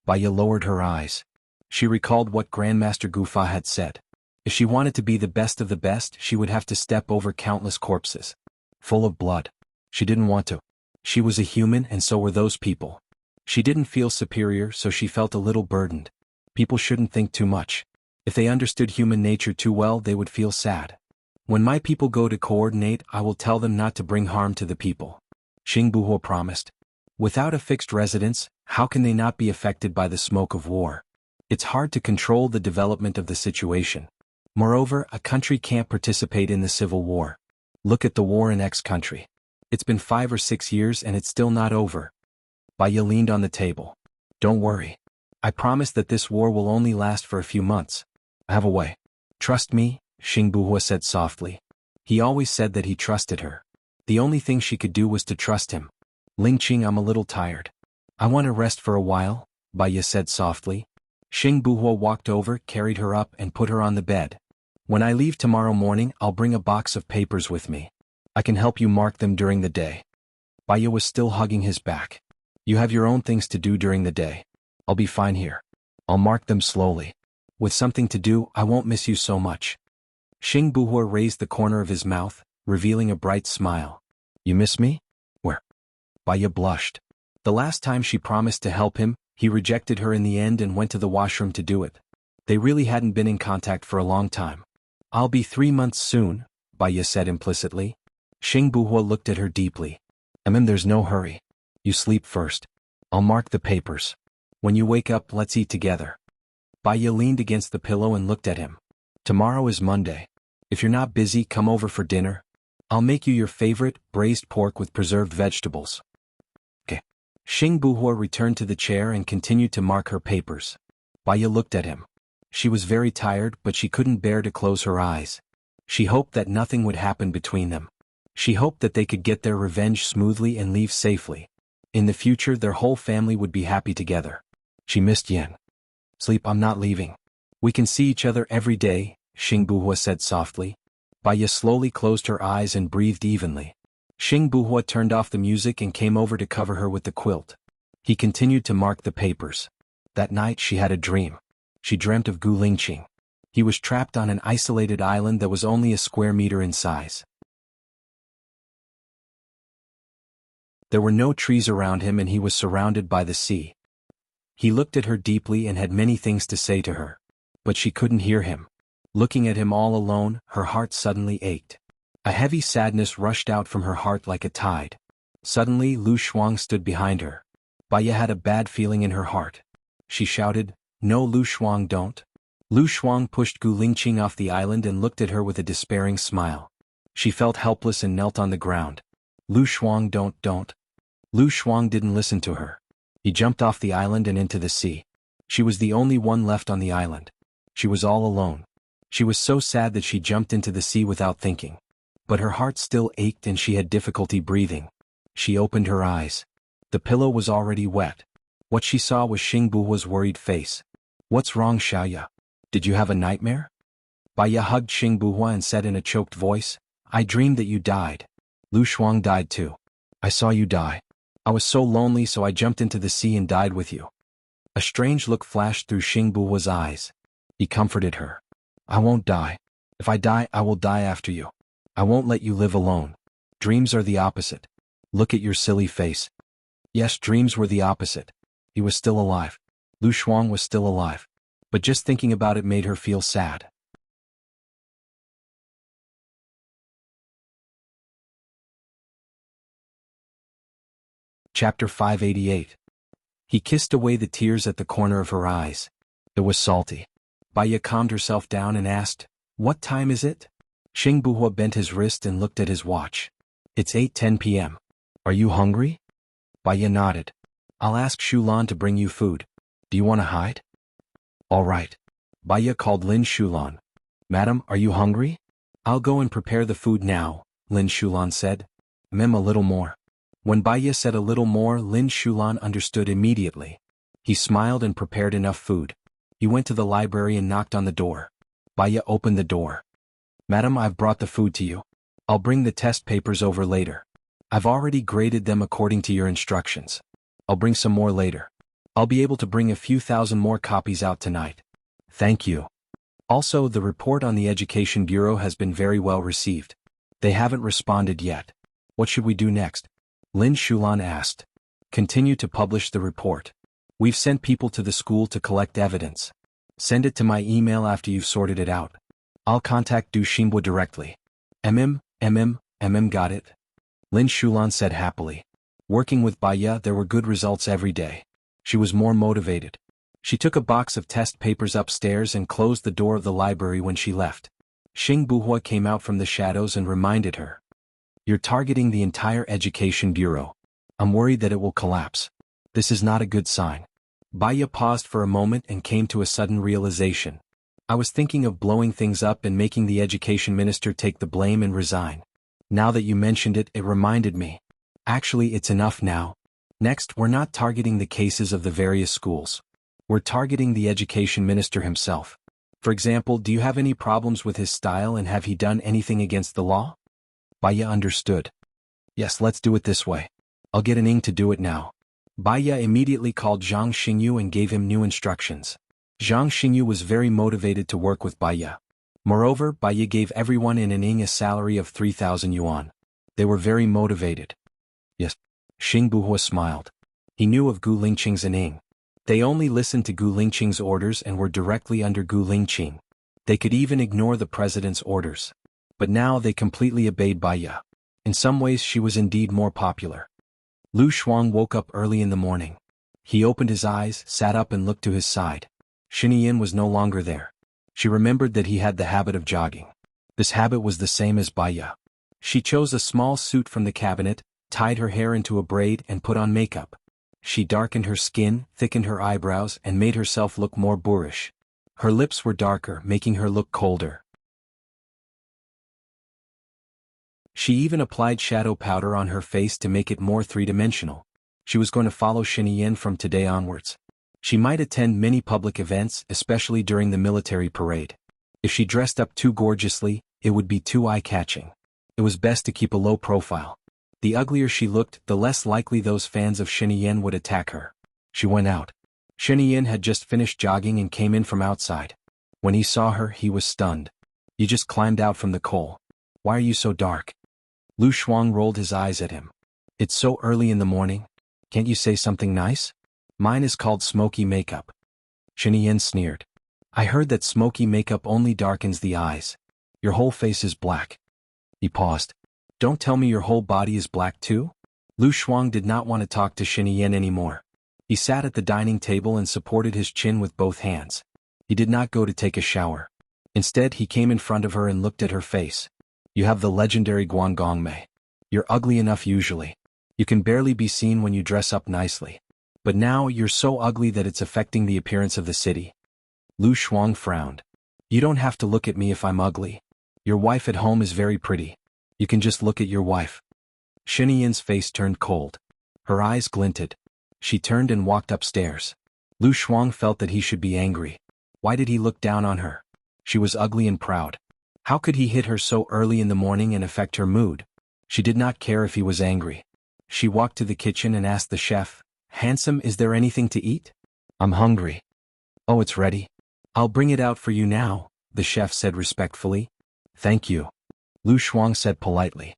A: Baya lowered her eyes. She recalled what Grandmaster Gufa had said. If she wanted to be the best of the best, she would have to step over countless corpses. Full of blood. She didn't want to. She was a human and so were those people. She didn't feel superior, so she felt a little burdened. People shouldn't think too much. If they understood human nature too well, they would feel sad. When my people go to coordinate, I will tell them not to bring harm to the people. Xing Buhua promised. Without a fixed residence, how can they not be affected by the smoke of war? It's hard to control the development of the situation. Moreover, a country can't participate in the civil war. Look at the war in X country. It's been 5 or 6 years and it's still not over. Baya leaned on the table. Don't worry. I promise that this war will only last for a few months. I have a way. Trust me, Xing Buhua said softly. He always said that he trusted her. The only thing she could do was to trust him. Lingqing, I'm a little tired. I want to rest for a while, Baya said softly. Xing Buhua walked over, carried her up and put her on the bed. When I leave tomorrow morning, I'll bring a box of papers with me. I can help you mark them during the day. Baya was still hugging his back. You have your own things to do during the day. I'll be fine here. I'll mark them slowly. With something to do, I won't miss you so much. Xing Buhua raised the corner of his mouth, revealing a bright smile. You miss me? Where? Baya blushed. The last time she promised to help him, he rejected her in the end and went to the washroom to do it. They really hadn't been in contact for a long time. I'll be 3 months soon, Baya said implicitly. Xing Buhua looked at her deeply. There's no hurry. You sleep first. I'll mark the papers. When you wake up, let's eat together. Baya leaned against the pillow and looked at him. Tomorrow is Monday. If you're not busy, come over for dinner. I'll make you your favorite, braised pork with preserved vegetables. Okay. Xing Buhua returned to the chair and continued to mark her papers. Baya looked at him. She was very tired, but she couldn't bear to close her eyes. She hoped that nothing would happen between them. She hoped that they could get their revenge smoothly and leave safely. In the future, their whole family would be happy together. She missed Yan. Sleep, I'm not leaving. We can see each other every day, Xing Buhua said softly. Baya slowly closed her eyes and breathed evenly. Xing Buhua turned off the music and came over to cover her with the quilt. He continued to mark the papers. That night she had a dream. She dreamt of Gu Lingqing. He was trapped on an isolated island that was only a square meter in size. There were no trees around him and he was surrounded by the sea. He looked at her deeply and had many things to say to her. But she couldn't hear him. Looking at him all alone, her heart suddenly ached. A heavy sadness rushed out from her heart like a tide. Suddenly Lu Shuang stood behind her. Baya had a bad feeling in her heart. She shouted, No, Lu Shuang, don't. Lu Shuang pushed Gu Lingqing off the island and looked at her with a despairing smile. She felt helpless and knelt on the ground. Lu Shuang, don't. Lu Shuang didn't listen to her. He jumped off the island and into the sea. She was the only one left on the island. She was all alone. She was so sad that she jumped into the sea without thinking. But her heart still ached and she had difficulty breathing. She opened her eyes. The pillow was already wet. What she saw was Xing Buhua's worried face. What's wrong, Xiaoya? Did you have a nightmare? Baya hugged Xing Buhua and said in a choked voice, I dreamed that you died. Lu Shuang died too. I saw you die. I was so lonely, so I jumped into the sea and died with you. A strange look flashed through Xing Buhua's eyes. He comforted her. I won't die. If I die, I will die after you. I won't let you live alone. Dreams are the opposite. Look at your silly face. Yes, dreams were the opposite. He was still alive. Lu Shuang was still alive. But just thinking about it made her feel sad. Chapter 588. He kissed away the tears at the corner of her eyes. It was salty. Baya calmed herself down and asked, What time is it? Xing Buhua bent his wrist and looked at his watch. It's 8:10 p.m. Are you hungry? Baya nodded. I'll ask Shulan to bring you food. Do you want to hide? All right. Baya called Lin Shulan. Madam, are you hungry? I'll go and prepare the food now, Lin Shulan said. A little more. When Baya said a little more, Lin Shulan understood immediately. He smiled and prepared enough food. He went to the library and knocked on the door. Baya opened the door. Madam, I've brought the food to you. I'll bring the test papers over later. I've already graded them according to your instructions. I'll bring some more later. I'll be able to bring a few thousand more copies out tonight. Thank you. Also, the report on the Education Bureau has been very well received. They haven't responded yet. What should we do next? Lin Shulan asked. Continue to publish the report. We've sent people to the school to collect evidence. Send it to my email after you've sorted it out. I'll contact Du Xinbo directly. Got it? Lin Shulan said happily. Working with Baya, there were good results every day. She was more motivated. She took a box of test papers upstairs and closed the door of the library when she left. Xing Buhua came out from the shadows and reminded her. You're targeting the entire Education Bureau. I'm worried that it will collapse. This is not a good sign. Baya paused for a moment and came to a sudden realization. I was thinking of blowing things up and making the education minister take the blame and resign. Now that you mentioned it, it reminded me. Actually, it's enough now. Next, we're not targeting the cases of the various schools. We're targeting the education minister himself. For example, do you have any problems with his style and have he done anything against the law? Baya understood. Yes, let's do it this way. I'll get an Ing to do it now. Baya immediately called Zhang Xingyu and gave him new instructions. Zhang Xingyu was very motivated to work with Baya. Moreover, Baya gave everyone in an Ing a salary of 3,000 yuan. They were very motivated. Yes. Xing Buhua smiled. He knew of Gu Lingqing's an Ing. They only listened to Gu Lingqing's orders and were directly under Gu Lingqing. They could even ignore the president's orders. But now they completely obeyed Baya. In some ways she was indeed more popular. Lu Shuang woke up early in the morning. He opened his eyes, sat up and looked to his side. Xinyan was no longer there. She remembered that he had the habit of jogging. This habit was the same as Baya. She chose a small suit from the cabinet, tied her hair into a braid and put on makeup. She darkened her skin, thickened her eyebrows and made herself look more boorish. Her lips were darker, making her look colder. She even applied shadow powder on her face to make it more three-dimensional. She was going to follow Xinyan from today onwards. She might attend many public events, especially during the military parade. If she dressed up too gorgeously, it would be too eye-catching. It was best to keep a low profile. The uglier she looked, the less likely those fans of Xinyan would attack her. She went out. Xinyan had just finished jogging and came in from outside. When he saw her, he was stunned. You just climbed out from the coal. Why are you so dark? Lu Shuang rolled his eyes at him. It's so early in the morning. Can't you say something nice? Mine is called smoky makeup. Xinyan sneered. I heard that smoky makeup only darkens the eyes. Your whole face is black. He paused. Don't tell me your whole body is black too? Lu Shuang did not want to talk to Xinyan anymore. He sat at the dining table and supported his chin with both hands. He did not go to take a shower. Instead, he came in front of her and looked at her face. You have the legendary Guangongmei. You're ugly enough usually. You can barely be seen when you dress up nicely. But now you're so ugly that it's affecting the appearance of the city. Lu Shuang frowned. You don't have to look at me if I'm ugly. Your wife at home is very pretty. You can just look at your wife. Xinyan's face turned cold. Her eyes glinted. She turned and walked upstairs. Lu Shuang felt that he should be angry. Why did he look down on her? She was ugly and proud. How could he hit her so early in the morning and affect her mood? She did not care if he was angry. She walked to the kitchen and asked the chef, Handsome, is there anything to eat? I'm hungry. Oh, it's ready. I'll bring it out for you now, the chef said respectfully. Thank you. Lu Shuang said politely.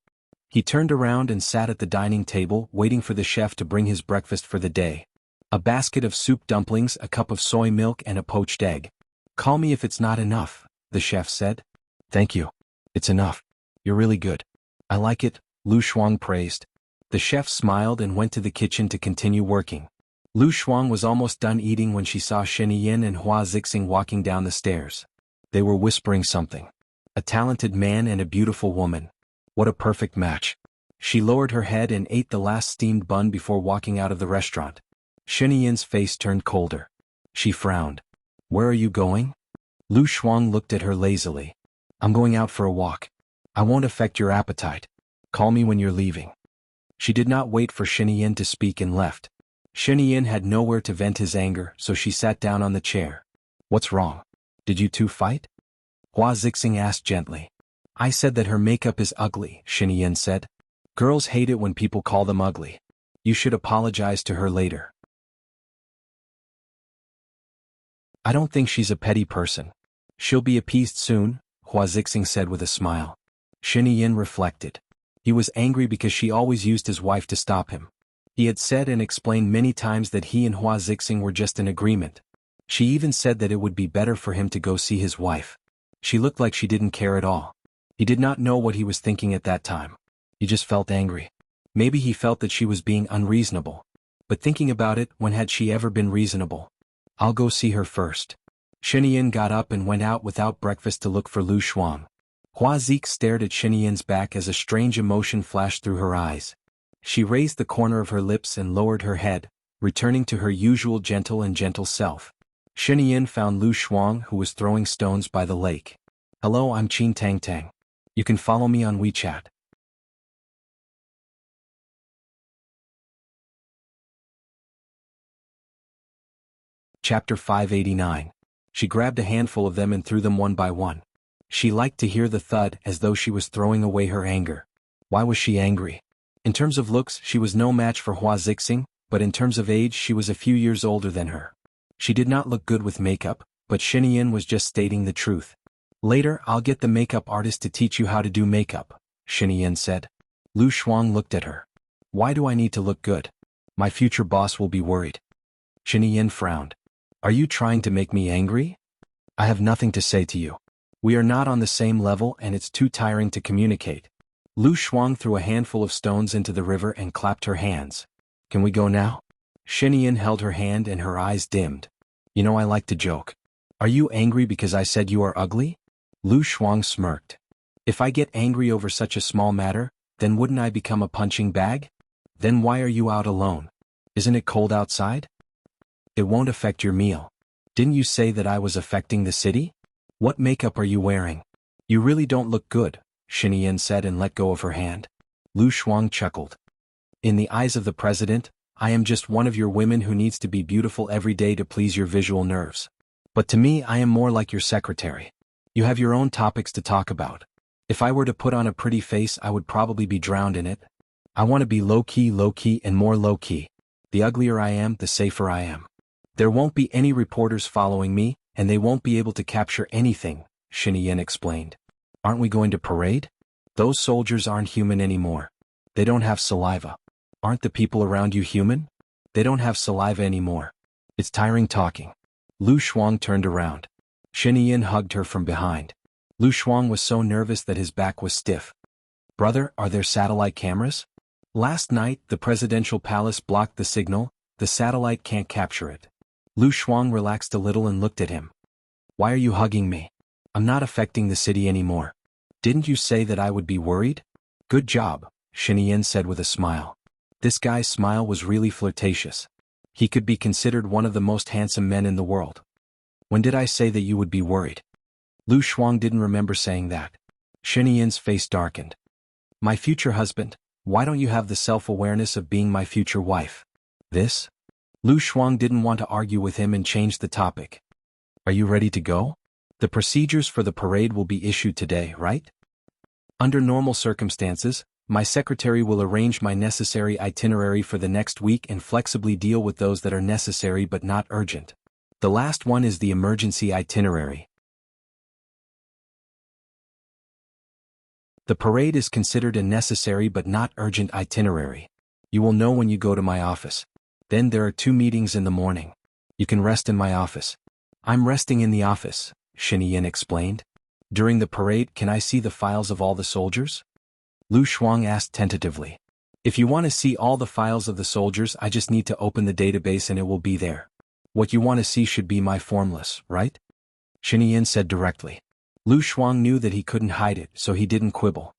A: He turned around and sat at the dining table waiting for the chef to bring his breakfast for the day. A basket of soup dumplings, a cup of soy milk and a poached egg. Call me if it's not enough, the chef said. Thank you. It's enough. You're really good. I like it, Lu Shuang praised. The chef smiled and went to the kitchen to continue working. Lu Shuang was almost done eating when she saw Xinyan and Hua Zixing walking down the stairs. They were whispering something. A talented man and a beautiful woman. What a perfect match. She lowered her head and ate the last steamed bun before walking out of the restaurant. Xinyan's face turned colder. She frowned. Where are you going? Lu Shuang looked at her lazily. I'm going out for a walk. I won't affect your appetite. Call me when you're leaving. She did not wait for Xinyan to speak and left. Xinyan had nowhere to vent his anger, so she sat down on the chair. What's wrong? Did you two fight? Hua Zixing asked gently. I said that her makeup is ugly, Xinyan said. Girls hate it when people call them ugly. You should apologize to her later. I don't think she's a petty person. She'll be appeased soon, Hua Zixing said with a smile. Xinyan reflected. He was angry because she always used his wife to stop him. He had said and explained many times that he and Hua Zixing were just in agreement. She even said that it would be better for him to go see his wife. She looked like she didn't care at all. He did not know what he was thinking at that time. He just felt angry. Maybe he felt that she was being unreasonable. But thinking about it, when had she ever been reasonable? I'll go see her first. Xinyan got up and went out without breakfast to look for Lu Shuang. Hua Zik stared at Xinyan's back as a strange emotion flashed through her eyes. She raised the corner of her lips and lowered her head, returning to her usual gentle self. Xinyan found Lu Shuang, who was throwing stones by the lake. Hello, I'm Qin Tang Tang. You can follow me on WeChat. Chapter 589. She grabbed a handful of them and threw them one by one. She liked to hear the thud as though she was throwing away her anger. Why was she angry? In terms of looks, she was no match for Hua Zixing, but in terms of age she was a few years older than her. She did not look good with makeup, but Xinyan was just stating the truth. Later, I'll get the makeup artist to teach you how to do makeup, Xinyan said. Lu Shuang looked at her. Why do I need to look good? My future boss will be worried. Xinyan frowned. Are you trying to make me angry? I have nothing to say to you. We are not on the same level and it's too tiring to communicate. Lu Shuang threw a handful of stones into the river and clapped her hands. Can we go now? Xinyan held her hand and her eyes dimmed. You know I like to joke. Are you angry because I said you are ugly? Lu Shuang smirked. If I get angry over such a small matter, then wouldn't I become a punching bag? Then why are you out alone? Isn't it cold outside? It won't affect your meal. Didn't you say that I was affecting the city? What makeup are you wearing? You really don't look good, Xinyan said and let go of her hand. Lu Shuang chuckled. In the eyes of the president, I am just one of your women who needs to be beautiful every day to please your visual nerves. But to me I am more like your secretary. You have your own topics to talk about. If I were to put on a pretty face I would probably be drowned in it. I want to be low-key and more low-key. The uglier I am, the safer I am. There won't be any reporters following me, and they won't be able to capture anything, Xinyan explained. Aren't we going to parade? Those soldiers aren't human anymore. They don't have saliva. Aren't the people around you human? They don't have saliva anymore. It's tiring talking. Lu Shuang turned around. Xinyan hugged her from behind. Lu Shuang was so nervous that his back was stiff. Brother, are there satellite cameras? Last night, the presidential palace blocked the signal. The satellite can't capture it. Lu Shuang relaxed a little and looked at him. Why are you hugging me? I'm not affecting the city anymore. Didn't you say that I would be worried? Good job, Xinyan said with a smile. This guy's smile was really flirtatious. He could be considered one of the most handsome men in the world. When did I say that you would be worried? Lu Shuang didn't remember saying that. Xinyan's face darkened. My future husband, why don't you have the self-awareness of being my future wife? This? Lu Shuang didn't want to argue with him and changed the topic. Are you ready to go? The procedures for the parade will be issued today, right? Under normal circumstances, my secretary will arrange my necessary itinerary for the next week and flexibly deal with those that are necessary but not urgent. The last one is the emergency itinerary. The parade is considered a necessary but not urgent itinerary. You will know when you go to my office. Then there are 2 meetings in the morning. You can rest in my office. I'm resting in the office, Xinyan explained. During the parade, can I see the files of all the soldiers? Lu Shuang asked tentatively. If you want to see all the files of the soldiers, I just need to open the database and it will be there. What you want to see should be my formless, right? Xinyan said directly. Lu Shuang knew that he couldn't hide it, so he didn't quibble.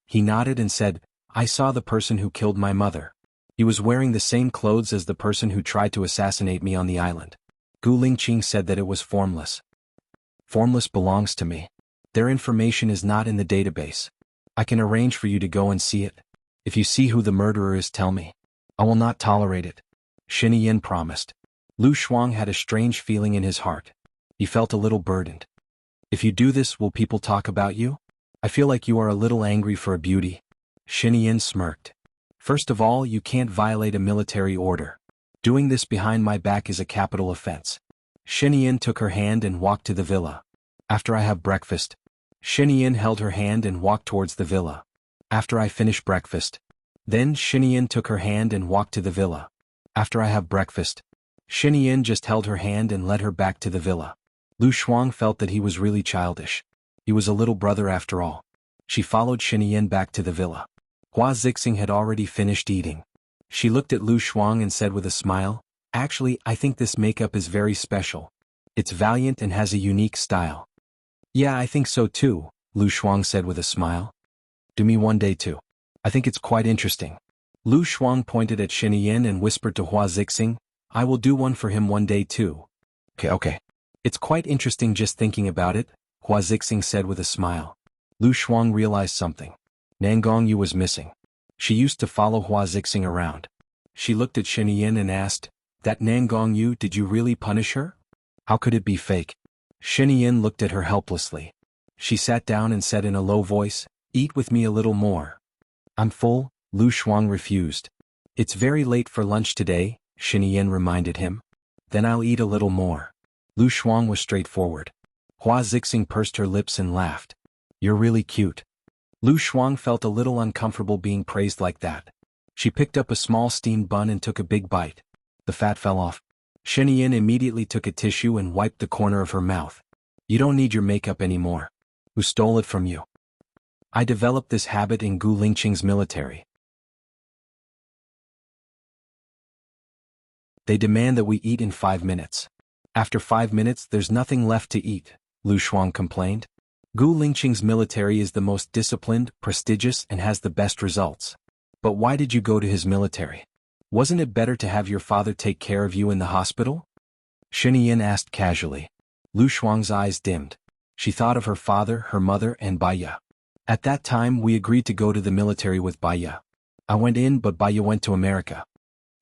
A: He nodded and said, I saw the person who killed my mother. He was wearing the same clothes as the person who tried to assassinate me on the island. Gu Lingqing said that it was formless. Formless belongs to me. Their information is not in the database. I can arrange for you to go and see it. If you see who the murderer is, tell me. I will not tolerate it. Xinyan promised. Lu Shuang had a strange feeling in his heart. He felt a little burdened. If you do this, will people talk about you? I feel like you are a little angry for a beauty. Xinyan smirked. First of all, you can't violate a military order. Doing this behind my back is a capital offense. Xinyan took her hand and walked to the villa. After I have breakfast. Xinyan held her hand and walked towards the villa. After I finish breakfast. Then Xinyan took her hand and walked to the villa. After I have breakfast. Xinyan just held her hand and led her back to the villa. Lu Shuang felt that he was really childish. He was a little brother after all. She followed Xinyan back to the villa. Hua Zixing had already finished eating. She looked at Lu Shuang and said with a smile, Actually, I think this makeup is very special. It's valiant and has a unique style. Yeah, I think so too, Lu Shuang said with a smile. Do me one day too. I think it's quite interesting. Lu Shuang pointed at Xinyan and whispered to Hua Zixing, I will do one for him one day too. Okay. It's quite interesting just thinking about it, Hua Zixing said with a smile. Lu Shuang realized something. Nangong Yu was missing. She used to follow Hua Zixing around. She looked at Xinyan and asked, That Nangong Yu, did you really punish her? How could it be fake? Yin looked at her helplessly. She sat down and said in a low voice, "Eat with me a little more." "I'm full," Lu Shuang refused. "It's very late for lunch today," Yin reminded him. "Then I'll eat a little more." Lu Shuang was straightforward. Hua Zixing pursed her lips and laughed. "You're really cute." Lu Shuang felt a little uncomfortable being praised like that. She picked up a small steamed bun and took a big bite. The fat fell off. Yin immediately took a tissue and wiped the corner of her mouth. "You don't need your makeup anymore." "Who stole it from you?" "I developed this habit in Gu Lingqing's military. They demand that we eat in 5 minutes. After 5 minutes there's nothing left to eat," Lu Shuang complained. "Gu Lingqing's military is the most disciplined, prestigious and has the best results. But why did you go to his military? Wasn't it better to have your father take care of you in the hospital?" Yin asked casually. Lu Shuang's eyes dimmed. She thought of her father, her mother and Baya. "At that time we agreed to go to the military with Baya. I went in but Baya went to America."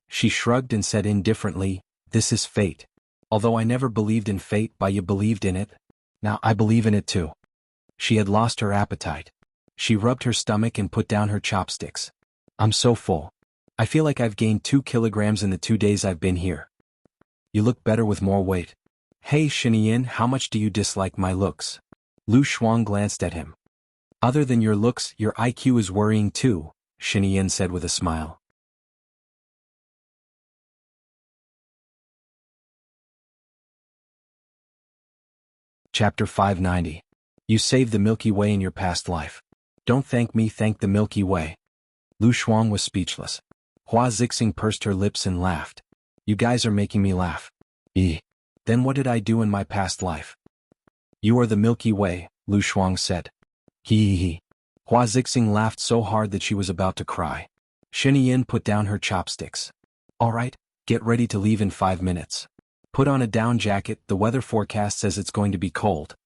A: She shrugged and said indifferently, "This is fate. Although I never believed in fate, Baya believed in it. Now I believe in it too." She had lost her appetite. She rubbed her stomach and put down her chopsticks. "I'm so full. I feel like I've gained 2 kilograms in the 2 days I've been here." "You look better with more weight." "Hey Yin, how much do you dislike my looks?" Lu Shuang glanced at him. "Other than your looks, your IQ is worrying too," Yin said with a smile. Chapter 590. You saved the Milky Way in your past life. Don't thank me, thank the Milky Way. Lu Shuang was speechless. Hua Zixing pursed her lips and laughed. "You guys are making me laugh." Then what did I do in my past life?" "You are the Milky Way," Lu Shuang said. He. Hua Zixing laughed so hard that she was about to cry. Yin put down her chopsticks. "All right, get ready to leave in 5 minutes. Put on a down jacket, the weather forecast says it's going to be cold."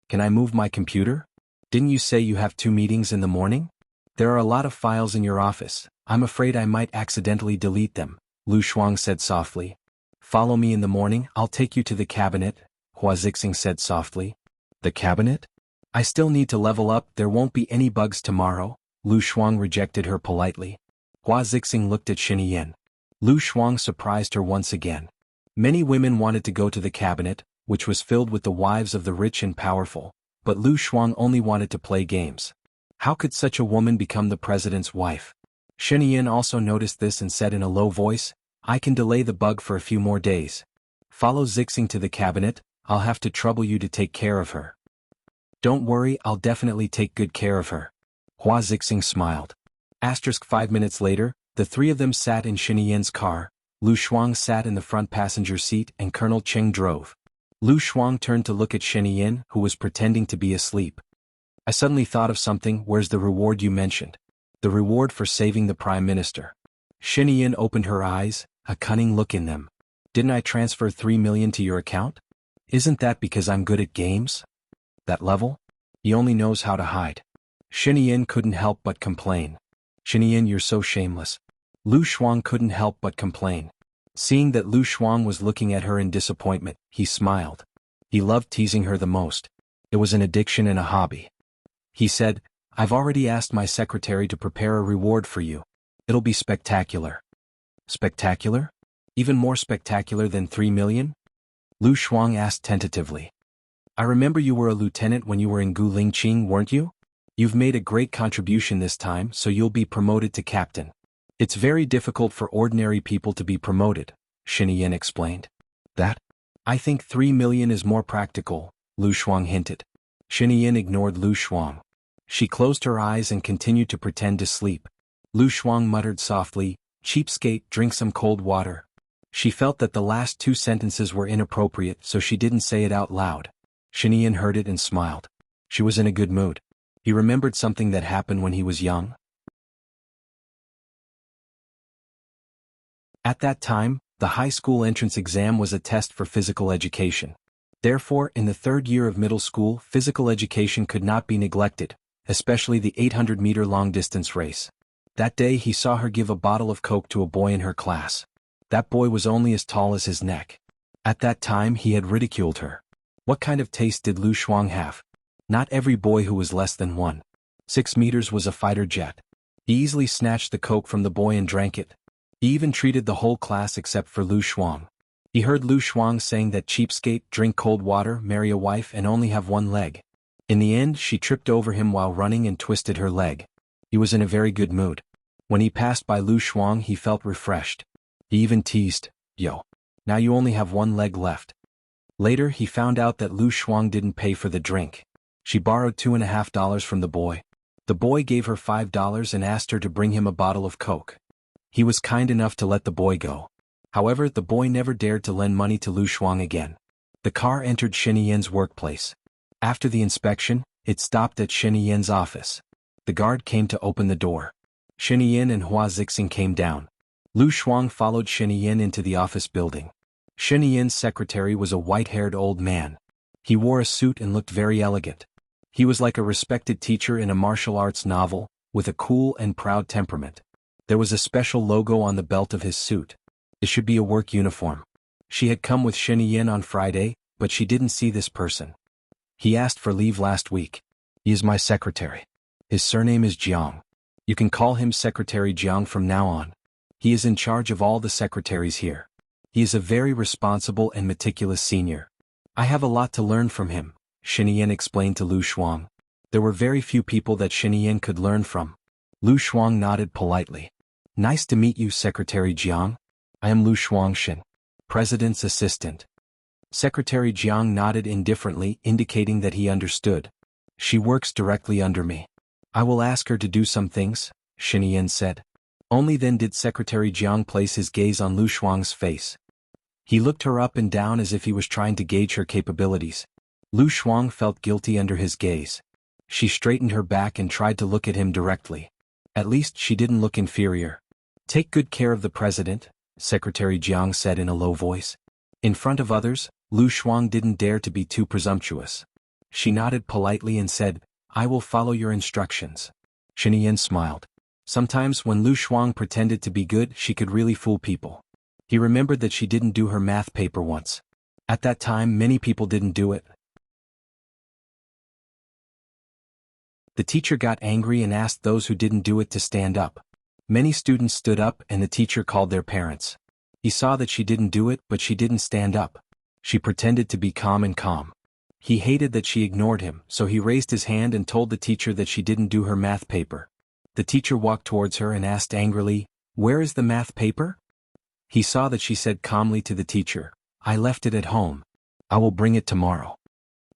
A: "Can I move my computer? Didn't you say you have 2 meetings in the morning?" "There are a lot of files in your office. I'm afraid I might accidentally delete them," Lu Shuang said softly. "Follow me in the morning, I'll take you to the cabinet," Hua Zixing said softly. "The cabinet? I still need to level up, there won't be any bugs tomorrow," Lu Shuang rejected her politely. Hua Zixing looked at Yin. Lu Shuang surprised her once again. Many women wanted to go to the cabinet, which was filled with the wives of the rich and powerful, but Lu Shuang only wanted to play games. How could such a woman become the president's wife? Yin also noticed this and said in a low voice, "I can delay the bug for a few more days. Follow Zixing to the cabinet, I'll have to trouble you to take care of her." "Don't worry, I'll definitely take good care of her." Hua Zixing smiled. 5 minutes later, the 3 of them sat in Yin's car. Lu Shuang sat in the front passenger seat and Colonel Cheng drove. Lu Shuang turned to look at Yin, who was pretending to be asleep. "I suddenly thought of something, where's the reward you mentioned?" "The reward for saving the Prime Minister." Yin opened her eyes, a cunning look in them. "Didn't I transfer 3 million to your account? Isn't that because I'm good at games?" "That level? He only knows how to hide." Yin couldn't help but complain. "Yin, you're so shameless." Lu Shuang couldn't help but complain. Seeing that Lu Shuang was looking at her in disappointment, he smiled. He loved teasing her the most. It was an addiction and a hobby. He said, "I've already asked my secretary to prepare a reward for you. It'll be spectacular." "Spectacular? Even more spectacular than 3 million? Lu Shuang asked tentatively. "I remember you were a lieutenant when you were in Gu Lingqing, weren't you? You've made a great contribution this time, so you'll be promoted to captain. It's very difficult for ordinary people to be promoted," Yin explained. "That? I think 3 million is more practical," Lu Shuang hinted. Yin ignored Lu Shuang. She closed her eyes and continued to pretend to sleep. Lu Shuang muttered softly, "Cheapskate, drink some cold water." She felt that the last 2 sentences were inappropriate, so she didn't say it out loud. Yin heard it and smiled. She was in a good mood. He remembered something that happened when he was young. At that time, the high school entrance exam was a test for physical education. Therefore, in the 3rd year of middle school, physical education could not be neglected, especially the 800-meter long-distance race. That day he saw her give a bottle of Coke to a boy in her class. That boy was only as tall as his neck. At that time he had ridiculed her. What kind of taste did Lu Shuang have? Not every boy who was less than 1.6 meters was a fighter jet. He easily snatched the coke from the boy and drank it. He even treated the whole class except for Lu Shuang. He heard Lu Shuang saying that cheapskate, drink cold water, marry a wife and only have one leg. In the end, she tripped over him while running and twisted her leg. He was in a very good mood. When he passed by Lu Shuang, he felt refreshed. He even teased, "Yo, now you only have one leg left." Later, he found out that Lu Shuang didn't pay for the drink. She borrowed $2.50 from the boy. The boy gave her $5 and asked her to bring him a bottle of Coke. He was kind enough to let the boy go. However, the boy never dared to lend money to Lu Shuang again. The car entered Shen Yin's workplace. After the inspection, it stopped at Shen Yin's office. The guard came to open the door. Shen Yin and Hua Zixing came down. Lu Shuang followed Shen Yin into the office building. Shen Yin's secretary was a white-haired old man. He wore a suit and looked very elegant. He was like a respected teacher in a martial arts novel, with a cool and proud temperament. There was a special logo on the belt of his suit. It should be a work uniform. She had come with Shen Yin on Friday, but she didn't see this person. He asked for leave last week. He is my secretary. His surname is Jiang. You can call him Secretary Jiang from now on. He is in charge of all the secretaries here. He is a very responsible and meticulous senior. I have a lot to learn from him, Shen Yin explained to Lu Shuang. There were very few people that Shen Yin could learn from. Lu Shuang nodded politely. Nice to meet you, Secretary Jiang. I am Lu Shuangshin, President's assistant. Secretary Jiang nodded indifferently, indicating that he understood. She works directly under me. I will ask her to do some things, Shen Yin said. Only then did Secretary Jiang place his gaze on Lu Shuang's face. He looked her up and down as if he was trying to gauge her capabilities. Lu Shuang felt guilty under his gaze. She straightened her back and tried to look at him directly. At least she didn't look inferior. Take good care of the president, Secretary Jiang said in a low voice. In front of others, Lu Shuang didn't dare to be too presumptuous. She nodded politely and said, I will follow your instructions. Shen Yin smiled. Sometimes when Lu Shuang pretended to be good, she could really fool people. He remembered that she didn't do her math paper once. At that time, many people didn't do it. The teacher got angry and asked those who didn't do it to stand up. Many students stood up and the teacher called their parents. He saw that she didn't do it, but she didn't stand up. She pretended to be calm. He hated that she ignored him, so he raised his hand and told the teacher that she didn't do her math paper. The teacher walked towards her and asked angrily, Where is the math paper? He saw that she said calmly to the teacher, I left it at home. I will bring it tomorrow.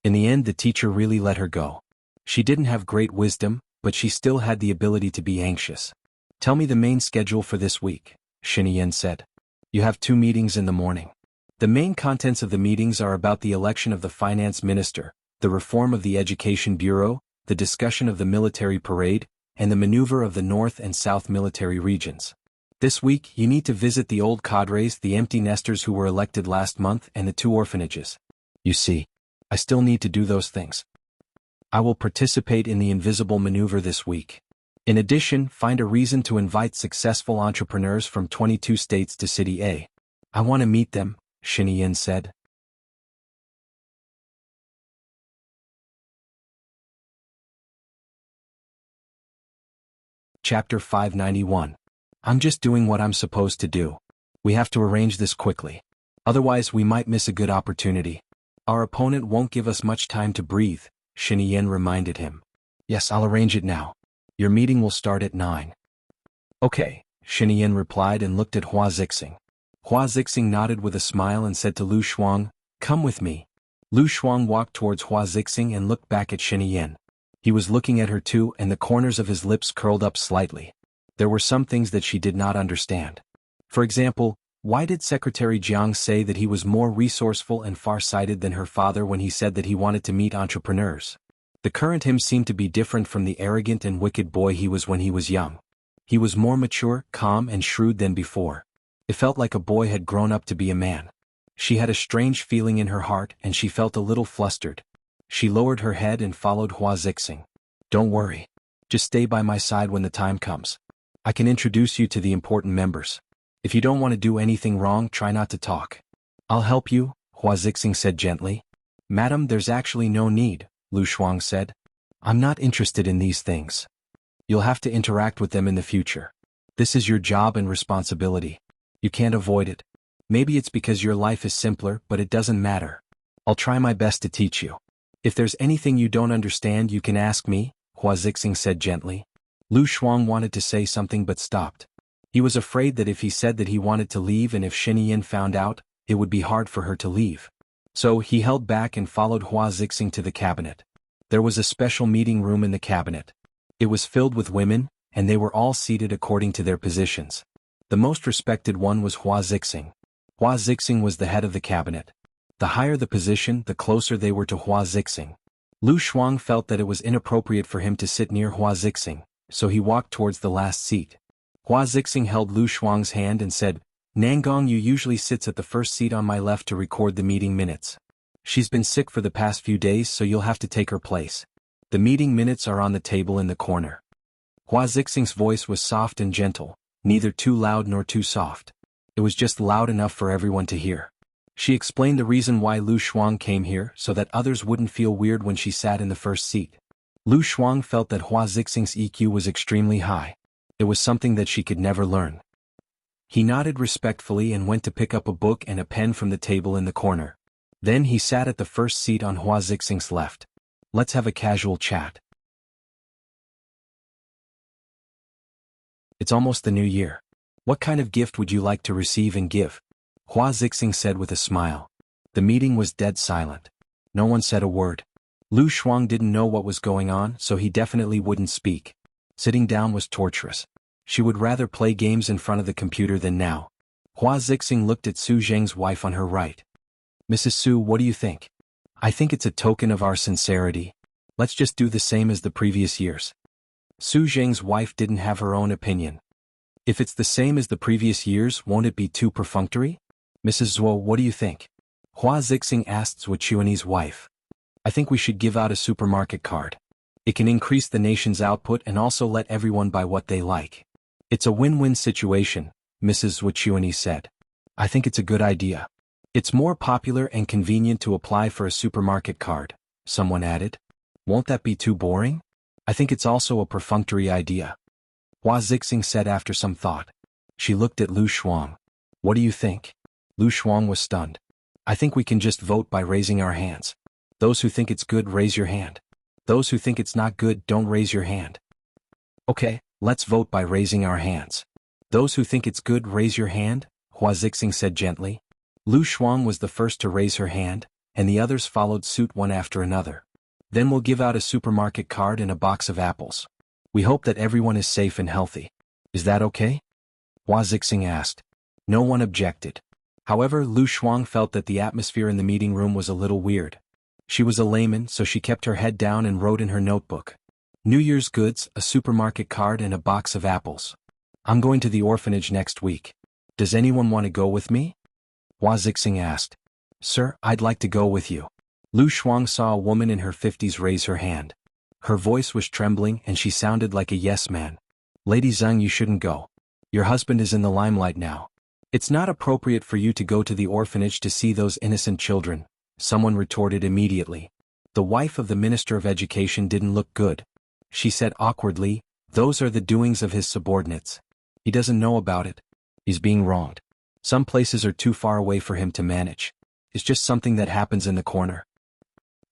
A: In the end, the teacher really let her go. She didn't have great wisdom, but she still had the ability to be anxious. Tell me the main schedule for this week, Shen Yin said. You have 2 meetings in the morning. The main contents of the meetings are about the election of the finance minister, the reform of the education bureau, the discussion of the military parade, and the maneuver of the North and South military regions. This week, you need to visit the old cadres, the empty nesters who were elected last month, and the 2 orphanages. You see, I still need to do those things. I will participate in the invisible maneuver this week. In addition, find a reason to invite successful entrepreneurs from 22 states to City A. I want to meet them, Shen Yin said. Chapter 591. I'm just doing what I'm supposed to do. We have to arrange this quickly. Otherwise we might miss a good opportunity. Our opponent won't give us much time to breathe, Shen Yin reminded him. Yes, I'll arrange it now. Your meeting will start at 9. Okay, Shen Yin replied and looked at Hua Zixing. Hua Zixing nodded with a smile and said to Lu Shuang, Come with me. Lu Shuang walked towards Hua Zixing and looked back at Shen Yin. He was looking at her too, and the corners of his lips curled up slightly. There were some things that she did not understand. For example, why did Secretary Jiang say that he was more resourceful and far-sighted than her father when he said that he wanted to meet entrepreneurs? The current him seemed to be different from the arrogant and wicked boy he was when he was young. He was more mature, calm and shrewd than before. It felt like a boy had grown up to be a man. She had a strange feeling in her heart and she felt a little flustered. She lowered her head and followed Hua Zixing. Don't worry. Just stay by my side when the time comes. I can introduce you to the important members. If you don't want to do anything wrong, try not to talk. I'll help you, Hua Zixing said gently. Madam, there's actually no need, Lu Shuang said. I'm not interested in these things. You'll have to interact with them in the future. This is your job and responsibility. You can't avoid it. Maybe it's because your life is simpler, but it doesn't matter. I'll try my best to teach you. If there's anything you don't understand, you can ask me, Hua Zixing said gently. Lu Shuang wanted to say something but stopped. He was afraid that if he said that he wanted to leave and if Xinyan found out, it would be hard for her to leave. So he held back and followed Hua Zixing to the cabinet. There was a special meeting room in the cabinet. It was filled with women, and they were all seated according to their positions. The most respected one was Hua Zixing. Hua Zixing was the head of the cabinet. The higher the position, the closer they were to Hua Zixing. Lu Shuang felt that it was inappropriate for him to sit near Hua Zixing, so he walked towards the last seat. Hua Zixing held Lu Shuang's hand and said, Nangong usually sits at the first seat on my left to record the meeting minutes. She's been sick for the past few days, so you'll have to take her place. The meeting minutes are on the table in the corner. Hua Zixing's voice was soft and gentle, neither too loud nor too soft. It was just loud enough for everyone to hear. She explained the reason why Lu Shuang came here so that others wouldn't feel weird when she sat in the first seat. Lu Shuang felt that Hua Zixing's EQ was extremely high. It was something that she could never learn. He nodded respectfully and went to pick up a book and a pen from the table in the corner. Then he sat at the first seat on Hua Zixing's left. Let's have a casual chat. It's almost the new year. What kind of gift would you like to receive and give? Hua Zixing said with a smile. The meeting was dead silent. No one said a word. Lu Shuang didn't know what was going on, so he definitely wouldn't speak. Sitting down was torturous. She would rather play games in front of the computer than now. Hua Zixing looked at Su Zheng's wife on her right. Mrs. Su, what do you think? I think it's a token of our sincerity. Let's just do the same as the previous years. Su Zheng's wife didn't have her own opinion. If it's the same as the previous years, won't it be too perfunctory? Mrs. Zhuo, what do you think? Hua Zixing asked Zhuo Chuanyi's wife. I think we should give out a supermarket card. It can increase the nation's output and also let everyone buy what they like. It's a win-win situation, Mrs. Zhuo Chuanyi said. I think it's a good idea. It's more popular and convenient to apply for a supermarket card, someone added. Won't that be too boring? I think it's also a perfunctory idea. Hua Zixing said after some thought. She looked at Lu Shuang. What do you think? Lu Shuang was stunned. I think we can just vote by raising our hands. Those who think it's good, raise your hand. Those who think it's not good, don't raise your hand. Okay, let's vote by raising our hands. Those who think it's good, raise your hand, Hua Zixing said gently. Lu Shuang was the first to raise her hand, and the others followed suit one after another. Then we'll give out a supermarket card and a box of apples. We hope that everyone is safe and healthy. Is that okay? Hua Zixing asked. No one objected. However, Lu Shuang felt that the atmosphere in the meeting room was a little weird. She was a layman, so she kept her head down and wrote in her notebook. New Year's goods, a supermarket card and a box of apples. I'm going to the orphanage next week. Does anyone want to go with me? Hua Zixing asked. Sir, I'd like to go with you. Lu Shuang saw a woman in her 50s raise her hand. Her voice was trembling and she sounded like a yes man. Lady Zheng, you shouldn't go. Your husband is in the limelight now. It's not appropriate for you to go to the orphanage to see those innocent children, someone retorted immediately. The wife of the Minister of Education didn't look good. She said awkwardly, those are the doings of his subordinates. He doesn't know about it. He's being wronged. Some places are too far away for him to manage. It's just something that happens in the corner.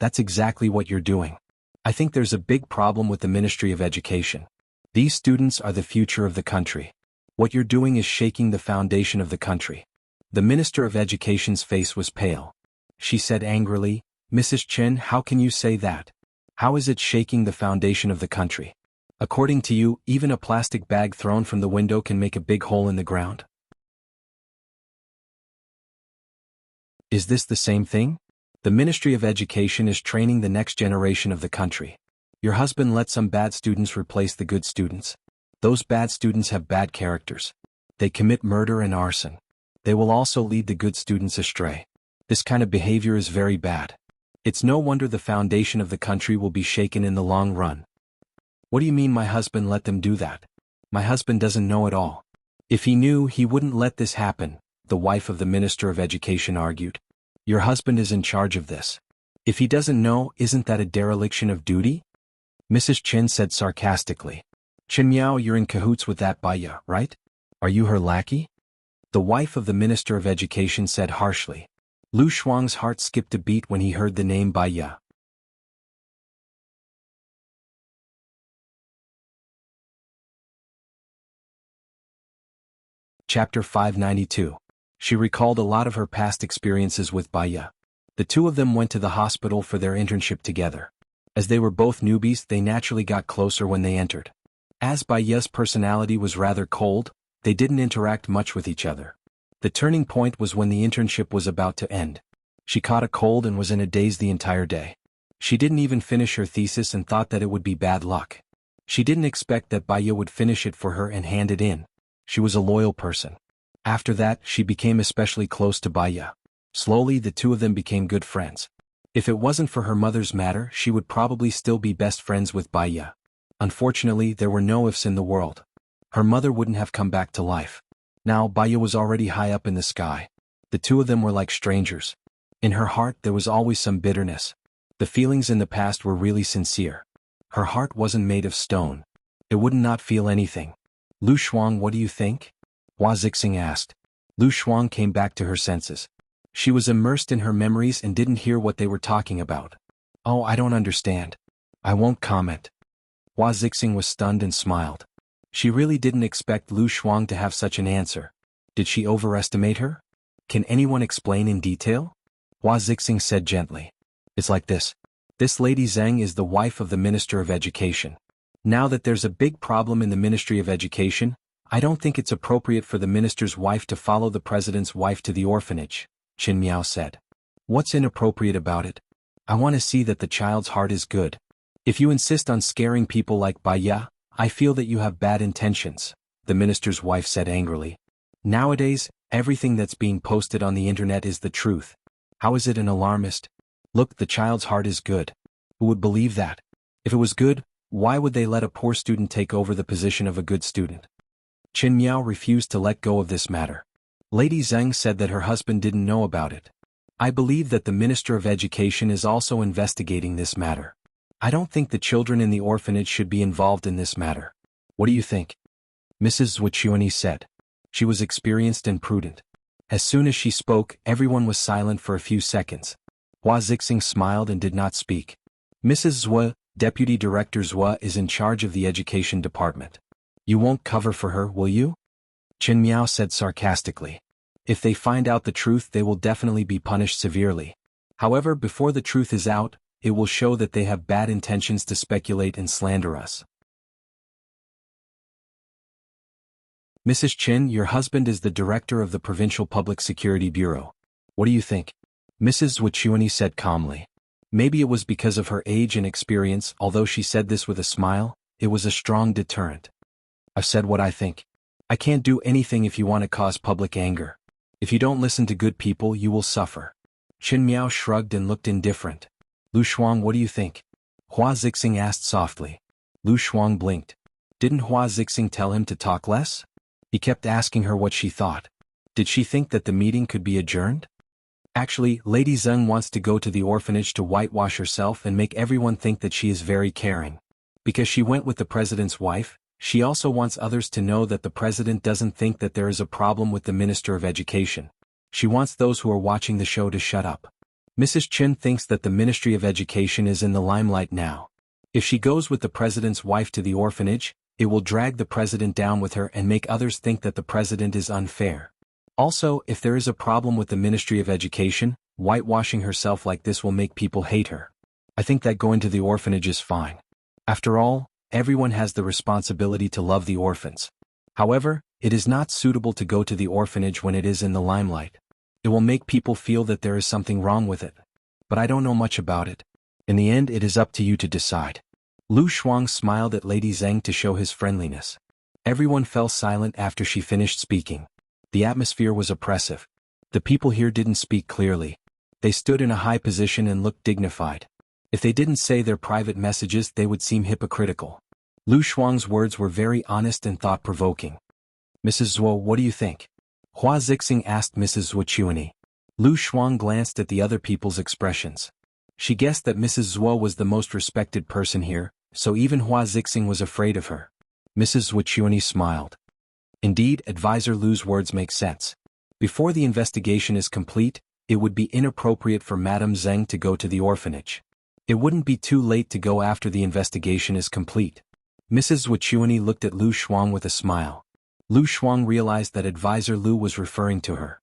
A: That's exactly what you're doing. I think there's a big problem with the Ministry of Education. These students are the future of the country. What you're doing is shaking the foundation of the country. The Minister of Education's face was pale. She said angrily, Mrs. Chen, how can you say that? How is it shaking the foundation of the country? According to you, even a plastic bag thrown from the window can make a big hole in the ground? Is this the same thing? The Ministry of Education is training the next generation of the country. Your husband let some bad students replace the good students. Those bad students have bad characters. They commit murder and arson. They will also lead the good students astray. This kind of behavior is very bad. It's no wonder the foundation of the country will be shaken in the long run. What do you mean my husband let them do that? My husband doesn't know at all. If he knew, he wouldn't let this happen, the wife of the Minister of Education argued. Your husband is in charge of this. If he doesn't know, isn't that a dereliction of duty? Mrs. Chen said sarcastically. Chen Miao, you're in cahoots with that Baya, right? Are you her lackey? The wife of the Minister of Education said harshly. Lu Shuang's heart skipped a beat when he heard the name Baya. Chapter 592. She recalled a lot of her past experiences with Baya. The two of them went to the hospital for their internship together. As they were both newbies, they naturally got closer when they entered. As Baya's personality was rather cold, they didn't interact much with each other. The turning point was when the internship was about to end. She caught a cold and was in a daze the entire day. She didn't even finish her thesis and thought that it would be bad luck. She didn't expect that Baya would finish it for her and hand it in. She was a loyal person. After that, she became especially close to Baya. Slowly, the two of them became good friends. If it wasn't for her mother's matter, she would probably still be best friends with Baya. Unfortunately, there were no ifs in the world. Her mother wouldn't have come back to life. Now, Baya was already high up in the sky. The two of them were like strangers. In her heart, there was always some bitterness. The feelings in the past were really sincere. Her heart wasn't made of stone. It would not feel anything. Lu Shuang, what do you think? Hua Zixing asked. Lu Shuang came back to her senses. She was immersed in her memories and didn't hear what they were talking about. Oh, I don't understand. I won't comment. Hua Zixing was stunned and smiled. She really didn't expect Lu Shuang to have such an answer. Did she overestimate her? Can anyone explain in detail? Hua Zixing said gently. It's like this. This lady Zheng is the wife of the Minister of Education. Now that there's a big problem in the Ministry of Education, I don't think it's appropriate for the minister's wife to follow the president's wife to the orphanage, Qin Miao said. What's inappropriate about it? I want to see that the child's heart is good. If you insist on scaring people like Baya, I feel that you have bad intentions, the minister's wife said angrily. Nowadays, everything that's being posted on the internet is the truth. How is it an alarmist? Look, the child's heart is good. Who would believe that? If it was good, why would they let a poor student take over the position of a good student? Qin Miao refused to let go of this matter. Lady Zheng said that her husband didn't know about it. I believe that the Minister of Education is also investigating this matter. I don't think the children in the orphanage should be involved in this matter. What do you think? Mrs. Wuxia said. She was experienced and prudent. As soon as she spoke, everyone was silent for a few seconds. Hua Zixing smiled and did not speak. Mrs. Zhua, Deputy Director Zhua, is in charge of the education department. You won't cover for her, will you? Qin Miao said sarcastically. If they find out the truth, they will definitely be punished severely. However, before the truth is out, it will show that they have bad intentions to speculate and slander us. Mrs. Qin, your husband is the director of the Provincial Public Security Bureau. What do you think? Mrs. Wuxia said calmly. Maybe it was because of her age and experience. Although she said this with a smile, it was a strong deterrent. I've said what I think. I can't do anything if you want to cause public anger. If you don't listen to good people, you will suffer. Qin Miao shrugged and looked indifferent. Lu Shuang, what do you think? Hua Zixing asked softly. Lu Shuang blinked. Didn't Hua Zixing tell him to talk less? He kept asking her what she thought. Did she think that the meeting could be adjourned? Actually, Lady Zheng wants to go to the orphanage to whitewash herself and make everyone think that she is very caring. Because she went with the president's wife, she also wants others to know that the president doesn't think that there is a problem with the Minister of Education. She wants those who are watching the show to shut up. Mrs. Qin thinks that the Ministry of Education is in the limelight now. If she goes with the president's wife to the orphanage, it will drag the president down with her and make others think that the president is unfair. Also, if there is a problem with the Ministry of Education, whitewashing herself like this will make people hate her. I think that going to the orphanage is fine. After all, everyone has the responsibility to love the orphans. However, it is not suitable to go to the orphanage when it is in the limelight. It will make people feel that there is something wrong with it. But I don't know much about it. In the end, it is up to you to decide. Lu Shuang smiled at Lady Zheng to show his friendliness. Everyone fell silent after she finished speaking. The atmosphere was oppressive. The people here didn't speak clearly. They stood in a high position and looked dignified. If they didn't say their private messages, they would seem hypocritical. Lu Shuang's words were very honest and thought-provoking. Mrs. Zhuo, what do you think? Hua Zixing asked Mrs. Wuchuani. Lu Shuang glanced at the other people's expressions. She guessed that Mrs. Zhuo was the most respected person here, so even Hua Zixing was afraid of her. Mrs. Wuxia smiled. Indeed, Advisor Lu's words make sense. Before the investigation is complete, it would be inappropriate for Madame Zheng to go to the orphanage. It wouldn't be too late to go after the investigation is complete. Mrs. Wuxia looked at Lu Shuang with a smile. Lu Shuang realized that Advisor Lu was referring to her.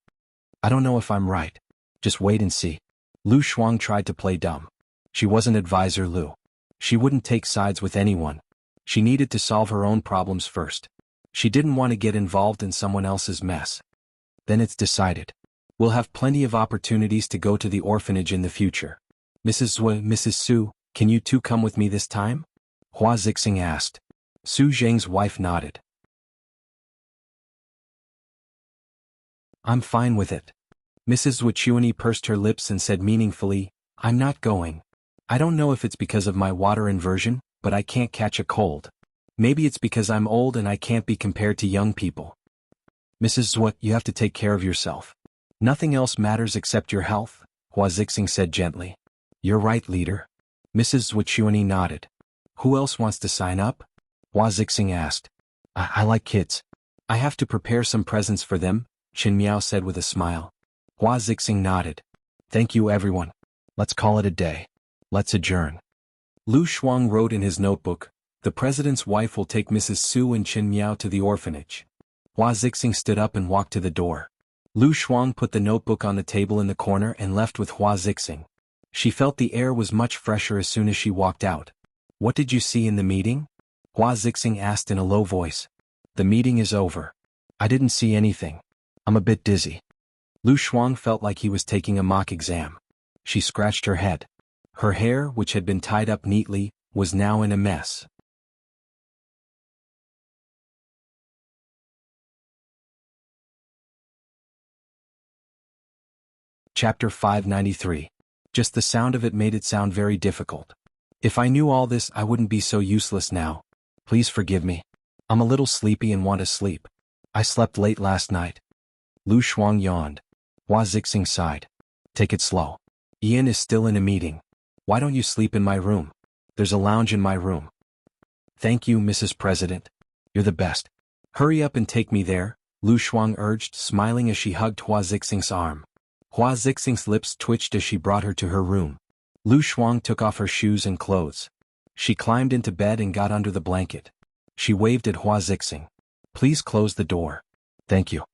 A: I don't know if I'm right. Just wait and see. Lu Shuang tried to play dumb. She wasn't Advisor Lu. She wouldn't take sides with anyone. She needed to solve her own problems first. She didn't want to get involved in someone else's mess. Then it's decided. We'll have plenty of opportunities to go to the orphanage in the future. Mrs. Su, can you two come with me this time? Hua Zixing asked. Su Zheng's wife nodded. I'm fine with it. Mrs. Wuxia pursed her lips and said meaningfully, I'm not going. I don't know if it's because of my water inversion, but I can't catch a cold. Maybe it's because I'm old and I can't be compared to young people. Mrs. Zhuo, you have to take care of yourself. Nothing else matters except your health, Hua Zixing said gently. You're right, leader. Mrs. Wuxia nodded. Who else wants to sign up? Hua Zixing asked. I like kids. I have to prepare some presents for them, Qin Miao said with a smile. Hua Zixing nodded. Thank you everyone. Let's call it a day. Let's adjourn. Lu Shuang wrote in his notebook, the president's wife will take Mrs. Su and Qin Miao to the orphanage. Hua Zixing stood up and walked to the door. Lu Shuang put the notebook on the table in the corner and left with Hua Zixing. She felt the air was much fresher as soon as she walked out. What did you see in the meeting? Hua Zixing asked in a low voice. The meeting is over. I didn't see anything. I'm a bit dizzy. Lu Shuang felt like he was taking a mock exam. She scratched her head. Her hair, which had been tied up neatly, was now in a mess. Chapter 593. Just the sound of it made it sound very difficult. If I knew all this, I wouldn't be so useless now. Please forgive me. I'm a little sleepy and want to sleep. I slept late last night. Lu Shuang yawned. Hua Zixing sighed. Take it slow. Ian is still in a meeting. Why don't you sleep in my room? There's a lounge in my room. Thank you, Mrs. President. You're the best. Hurry up and take me there, Lu Shuang urged, smiling as she hugged Hua Zixing's arm. Hua Zixing's lips twitched as she brought her to her room. Lu Shuang took off her shoes and clothes. She climbed into bed and got under the blanket. She waved at Hua Zixing. Please close the door. Thank you.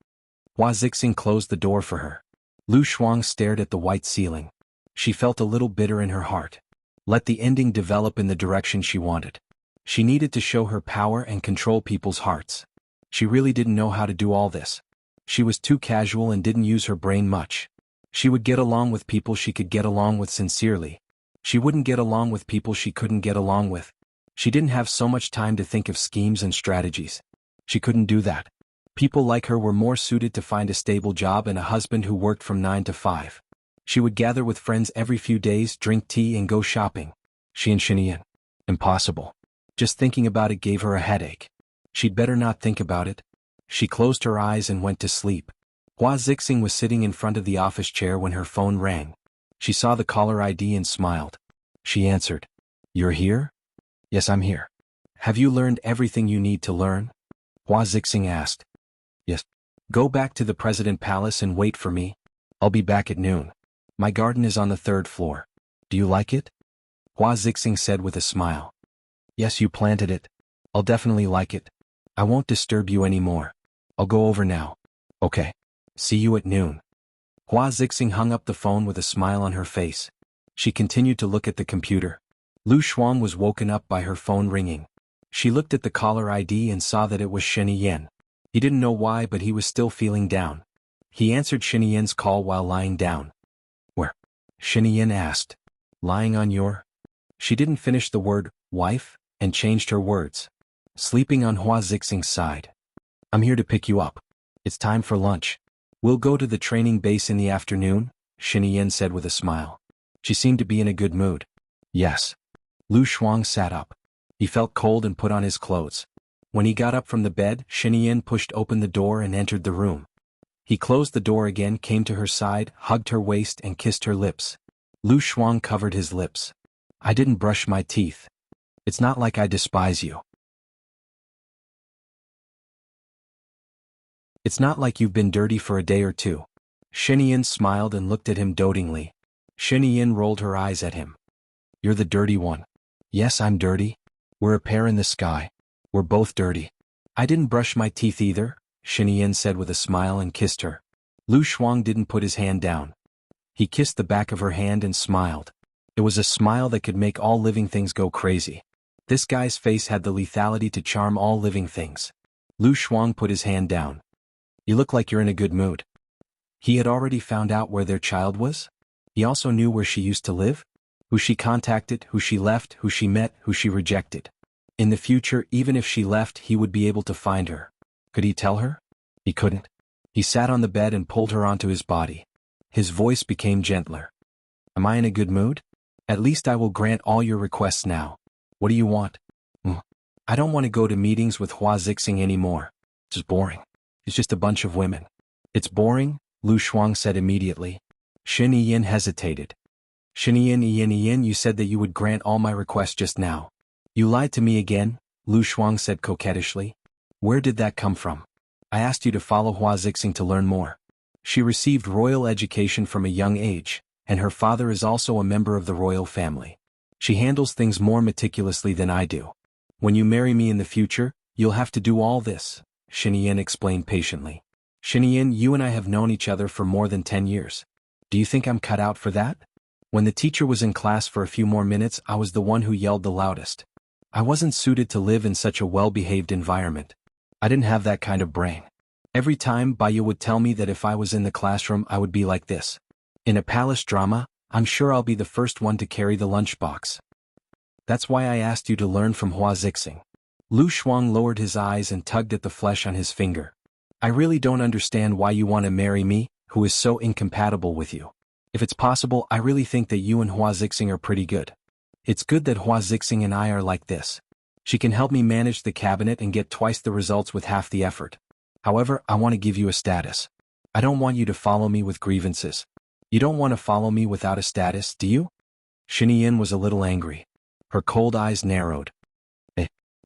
A: Hua Zixing closed the door for her. Lu Shuang stared at the white ceiling. She felt a little bitter in her heart. Let the ending develop in the direction she wanted. She needed to show her power and control people's hearts. She really didn't know how to do all this. She was too casual and didn't use her brain much. She would get along with people she could get along with sincerely. She wouldn't get along with people she couldn't get along with. She didn't have so much time to think of schemes and strategies. She couldn't do that. People like her were more suited to find a stable job and a husband who worked from 9 to 5. She would gather with friends every few days, drink tea and go shopping. She and Xinyan. Impossible. Just thinking about it gave her a headache. She'd better not think about it. She closed her eyes and went to sleep. Hua Zixing was sitting in front of the office chair when her phone rang. She saw the caller ID and smiled. She answered. You're here? Yes, I'm here. Have you learned everything you need to learn? Hua Zixing asked. Yes. Go back to the President Palace and wait for me. I'll be back at noon. My garden is on the 3rd floor. Do you like it? Hua Zixing said with a smile. Yes, you planted it. I'll definitely like it. I won't disturb you anymore. I'll go over now. Okay. See you at noon. Hua Zixing hung up the phone with a smile on her face. She continued to look at the computer. Lu Shuang was woken up by her phone ringing. She looked at the caller ID and saw that it was Shen Yan. He didn't know why, but he was still feeling down. He answered Shen Yan's call while lying down. Where? Shen Yan asked. Lying on your? She didn't finish the word, wife, and changed her words. Sleeping on Hua Zixing's side. I'm here to pick you up. It's time for lunch. We'll go to the training base in the afternoon, Shen Yan said with a smile. She seemed to be in a good mood. Yes. Lu Shuang sat up. He felt cold and put on his clothes. When he got up from the bed, Shen Yan pushed open the door and entered the room. He closed the door again, came to her side, hugged her waist and kissed her lips. Lu Shuang covered his lips. I didn't brush my teeth. It's not like I despise you. It's not like you've been dirty for a day or two. Shinian smiled and looked at him dotingly. Shinian rolled her eyes at him. You're the dirty one. Yes, I'm dirty. We're a pair in the sky. We're both dirty. I didn't brush my teeth either, Shinian said with a smile and kissed her. Lu Shuang didn't put his hand down. He kissed the back of her hand and smiled. It was a smile that could make all living things go crazy. This guy's face had the lethality to charm all living things. Lu Shuang put his hand down. You look like you're in a good mood. He had already found out where their child was. He also knew where she used to live, who she contacted, who she left, who she met, who she rejected. In the future, even if she left, he would be able to find her. Could he tell her? He couldn't. He sat on the bed and pulled her onto his body. His voice became gentler. Am I in a good mood? At least I will grant all your requests now. What do you want? I don't want to go to meetings with Hua Zixing anymore. It's boring. It's just a bunch of women. It's boring, Lu Shuang said immediately. Shin Yin hesitated. Shin Yin, you said that you would grant all my requests just now. You lied to me again, Lu Shuang said coquettishly. Where did that come from? I asked you to follow Hua Zixing to learn more. She received royal education from a young age, and her father is also a member of the royal family. She handles things more meticulously than I do. When you marry me in the future, you'll have to do all this, Shinian explained patiently. Shinian, you and I have known each other for more than 10 years. Do you think I'm cut out for that? When the teacher was in class for a few more minutes, I was the one who yelled the loudest. I wasn't suited to live in such a well-behaved environment. I didn't have that kind of brain. Every time Baiyu would tell me that if I was in the classroom I would be like this. In a palace drama, I'm sure I'll be the first one to carry the lunchbox. That's why I asked you to learn from Hua Zixing. Lu Shuang lowered his eyes and tugged at the flesh on his finger. I really don't understand why you want to marry me, who is so incompatible with you. If it's possible, I really think that you and Hua Zixing are pretty good. It's good that Hua Zixing and I are like this. She can help me manage the cabinet and get twice the results with half the effort. However, I want to give you a status. I don't want you to follow me with grievances. You don't want to follow me without a status, do you? Shinian was a little angry. Her cold eyes narrowed.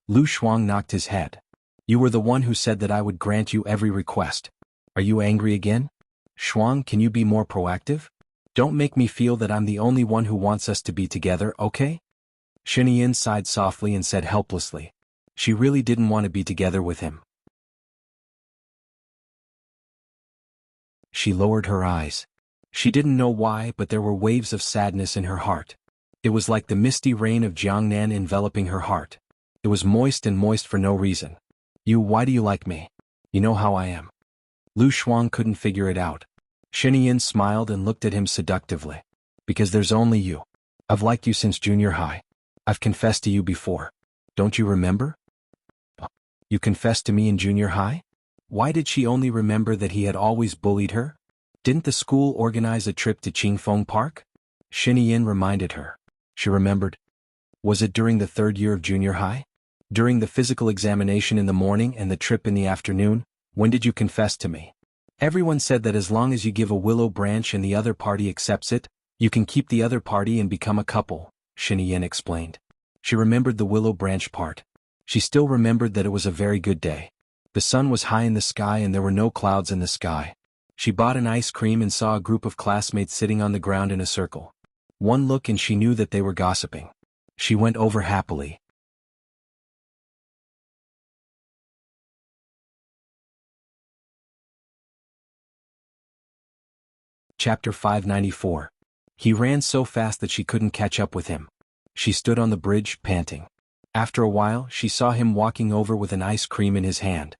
A: Lu Shuang knocked his head. You were the one who said that I would grant you every request. Are you angry again? Shuang, can you be more proactive? Don't make me feel that I'm the only one who wants us to be together, okay? Shinian sighed softly and said helplessly. She really didn't want to be together with him. She lowered her eyes. She didn't know why, but there were waves of sadness in her heart. It was like the misty rain of Jiangnan enveloping her heart. It was moist and moist for no reason. Why do you like me? You know how I am. Lu Shuang couldn't figure it out. Shinian smiled and looked at him seductively. Because there's only you. I've liked you since junior high. I've confessed to you before. Don't you remember? You confessed to me in junior high? Why did she only remember that he had always bullied her? Didn't the school organize a trip to Qingfeng Park? Shinian reminded her. She remembered. Was it during the 3rd year of junior high? During the physical examination in the morning and the trip in the afternoon? When did you confess to me? Everyone said that as long as you give a willow branch and the other party accepts it, you can keep the other party and become a couple, Shinian explained. She remembered the willow branch part. She still remembered that it was a very good day. The sun was high in the sky and there were no clouds in the sky. She bought an ice cream and saw a group of classmates sitting on the ground in a circle. One look and she knew that they were gossiping. She went over happily. Chapter 594. He ran so fast that she couldn't catch up with him. She stood on the bridge, panting. After a while, she saw him walking over with an ice cream in his hand.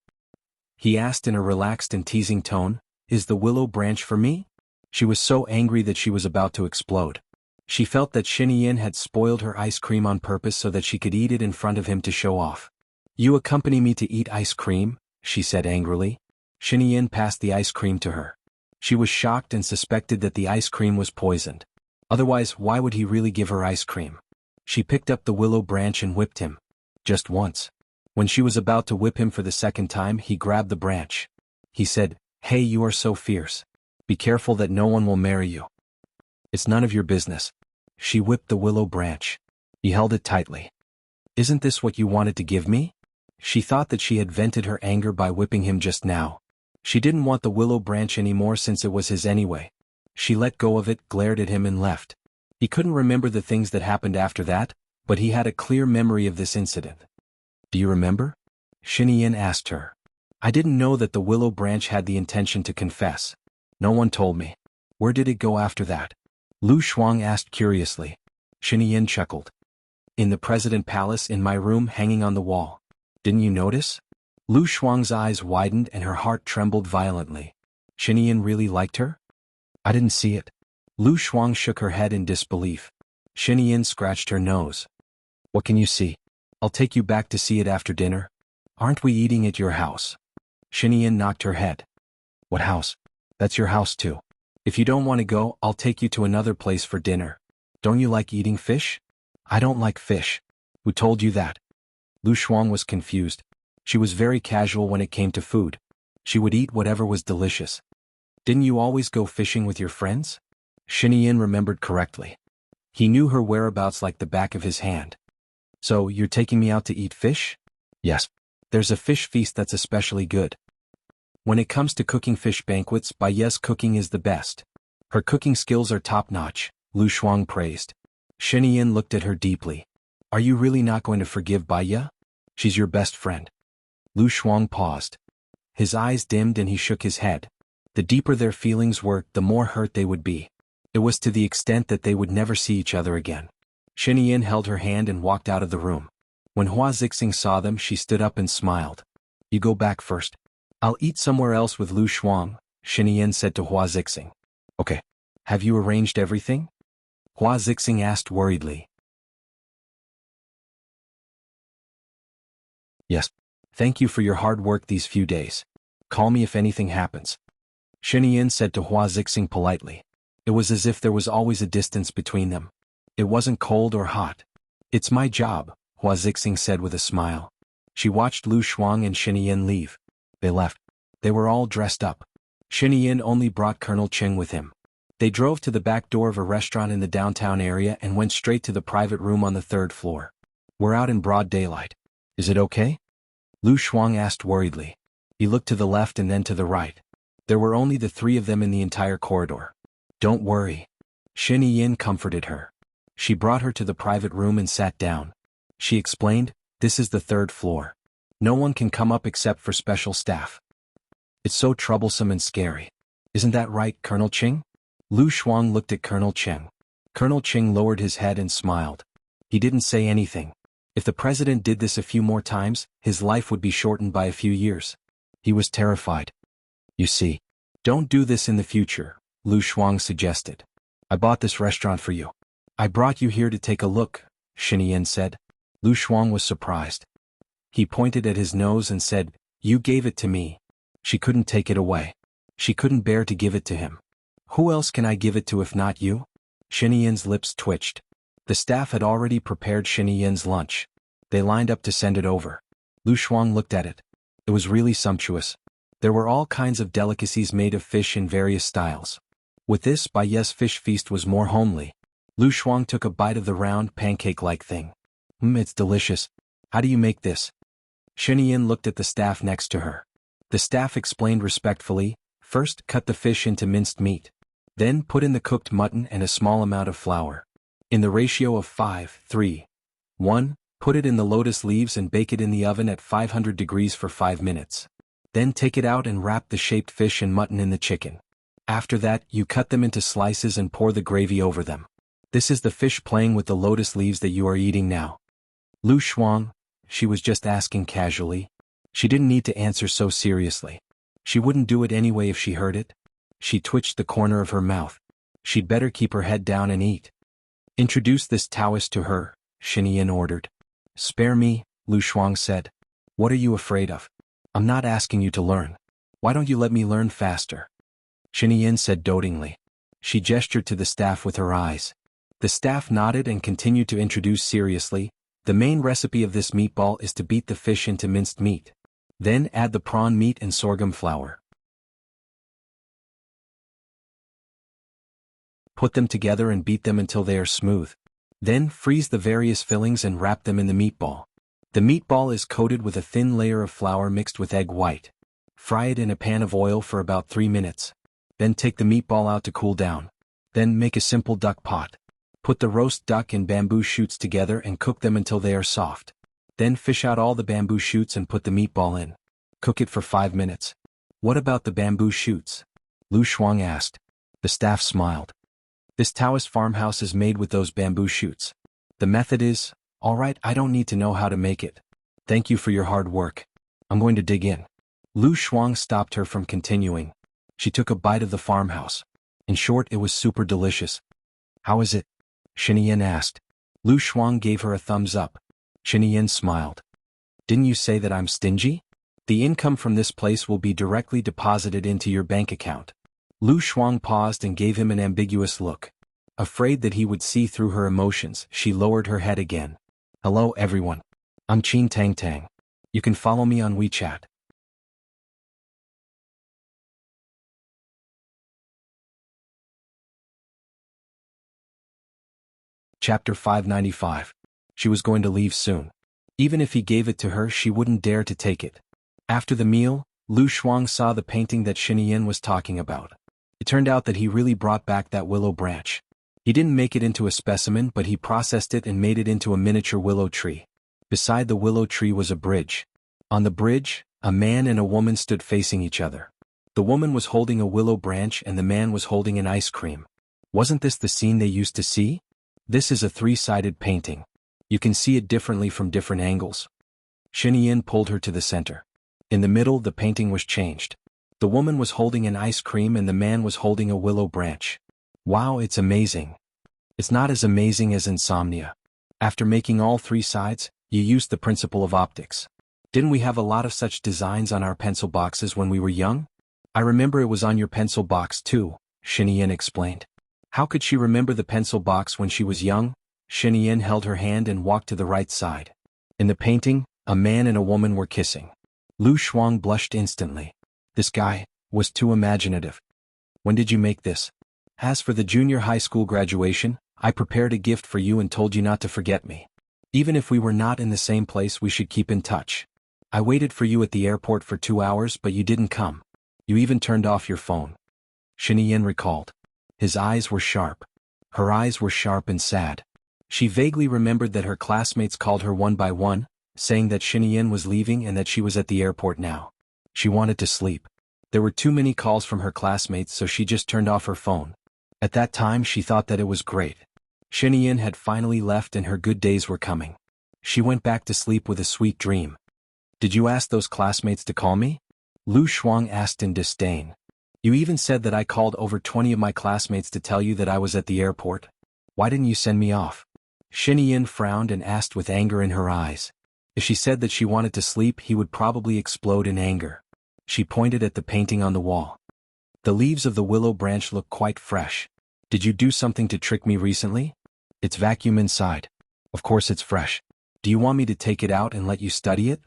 A: He asked in a relaxed and teasing tone, "Is the willow branch for me?" She was so angry that she was about to explode. She felt that Shinian had spoiled her ice cream on purpose so that she could eat it in front of him to show off. "You accompany me to eat ice cream?" she said angrily. Shinian passed the ice cream to her. She was shocked and suspected that the ice cream was poisoned. Otherwise, why would he really give her ice cream? She picked up the willow branch and whipped him. Just once. When she was about to whip him for the 2nd time, he grabbed the branch. He said, "Hey, you are so fierce. Be careful that no one will marry you." It's none of your business. She whipped the willow branch. He held it tightly. Isn't this what you wanted to give me? She thought that she had vented her anger by whipping him just now. She didn't want the willow branch anymore since it was his anyway. She let go of it, glared at him and left. He couldn't remember the things that happened after that, but he had a clear memory of this incident. Do you remember? Xinyan asked her. I didn't know that the willow branch had the intention to confess. No one told me. Where did it go after that? Lu Shuang asked curiously. Xinyan chuckled. In the President Palace in my room hanging on the wall. Didn't you notice? Lu Shuang's eyes widened and her heart trembled violently. Xinyan really liked her? I didn't see it. Lu Shuang shook her head in disbelief. Xinyan scratched her nose. What can you see? I'll take you back to see it after dinner. Aren't we eating at your house? Xinyan knocked her head. What house? That's your house too. If you don't want to go, I'll take you to another place for dinner. Don't you like eating fish? I don't like fish. Who told you that? Lu Shuang was confused. She was very casual when it came to food. She would eat whatever was delicious. Didn't you always go fishing with your friends? Xinyan remembered correctly. He knew her whereabouts like the back of his hand. So, you're taking me out to eat fish? Yes. There's a fish feast that's especially good. When it comes to cooking fish banquets, Baiye's cooking is the best. Her cooking skills are top-notch, Lu Shuang praised. Xinyan looked at her deeply. Are you really not going to forgive Baiye? She's your best friend. Lu Shuang paused. His eyes dimmed and he shook his head. The deeper their feelings were, the more hurt they would be. It was to the extent that they would never see each other again. Xinyan held her hand and walked out of the room. When Hua Zixing saw them, she stood up and smiled. You go back first. I'll eat somewhere else with Lu Shuang, Xinyan said to Hua Zixing. Okay. Have you arranged everything? Hua Zixing asked worriedly. Yes. Thank you for your hard work these few days. Call me if anything happens. Xinyan said to Hua Zixing politely. It was as if there was always a distance between them. It wasn't cold or hot. It's my job, Hua Zixing said with a smile. She watched Lu Shuang and Xinyan leave. They left. They were all dressed up. Xinyan only brought Colonel Cheng with him. They drove to the back door of a restaurant in the downtown area and went straight to the private room on the 3rd floor. We're out in broad daylight. Is it okay? Lu Shuang asked worriedly. He looked to the left and then to the right. There were only the 3 of them in the entire corridor. Don't worry. Xinyan comforted her. She brought her to the private room and sat down. She explained, this is the 3rd floor. No one can come up except for special staff. It's so troublesome and scary. Isn't that right, Colonel Cheng? Lu Shuang looked at Colonel Cheng. Colonel Cheng lowered his head and smiled. He didn't say anything. If the president did this a few more times, his life would be shortened by a few years. He was terrified. You see. Don't do this in the future, Lu Shuang suggested. I bought this restaurant for you. I brought you here to take a look, Xinyan said. Lu Shuang was surprised. He pointed at his nose and said, You gave it to me. She couldn't take it away. She couldn't bear to give it to him. Who else can I give it to if not you? Xinyan's lips twitched. The staff had already prepared Xinyan's lunch. They lined up to send it over. Lu Shuang looked at it. It was really sumptuous. There were all kinds of delicacies made of fish in various styles. With this, Baiye's fish feast was more homely. Lu Shuang took a bite of the round, pancake-like thing. It's delicious. How do you make this? Xinyan looked at the staff next to her. The staff explained respectfully, first cut the fish into minced meat. Then put in the cooked mutton and a small amount of flour. In the ratio of 5:3:1, put it in the lotus leaves and bake it in the oven at 500 degrees for 5 minutes. Then take it out and wrap the shaped fish and mutton in the chicken. After that, you cut them into slices and pour the gravy over them. This is the fish playing with the lotus leaves that you are eating now. Lu Shuang, she was just asking casually. She didn't need to answer so seriously. She wouldn't do it anyway if she heard it. She twitched the corner of her mouth. She'd better keep her head down and eat. Introduce this Taoist to her, Xinyan ordered. Spare me, Lu Shuang said. What are you afraid of? I'm not asking you to learn. Why don't you let me learn faster? Xinyan said dotingly. She gestured to the staff with her eyes. The staff nodded and continued to introduce seriously. The main recipe of this meatball is to beat the fish into minced meat. Then add the prawn meat and sorghum flour. Put them together and beat them until they are smooth. Then, freeze the various fillings and wrap them in the meatball. The meatball is coated with a thin layer of flour mixed with egg white. Fry it in a pan of oil for about 3 minutes. Then take the meatball out to cool down. Then make a simple duck pot. Put the roast duck and bamboo shoots together and cook them until they are soft. Then fish out all the bamboo shoots and put the meatball in. Cook it for 5 minutes. What about the bamboo shoots? Lu Shuang asked. The staff smiled. This Taoist farmhouse is made with those bamboo shoots. The method is, all right, I don't need to know how to make it. Thank you for your hard work. I'm going to dig in. Lu Shuang stopped her from continuing. She took a bite of the farmhouse. In short, it was super delicious. How is it? Shinian asked. Lu Shuang gave her a thumbs up. Shinian smiled. Didn't you say that I'm stingy? The income from this place will be directly deposited into your bank account. Lu Shuang paused and gave him an ambiguous look. Afraid that he would see through her emotions, she lowered her head again. Hello everyone. I'm Qin Tang Tang. You can follow me on WeChat. Chapter 595. She was going to leave soon. Even if he gave it to her, she wouldn't dare to take it. After the meal, Lu Shuang saw the painting that Shinian was talking about. It turned out that he really brought back that willow branch. He didn't make it into a specimen, but he processed it and made it into a miniature willow tree. Beside the willow tree was a bridge. On the bridge, a man and a woman stood facing each other. The woman was holding a willow branch and the man was holding an ice cream. Wasn't this the scene they used to see? This is a 3-sided painting. You can see it differently from different angles. Shinian pulled her to the center. In the middle, the painting was changed. The woman was holding an ice cream and the man was holding a willow branch. Wow, it's amazing. It's not as amazing as insomnia. After making all 3 sides, you used the principle of optics. Didn't we have a lot of such designs on our pencil boxes when we were young? I remember it was on your pencil box too, Shinian explained. How could she remember the pencil box when she was young? Shinian held her hand and walked to the right side. In the painting, a man and a woman were kissing. Lu Shuang blushed instantly. This guy was too imaginative. When did you make this? As for the junior high school graduation, I prepared a gift for you and told you not to forget me. Even if we were not in the same place, we should keep in touch. I waited for you at the airport for 2 hours, but you didn't come. You even turned off your phone. Shinian recalled. His eyes were sharp. Her eyes were sharp and sad. She vaguely remembered that her classmates called her one by one, saying that Shinian was leaving and that she was at the airport now. She wanted to sleep. There were too many calls from her classmates, so she just turned off her phone. At that time she thought that it was great. Shinian had finally left and her good days were coming. She went back to sleep with a sweet dream. Did you ask those classmates to call me? Lu Shuang asked in disdain. You even said that I called over 20 of my classmates to tell you that I was at the airport. Why didn't you send me off? Shinian frowned and asked with anger in her eyes. If she said that she wanted to sleep, he would probably explode in anger. She pointed at the painting on the wall. The leaves of the willow branch look quite fresh. Did you do something to trick me recently? It's vacuum inside. Of course it's fresh. Do you want me to take it out and let you study it?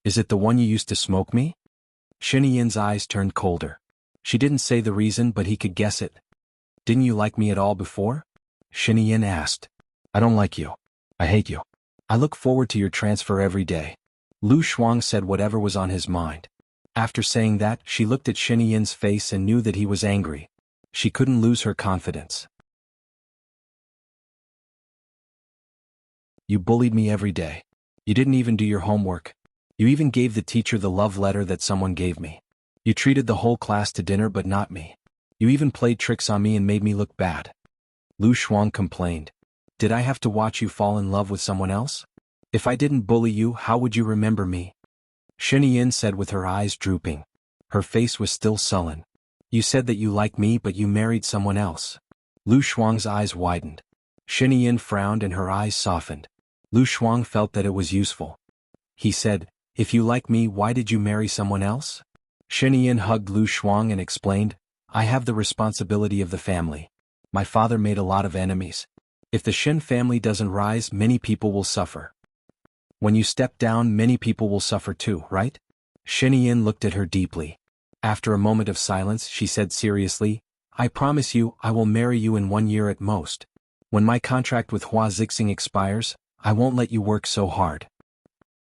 A: Is it the one you used to smoke me? Shinian's eyes turned colder. She didn't say the reason, but he could guess it. Didn't you like me at all before? Shinian asked. I don't like you. I hate you. I look forward to your transfer every day. Lu Shuang said whatever was on his mind. After saying that, she looked at Shinian's face and knew that he was angry. She couldn't lose her confidence. You bullied me every day. You didn't even do your homework. You even gave the teacher the love letter that someone gave me. You treated the whole class to dinner but not me. You even played tricks on me and made me look bad. Lu Shuang complained. Did I have to watch you fall in love with someone else? If I didn't bully you, how would you remember me? Shinian said with her eyes drooping. Her face was still sullen. You said that you like me but you married someone else. Lu Shuang's eyes widened. Shinian frowned and her eyes softened. Lu Shuang felt that it was useful. He said, if you like me, why did you marry someone else? Shinian hugged Lu Shuang and explained, I have the responsibility of the family. My father made a lot of enemies. If the Shen family doesn't rise, many people will suffer. When you step down, many people will suffer too, right? Shinian looked at her deeply. After a moment of silence, she said seriously, I promise you I will marry you in 1 year at most. When my contract with Hua Zixing expires, I won't let you work so hard.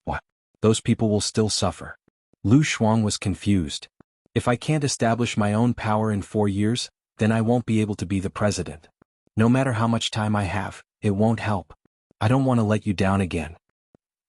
A: What? Those people will still suffer. Lu Shuang was confused. If I can't establish my own power in 4 years, then I won't be able to be the president. No matter how much time I have, it won't help. I don't want to let you down again.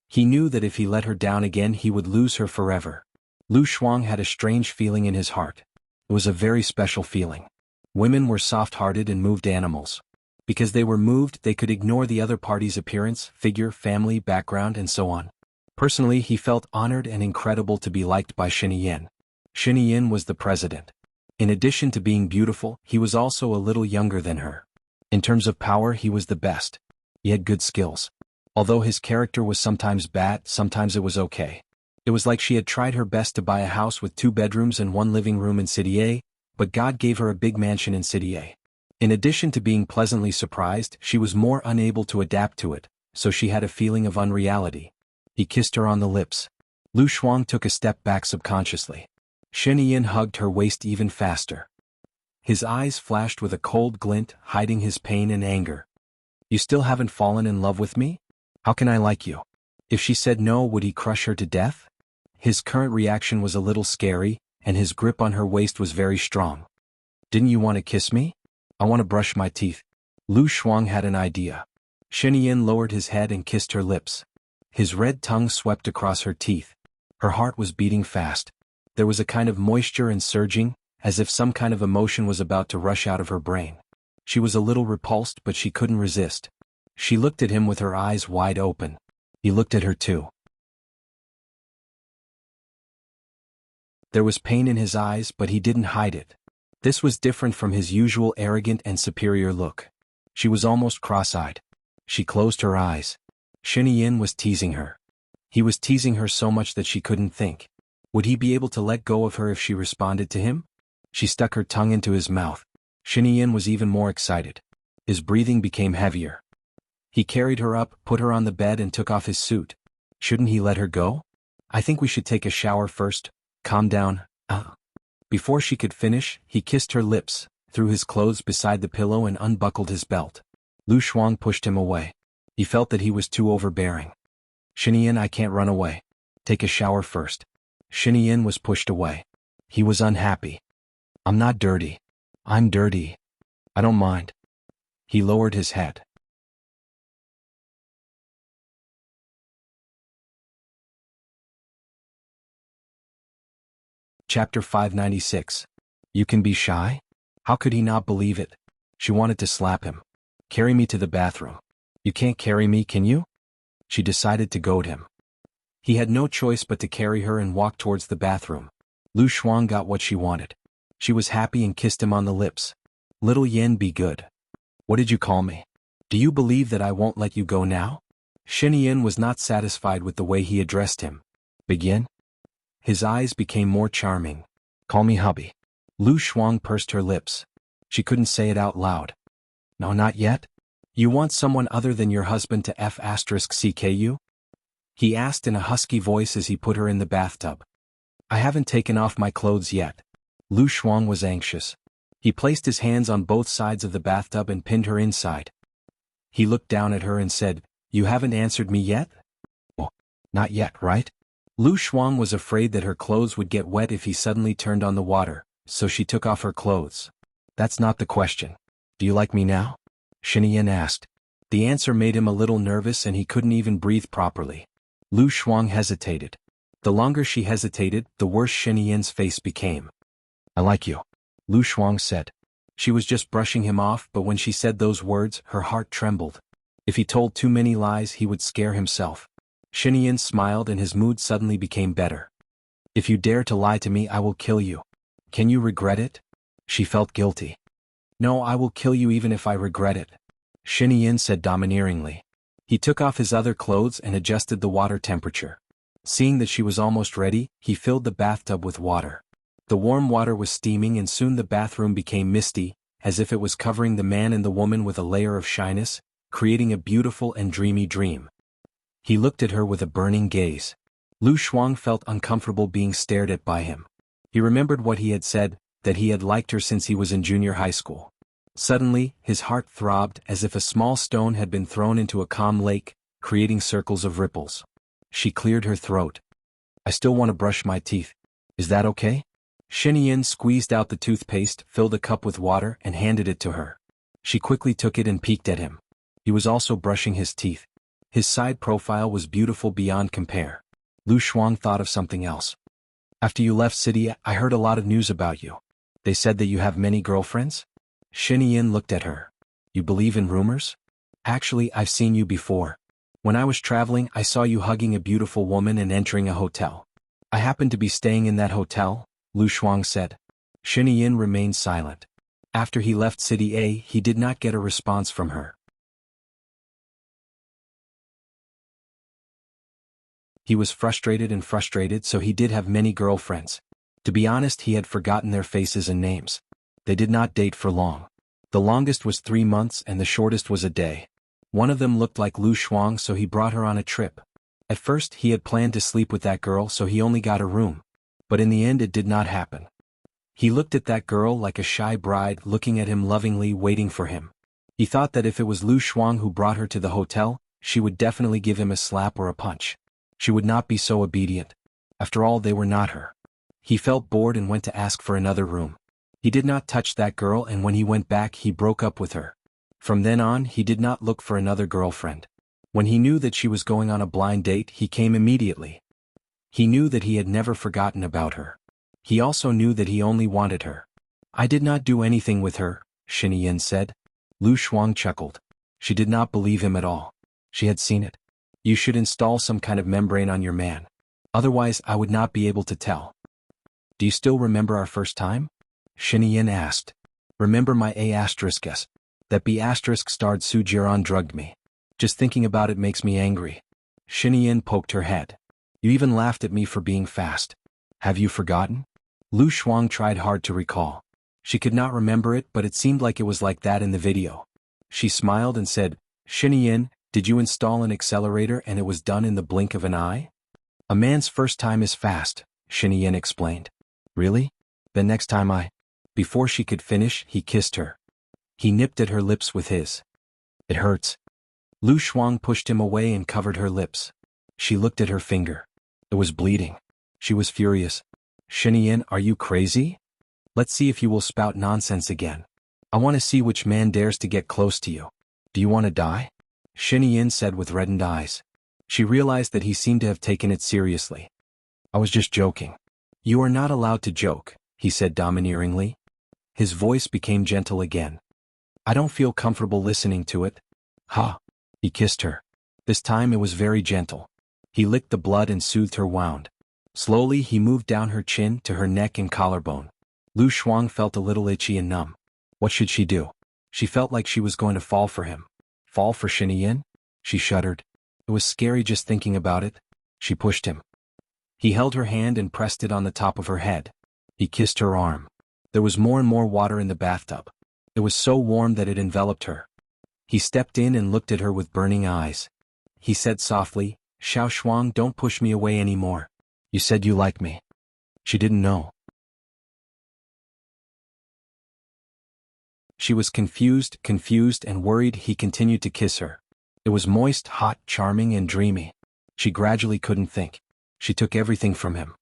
A: He knew that if he let her down again he would lose her forever. Lu Shuang had a strange feeling in his heart. It was a very special feeling. Women were soft-hearted and moved animals. Because they were moved, they could ignore the other party's appearance, figure, family, background, and so on. Personally, he felt honored and incredible to be liked by Shiniyin. Shiniyin was the president. In addition to being beautiful, he was also a little younger than her. In terms of power, he was the best. He had good skills. Although his character was sometimes bad, sometimes it was okay. It was like she had tried her best to buy a house with 2 bedrooms and 1 living room in City A, but God gave her a big mansion in City A. In addition to being pleasantly surprised, she was more unable to adapt to it, so she had a feeling of unreality. He kissed her on the lips. Lu Shuang took a step back subconsciously. Shiniyin hugged her waist even faster. His eyes flashed with a cold glint, hiding his pain and anger. You still haven't fallen in love with me? How can I like you? If she said no, would he crush her to death? His current reaction was a little scary, and his grip on her waist was very strong. Didn't you want to kiss me? I want to brush my teeth. Lu Shuang had an idea. Shiniyin lowered his head and kissed her lips. His red tongue swept across her teeth. Her heart was beating fast. There was a kind of moisture and surging, as if some kind of emotion was about to rush out of her brain. She was a little repulsed, but she couldn't resist. She looked at him with her eyes wide open. He looked at her too. There was pain in his eyes, but he didn't hide it. This was different from his usual arrogant and superior look. She was almost cross-eyed. She closed her eyes. Shiniyin was teasing her. He was teasing her so much that she couldn't think. Would he be able to let go of her if she responded to him? She stuck her tongue into his mouth. Shiniyin was even more excited. His breathing became heavier. He carried her up, put her on the bed and took off his suit. Shouldn't he let her go? I think we should take a shower first. Calm down. Before she could finish, he kissed her lips, threw his clothes beside the pillow and unbuckled his belt. Lu Shuang pushed him away. He felt that he was too overbearing. Shiniyin, I can't run away. Take a shower first. Shiniyin was pushed away. He was unhappy. I'm not dirty. I'm dirty. I don't mind. He lowered his head. Chapter 596. You can be shy? How could he not believe it? She wanted to slap him. Carry me to the bathroom. You can't carry me, can you? She decided to goad him. He had no choice but to carry her and walk towards the bathroom. Lu Shuang got what she wanted. She was happy and kissed him on the lips. Little Yen, be good. What did you call me? Do you believe that I won't let you go now? Shiniyin was not satisfied with the way he addressed him. Begin? His eyes became more charming. Call me hubby. Lu Shuang pursed her lips. She couldn't say it out loud. No, not yet. You want someone other than your husband to f*ck you? He asked in a husky voice as he put her in the bathtub. I haven't taken off my clothes yet. Lu Shuang was anxious. He placed his hands on both sides of the bathtub and pinned her inside. He looked down at her and said, You haven't answered me yet? Oh, not yet, right? Lu Shuang was afraid that her clothes would get wet if he suddenly turned on the water, so she took off her clothes. That's not the question. Do you like me now? Shiniyin asked. The answer made him a little nervous and he couldn't even breathe properly. Lu Shuang hesitated. The longer she hesitated, the worse Shiniyin's face became. I like you, Lu Shuang said. She was just brushing him off, but when she said those words, her heart trembled. If he told too many lies, he would scare himself. Shiniyin smiled and his mood suddenly became better. If you dare to lie to me, I will kill you. Can you regret it? She felt guilty. No, I will kill you even if I regret it, Shiniyin said domineeringly. He took off his other clothes and adjusted the water temperature. Seeing that she was almost ready, he filled the bathtub with water. The warm water was steaming and soon the bathroom became misty, as if it was covering the man and the woman with a layer of shyness, creating a beautiful and dreamy dream. He looked at her with a burning gaze. Lu Shuang felt uncomfortable being stared at by him. He remembered what he had said, that he had liked her since he was in junior high school. Suddenly, his heart throbbed as if a small stone had been thrown into a calm lake, creating circles of ripples. She cleared her throat. I still want to brush my teeth. Is that okay? Shenyan squeezed out the toothpaste, filled a cup with water, and handed it to her. She quickly took it and peeked at him. He was also brushing his teeth. His side profile was beautiful beyond compare. Lu Shuang thought of something else. After you left city, I heard a lot of news about you. They said that you have many girlfriends? Shenyan looked at her. You believe in rumors? Actually, I've seen you before. When I was traveling, I saw you hugging a beautiful woman and entering a hotel. I happened to be staying in that hotel, Lu Shuang said. Shenyan remained silent. After he left City A, he did not get a response from her. He was frustrated, so he did have many girlfriends. To be honest, he had forgotten their faces and names. They did not date for long. The longest was 3 months and the shortest was a day. One of them looked like Lu Shuang, so he brought her on a trip. At first, he had planned to sleep with that girl, so he only got a room. But in the end it did not happen. He looked at that girl like a shy bride looking at him lovingly, waiting for him. He thought that if it was Lu Shuang who brought her to the hotel, she would definitely give him a slap or a punch. She would not be so obedient. After all, they were not her. He felt bored and went to ask for another room. He did not touch that girl, and when he went back he broke up with her. From then on he did not look for another girlfriend. When he knew that she was going on a blind date, he came immediately. He knew that he had never forgotten about her. He also knew that he only wanted her. I did not do anything with her, Shenyan said. Lu Shuang chuckled. She did not believe him at all. She had seen it. You should install some kind of membrane on your man. Otherwise I would not be able to tell. Do you still remember our first time? Shenyan asked. Remember my A**s? That B** starred Su Jiran drugged me. Just thinking about it makes me angry. Shenyan poked her head. You even laughed at me for being fast. Have you forgotten? Lu Shuang tried hard to recall. She could not remember it, but it seemed like it was like that in the video. She smiled and said, Shenyan, did you install an accelerator and it was done in the blink of an eye? A man's first time is fast, Shenyan explained. Really? Then next time Before she could finish, he kissed her. He nipped at her lips with his. It hurts. Lu Shuang pushed him away and covered her lips. She looked at her finger. It was bleeding. She was furious. Shenyan, are you crazy? Let's see if you will spout nonsense again. I want to see which man dares to get close to you. Do you want to die? Shenyan said with reddened eyes. She realized that he seemed to have taken it seriously. I was just joking. You are not allowed to joke, he said domineeringly. His voice became gentle again. I don't feel comfortable listening to it. Ha! He kissed her. This time it was very gentle. He licked the blood and soothed her wound. Slowly he moved down her chin to her neck and collarbone. Lu Shuang felt a little itchy and numb. What should she do? She felt like she was going to fall for him. Fall for Shenyan? She shuddered. It was scary just thinking about it. She pushed him. He held her hand and pressed it on the top of her head. He kissed her arm. There was more and more water in the bathtub. It was so warm that it enveloped her. He stepped in and looked at her with burning eyes. He said softly, Xiao Shuang, don't push me away anymore. You said you like me. She didn't know. She was confused and worried. He continued to kiss her. It was moist, hot, charming, and dreamy. She gradually couldn't think. She took everything from him.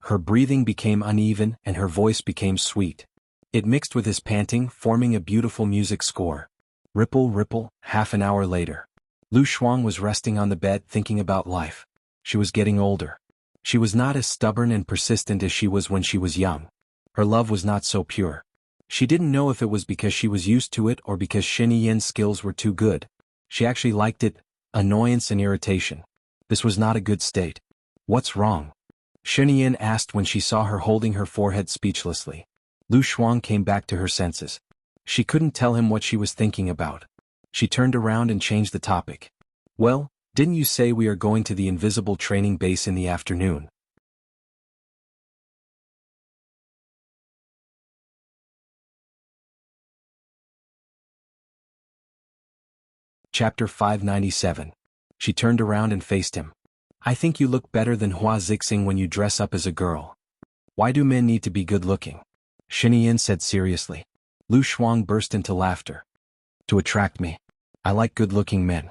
A: Her breathing became uneven and her voice became sweet. It mixed with his panting, forming a beautiful music score. Ripple, ripple. Half an hour later. Lu Shuang was resting on the bed thinking about life. She was getting older. She was not as stubborn and persistent as she was when she was young. Her love was not so pure. She didn't know if it was because she was used to it or because Shenyan's skills were too good. She actually liked it, annoyance and irritation. This was not a good state. What's wrong? Shenyan asked when she saw her holding her forehead speechlessly. Lu Shuang came back to her senses. She couldn't tell him what she was thinking about. She turned around and changed the topic. Well, didn't you say we are going to the invisible training base in the afternoon? Chapter 597. She turned around and faced him. I think you look better than Hua Zixing when you dress up as a girl. Why do men need to be good-looking? Xinyan said seriously. Lu Shuang burst into laughter. To attract me. I like good-looking men.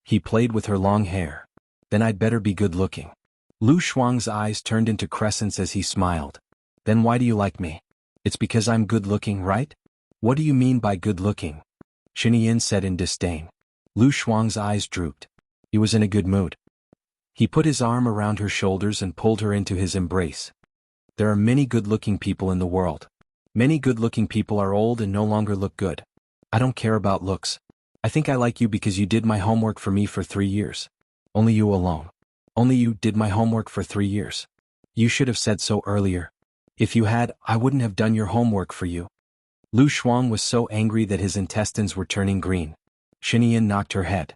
A: He played with her long hair. Then I'd better be good-looking. Lu Shuang's eyes turned into crescents as he smiled. Then why do you like me? It's because I'm good-looking, right? What do you mean by good-looking? Xinyan said in disdain. Lu Shuang's eyes drooped. He was in a good mood. He put his arm around her shoulders and pulled her into his embrace. There are many good-looking people in the world. Many good-looking people are old and no longer look good. I don't care about looks. I think I like you because you did my homework for me for 3 years. Only you alone. Only you did my homework for 3 years. You should have said so earlier. If you had, I wouldn't have done your homework for you. Lu Shuang was so angry that his intestines were turning green. Xinyan knocked her head.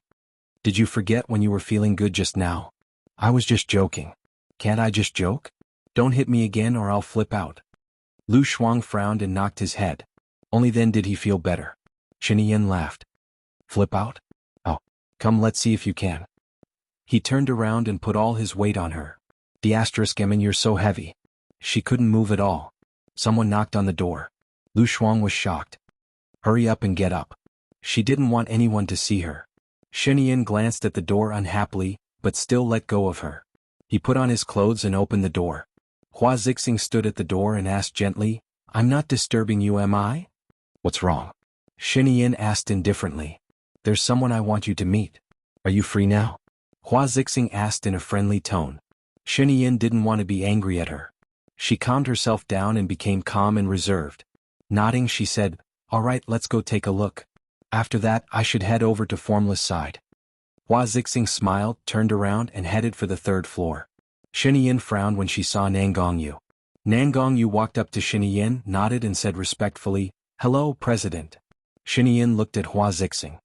A: Did you forget when you were feeling good just now? I was just joking. Can't I just joke? Don't hit me again or I'll flip out. Lu Shuang frowned and knocked his head. Only then did he feel better. Xinyan laughed. Flip out? Oh, come let's see if you can. He turned around and put all his weight on her. The asterisk Emin, you're so heavy. She couldn't move at all. Someone knocked on the door. Lu Shuang was shocked. Hurry up and get up. She didn't want anyone to see her. Xinyan glanced at the door unhappily, but still let go of her. He put on his clothes and opened the door. Hua Zixing stood at the door and asked gently, I'm not disturbing you, am I? What's wrong? Xinyan asked indifferently. There's someone I want you to meet. Are you free now? Hua Zixing asked in a friendly tone. Xinyan didn't want to be angry at her. She calmed herself down and became calm and reserved. Nodding, she said, All right, let's go take a look. After that, I should head over to Formless side. Hua Zixing smiled, turned around and headed for the 3rd floor. Xinyan frowned when she saw Nangongyu. Nangongyu walked up to Xinyan, nodded and said respectfully, Hello, President. Xinyan looked at Hua Zixing.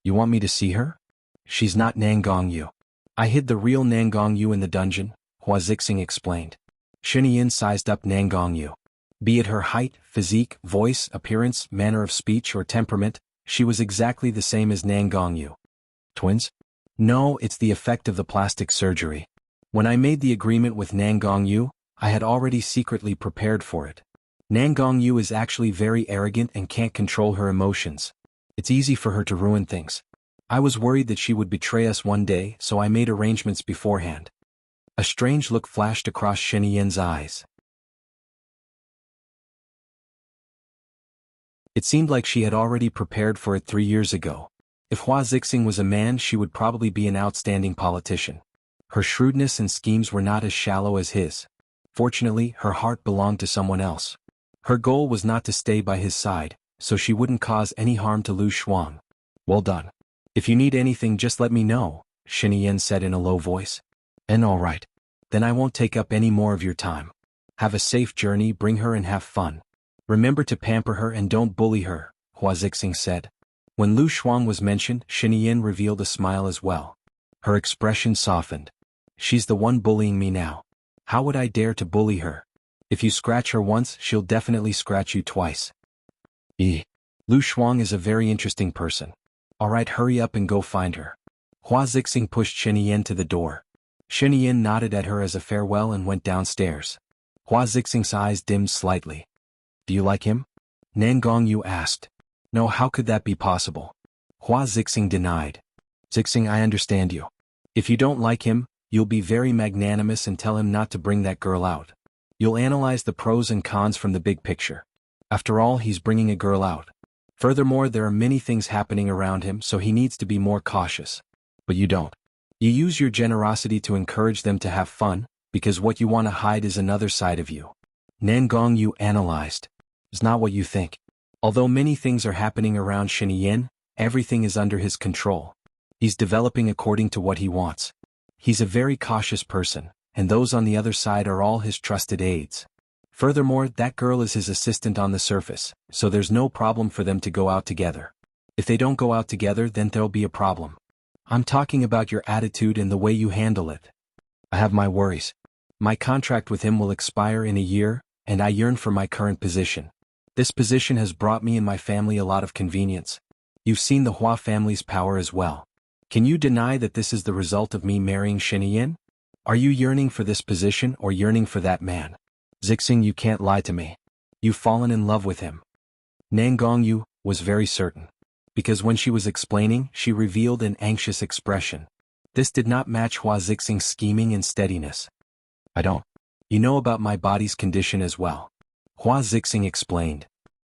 A: You want me to see her? She's not Nangongyu. I hid the real Nangongyu in the dungeon, Hua Zixing explained. Xinyan sized up Nangongyu. Be it her height, physique, voice, appearance, manner of speech or temperament, she was exactly the same as Nangongyu. Twins? No, it's the effect of the plastic surgery. When I made the agreement with Nangongyu, I had already secretly prepared for it. Nangongyu is actually very arrogant and can't control her emotions. It's easy for her to ruin things. I was worried that she would betray us one day, so I made arrangements beforehand. A strange look flashed across Xinyan's eyes. It seemed like she had already prepared for it 3 years ago. If Hua Zixing was a man, she would probably be an outstanding politician. Her shrewdness and schemes were not as shallow as his. Fortunately, her heart belonged to someone else. Her goal was not to stay by his side, so she wouldn't cause any harm to Lu Shuang. Well done. If you need anything, just let me know, Xinyan said in a low voice. And all right. Then I won't take up any more of your time. Have a safe journey, bring her and have fun. Remember to pamper her and don't bully her, Hua Zixing said. When Lu Shuang was mentioned, Xinyan revealed a smile as well. Her expression softened. She's the one bullying me now. How would I dare to bully her? If you scratch her once, she'll definitely scratch you twice. Lu Shuang is a very interesting person. All right, hurry up and go find her. Hua Zixing pushed Xinyan to the door. Xinyan nodded at her as a farewell and went downstairs. Hua Zixing's eyes dimmed slightly. Do you like him? Nangongyu asked. No, how could that be possible? Hua Zixing denied. Zixing, I understand you. If you don't like him, you'll be very magnanimous and tell him not to bring that girl out. You'll analyze the pros and cons from the big picture. After all, he's bringing a girl out. Furthermore, there are many things happening around him, so he needs to be more cautious. But you don't. You use your generosity to encourage them to have fun, because what you want to hide is another side of you. Nangongyu analyzed. It's not what you think. Although many things are happening around Xinyan, everything is under his control. He's developing according to what he wants. He's a very cautious person, and those on the other side are all his trusted aides. Furthermore, that girl is his assistant on the surface, so there's no problem for them to go out together. If they don't go out together, then there'll be a problem. I'm talking about your attitude and the way you handle it. I have my worries. My contract with him will expire in a year, and I yearn for my current position. This position has brought me and my family a lot of convenience. You've seen the Hua family's power as well. Can you deny that this is the result of me marrying Xinyan? Are you yearning for this position or yearning for that man? Zixing, you can't lie to me. You've fallen in love with him. Nan Gongyu was very certain. Because when she was explaining, she revealed an anxious expression. This did not match Hua Zixing's scheming and steadiness. I don't. You know about my body's condition as well. Hua Zixing explained.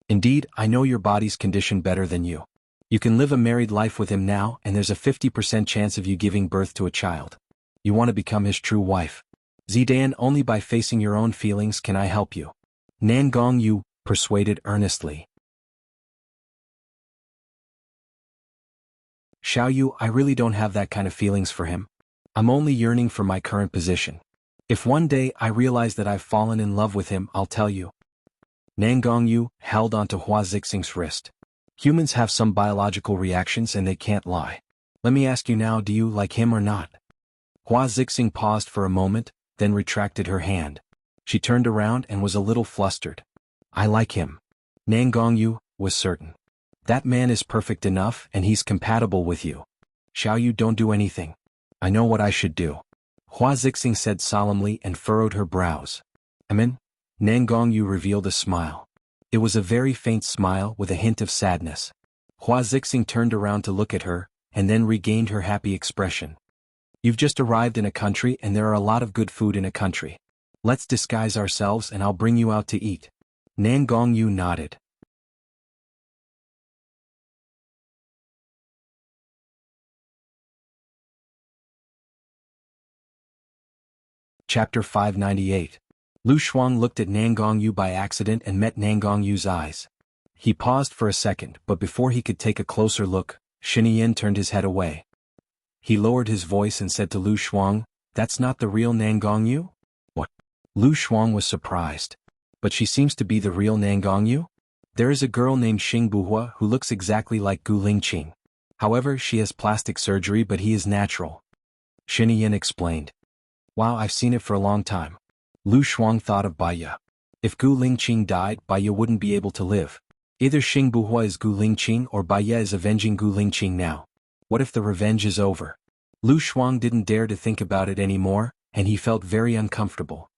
A: Indeed, I know your body's condition better than you. You can live a married life with him now, and there's a 50% chance of you giving birth to a child. You want to become his true wife. Zidan, only by facing your own feelings can I help you. Nan Gongyu persuaded earnestly. Xiaoyu, I really don't have that kind of feelings for him. I'm only yearning for my current position. If one day I realize that I've fallen in love with him, I'll tell you. Nan Gongyu held onto Hua Zixing's wrist. Humans have some biological reactions and they can't lie. Let me ask you now, do you like him or not? Hua Zixing paused for a moment, then retracted her hand. She turned around and was a little flustered. I like him. Nan Gongyu was certain. That man is perfect enough and he's compatible with you. Xiaoyu, don't do anything. I know what I should do. Hua Zixing said solemnly and furrowed her brows. Nan Gongyu revealed a smile. It was a very faint smile with a hint of sadness. Hua Zixing turned around to look at her, and then regained her happy expression. You've just arrived in a country and there are a lot of good food in a country. Let's disguise ourselves and I'll bring you out to eat. Nan Gongyu nodded. Chapter 598. Lu Shuang looked at Nan Gongyu by accident and met Nan Gongyu's eyes. He paused for a second, but before he could take a closer look, Shiniyin turned his head away. He lowered his voice and said to Lu Shuang, "That's not the real Nan Gongyu?" What? Lu Shuang was surprised. But she seems to be the real Nan Gongyu? There is a girl named Xing Buhua who looks exactly like Gu Lingqing. However, she has plastic surgery but he is natural. Shiniyin explained. Wow, I've seen it for a long time. Lu Shuang thought of Baiya. If Gu Lingqing died, Baiya wouldn't be able to live. Either Xing Buhua is Gu Lingqing or Baiya is avenging Gu Lingqing now. What if the revenge is over? Lu Shuang didn't dare to think about it anymore, and he felt very uncomfortable.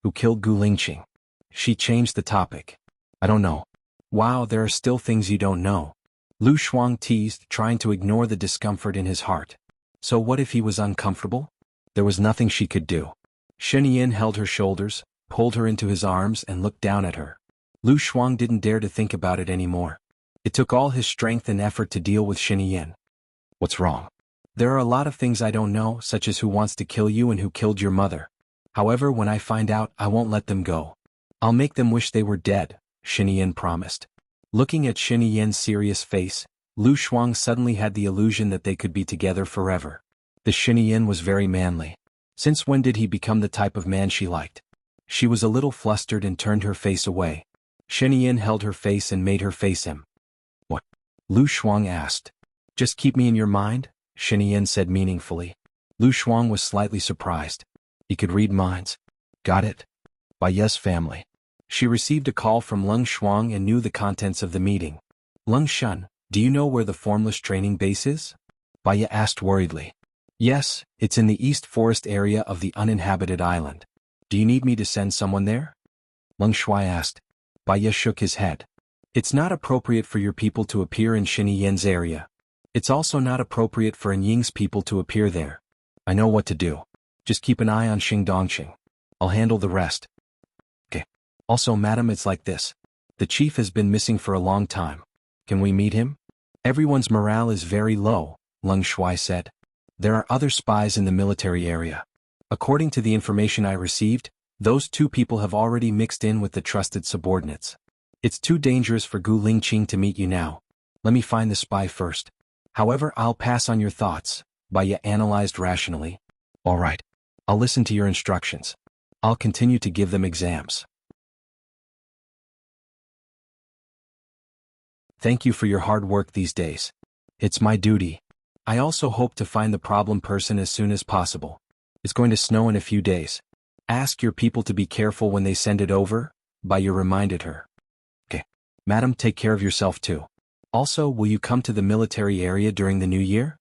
A: Who killed Gu Lingqing? She changed the topic. I don't know. Wow, there are still things you don't know. Lu Shuang teased, trying to ignore the discomfort in his heart. So what if he was uncomfortable? There was nothing she could do. Shiniyin held her shoulders, pulled her into his arms and looked down at her. Lu Shuang didn't dare to think about it anymore. It took all his strength and effort to deal with Shiniyin. What's wrong? There are a lot of things I don't know, such as who wants to kill you and who killed your mother. However, when I find out, I won't let them go. I'll make them wish they were dead, Shiniyin promised. Looking at Shiniyin's serious face, Lu Shuang suddenly had the illusion that they could be together forever. The Shiniyin was very manly. Since when did he become the type of man she liked? She was a little flustered and turned her face away. Shiniyin held her face and made her face him. What? Lu Shuang asked. Just keep me in your mind, Shiniyin said meaningfully. Lu Shuang was slightly surprised. He could read minds. Got it? Baiya's family. She received a call from Leng Shuang and knew the contents of the meeting. Leng Shun, do you know where the formless training base is? Baiya asked worriedly. Yes, it's in the East Forest area of the uninhabited island. Do you need me to send someone there? Leng Shuai asked. Baiya shook his head. It's not appropriate for your people to appear in Shiniyin's area. It's also not appropriate for Ying's people to appear there. I know what to do. Just keep an eye on Xing Dongqing. I'll handle the rest. Okay. Also, madam, it's like this. The chief has been missing for a long time. Can we meet him? Everyone's morale is very low, Leng Shuai said. There are other spies in the military area. According to the information I received, those two people have already mixed in with the trusted subordinates. It's too dangerous for Gu Lingqing to meet you now. Let me find the spy first. However, I'll pass on your thoughts, Baiya analyzed rationally. All right. I'll listen to your instructions. I'll continue to give them exams. Thank you for your hard work these days. It's my duty. I also hope to find the problem person as soon as possible. It's going to snow in a few days. Ask your people to be careful when they send it over, Baiya reminded her. Okay. Madam, take care of yourself too. Also, will you come to the military area during the new year?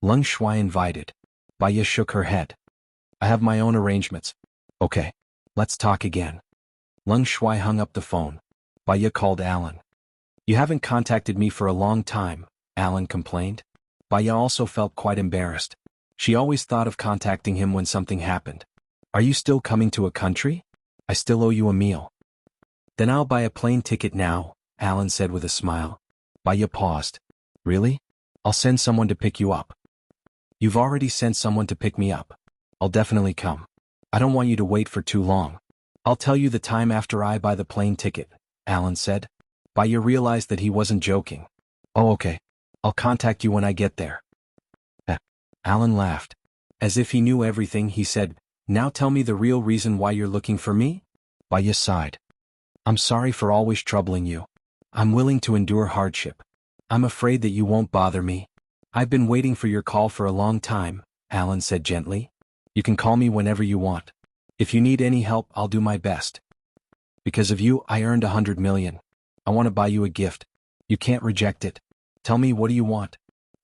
A: Leng Shuai invited. Baiya shook her head. I have my own arrangements. Okay. Let's talk again. Leng Shuai hung up the phone. Baya called Alan. You haven't contacted me for a long time, Alan complained. Baya also felt quite embarrassed. She always thought of contacting him when something happened. Are you still coming to a country? I still owe you a meal. Then I'll buy a plane ticket now, Alan said with a smile. Baya paused. Really? I'll send someone to pick you up. You've already sent someone to pick me up. I'll definitely come. I don't want you to wait for too long. I'll tell you the time after I buy the plane ticket, Alan said. Baya realized that he wasn't joking. Oh, okay. I'll contact you when I get there. Alan laughed. As if he knew everything, he said, Now tell me the real reason why you're looking for me? Baya sighed. I'm sorry for always troubling you. I'm willing to endure hardship. I'm afraid that you won't bother me. I've been waiting for your call for a long time, Alan said gently. You can call me whenever you want. If you need any help, I'll do my best. Because of you, I earned 100 million. I want to buy you a gift. You can't reject it. Tell me, what do you want?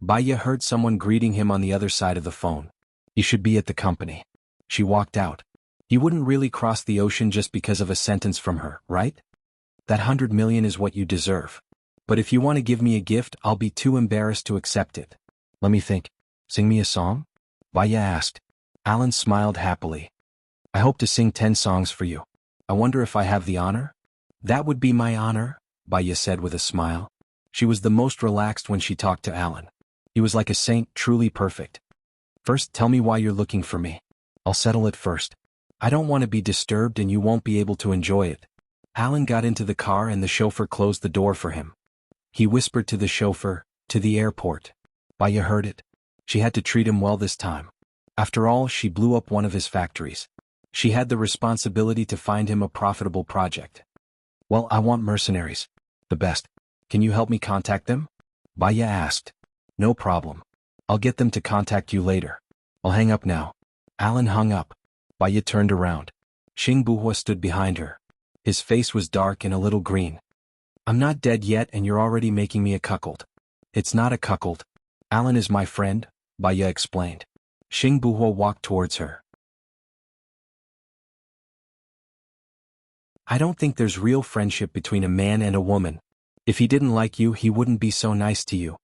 A: Baya heard someone greeting him on the other side of the phone. He should be at the company. She walked out. You wouldn't really cross the ocean just because of a sentence from her, right? That 100 million is what you deserve. But if you want to give me a gift, I'll be too embarrassed to accept it. Let me think. Sing me a song? Baya asked. Alan smiled happily. I hope to sing 10 songs for you. I wonder if I have the honor? That would be my honor, Baya said with a smile. She was the most relaxed when she talked to Alan. He was like a saint, truly perfect. First, tell me why you're looking for me. I'll settle it first. I don't want to be disturbed and you won't be able to enjoy it. Alan got into the car and the chauffeur closed the door for him. He whispered to the chauffeur, to the airport. Baya heard it. She had to treat him well this time. After all, she blew up one of his factories. She had the responsibility to find him a profitable project. Well, I want mercenaries. The best. Can you help me contact them? Baya asked. No problem. I'll get them to contact you later. I'll hang up now. Alan hung up. Baya turned around. Xing Buhua stood behind her. His face was dark and a little green. I'm not dead yet and you're already making me a cuckold. It's not a cuckold. Alan is my friend, Baya explained. Xing Buhua walked towards her. I don't think there's real friendship between a man and a woman. If he didn't like you, he wouldn't be so nice to you.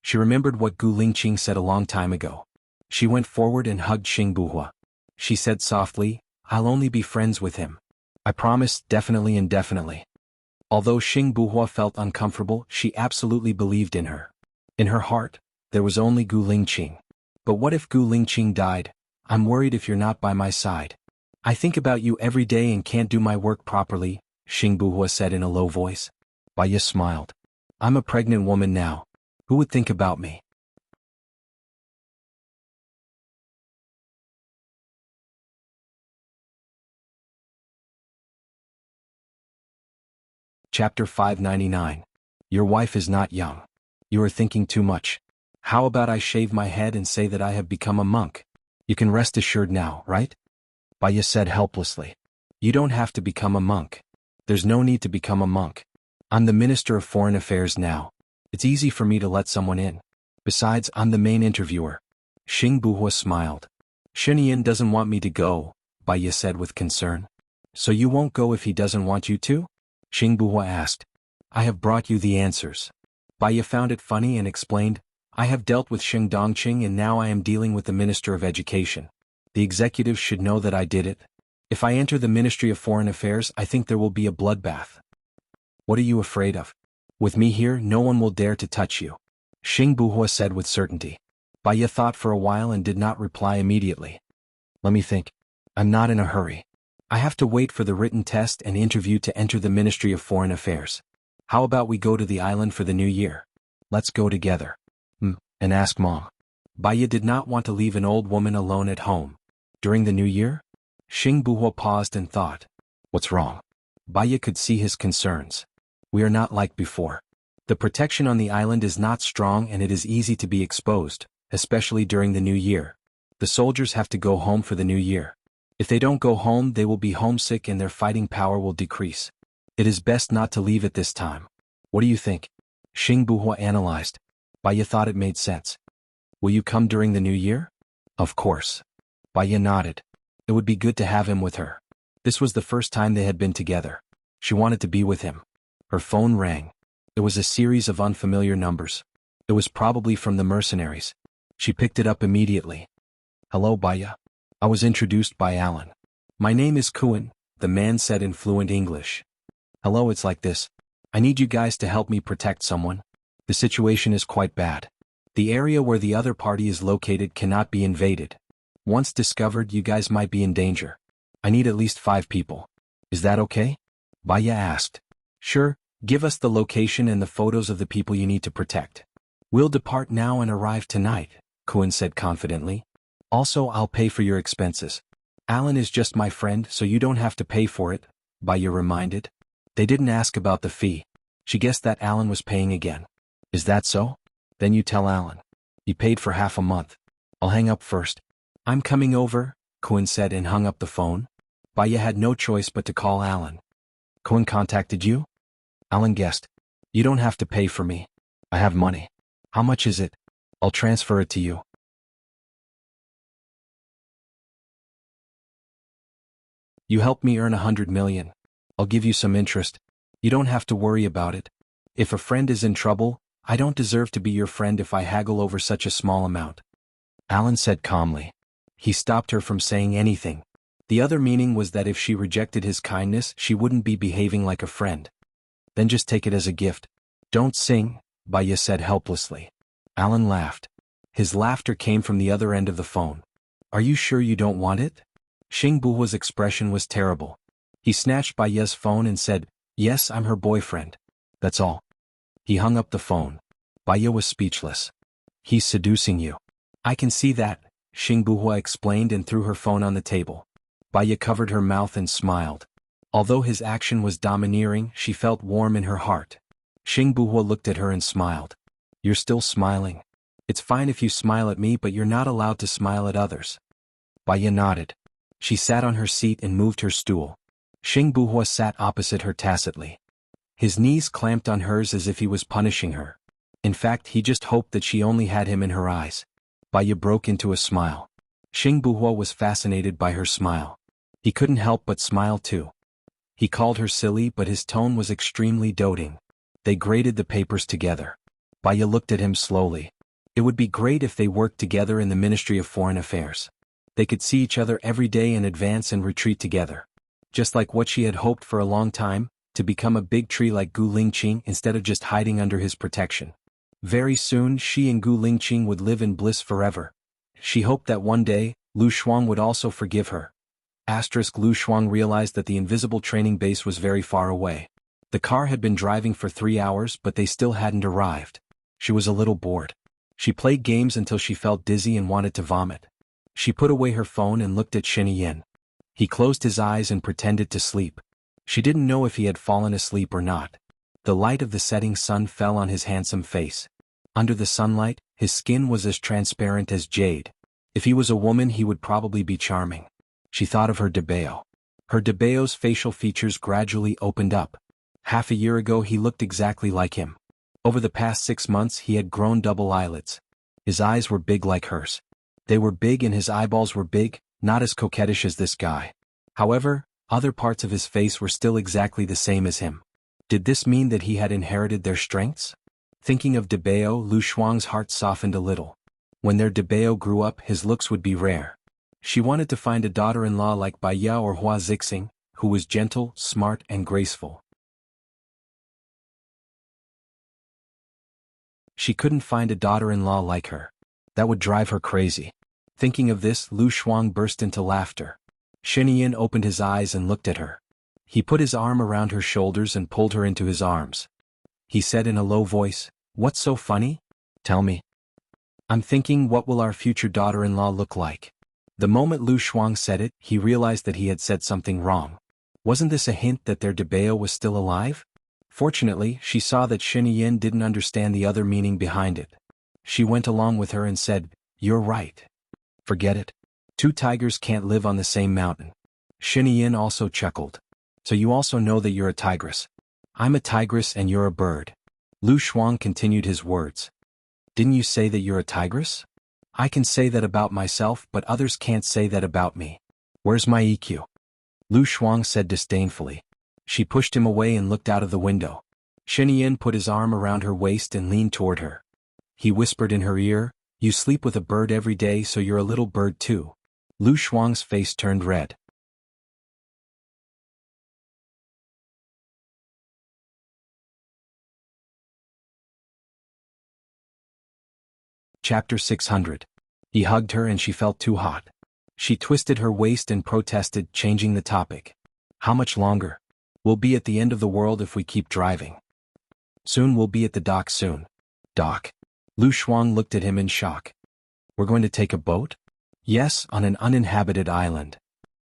A: She remembered what Gu Lingqing said a long time ago. She went forward and hugged Xing Buhua. She said softly, I'll only be friends with him. I promise, definitely and definitely. Although Xing Buhua felt uncomfortable, she absolutely believed in her. In her heart, there was only Gu Lingqing. But what if Gu Lingqing died? I'm worried if you're not by my side. I think about you every day and can't do my work properly, Xing Buhua said in a low voice. Baya smiled. I'm a pregnant woman now. Who would think about me? Chapter 599. Your wife is not young. You are thinking too much. How about I shave my head and say that I have become a monk? You can rest assured now, right? Baya said helplessly. You don't have to become a monk. There's no need to become a monk. I'm the Minister of Foreign Affairs now. It's easy for me to let someone in. Besides, I'm the main interviewer. Xing Buhua smiled. Shinian doesn't want me to go, Baya said with concern. So you won't go if he doesn't want you to? Xing Buhua asked. I have brought you the answers. Baya found it funny and explained, I have dealt with Xing Dongqing and now I am dealing with the Minister of Education. The executives should know that I did it. If I enter the Ministry of Foreign Affairs, I think there will be a bloodbath. What are you afraid of? With me here, no one will dare to touch you. Xing Buhua said with certainty. Baya thought for a while and did not reply immediately. Let me think. I'm not in a hurry. I have to wait for the written test and interview to enter the Ministry of Foreign Affairs. How about we go to the island for the new year? Let's go together. And ask Mom. Baya did not want to leave an old woman alone at home. During the new year? Xing Buhua paused and thought. What's wrong? Baya could see his concerns. We are not like before. The protection on the island is not strong and it is easy to be exposed, especially during the new year. The soldiers have to go home for the new year. If they don't go home, they will be homesick and their fighting power will decrease. It is best not to leave at this time. What do you think? Xing Buhua analyzed. Baya thought it made sense. Will you come during the new year? Of course. Baya nodded. It would be good to have him with her. This was the first time they had been together. She wanted to be with him. Her phone rang. It was a series of unfamiliar numbers. It was probably from the mercenaries. She picked it up immediately. Hello, Baya. I was introduced by Alan. My name is Kuan, the man said in fluent English. Hello, it's like this. I need you guys to help me protect someone. The situation is quite bad. The area where the other party is located cannot be invaded. Once discovered, you guys might be in danger. I need at least 5 people. Is that okay? Baya asked. Sure, give us the location and the photos of the people you need to protect. We'll depart now and arrive tonight, Kuan said confidently. Also, I'll pay for your expenses. Alan is just my friend, so you don't have to pay for it, Baya reminded. They didn't ask about the fee. She guessed that Alan was paying again. Is that so? Then you tell Alan. He paid for half a month. I'll hang up first. I'm coming over, Kuan said and hung up the phone. Baya had no choice but to call Alan. Kuan contacted you? Alan guessed. You don't have to pay for me. I have money. How much is it? I'll transfer it to you. You helped me earn 100 million. I'll give you some interest. You don't have to worry about it. If a friend is in trouble, I don't deserve to be your friend if I haggle over such a small amount. Alan said calmly. He stopped her from saying anything. The other meaning was that if she rejected his kindness, she wouldn't be behaving like a friend. Then just take it as a gift. Don't sing, Baya said helplessly. Alan laughed. His laughter came from the other end of the phone. Are you sure you don't want it? Xingbuhua's expression was terrible. He snatched Baya's phone and said, Yes, I'm her boyfriend. That's all. He hung up the phone. Baya was speechless. He's seducing you. I can see that, Xingbuhua explained and threw her phone on the table. Baya covered her mouth and smiled. Although his action was domineering, she felt warm in her heart. Xingbuhua looked at her and smiled. You're still smiling. It's fine if you smile at me, but you're not allowed to smile at others. Baya nodded. She sat on her seat and moved her stool. Xingbuhua sat opposite her tacitly. His knees clamped on hers as if he was punishing her. In fact, he just hoped that she only had him in her eyes. Baya broke into a smile. Xingbuhua was fascinated by her smile. He couldn't help but smile too. He called her silly, but his tone was extremely doting. They graded the papers together. Baya looked at him slowly. It would be great if they worked together in the Ministry of Foreign Affairs. They could see each other every day and advance and retreat together. Just like what she had hoped for a long time, to become a big tree like Gu Lingqing instead of just hiding under his protection. Very soon she and Gu Lingqing would live in bliss forever. She hoped that one day, Lu Shuang would also forgive her. Lu Shuang realized that the invisible training base was very far away. The car had been driving for 3 hours, but they still hadn't arrived. She was a little bored. She played games until she felt dizzy and wanted to vomit. She put away her phone and looked at Xinyan. He closed his eyes and pretended to sleep. She didn't know if he had fallen asleep or not. The light of the setting sun fell on his handsome face. Under the sunlight, his skin was as transparent as jade. If he was a woman, he would probably be charming. She thought of her Debao. Her Debao's facial features gradually opened up. Half a year ago he looked exactly like him. Over the past 6 months he had grown double eyelids. His eyes were big like hers. They were big and his eyeballs were big, not as coquettish as this guy. However, other parts of his face were still exactly the same as him. Did this mean that he had inherited their strengths? Thinking of Debao, Lu Shuang's heart softened a little. When their Debao grew up, his looks would be rare. She wanted to find a daughter-in-law like Baya or Hua Zixing, who was gentle, smart, and graceful. She couldn't find a daughter-in-law like her. That would drive her crazy. Thinking of this, Lu Shuang burst into laughter. Xinyan opened his eyes and looked at her. He put his arm around her shoulders and pulled her into his arms. He said in a low voice, "What's so funny? Tell me." "I'm thinking, what will our future daughter-in-law look like?" The moment Lu Shuang said it, he realized that he had said something wrong. Wasn't this a hint that their Debao was still alive? Fortunately, she saw that Xinyan didn't understand the other meaning behind it. She went along with her and said, "You're right. Forget it. 2 tigers can't live on the same mountain." Xinyan also chuckled. "So you also know that you're a tigress." "I'm a tigress and you're a bird." Lu Shuang continued his words. "Didn't you say that you're a tigress?" "I can say that about myself, but others can't say that about me. Where's my EQ?" Lu Shuang said disdainfully. She pushed him away and looked out of the window. Shen put his arm around her waist and leaned toward her. He whispered in her ear, "You sleep with a bird every day, so you're a little bird too." Lu Shuang's face turned red. Chapter 600. He hugged her and she felt too hot. She twisted her waist and protested, changing the topic. "How much longer? We'll be at the end of the world if we keep driving. Soon we'll be at the dock soon." "Dock?" Lu Shuang looked at him in shock. "We're going to take a boat?" "Yes, on an uninhabited island."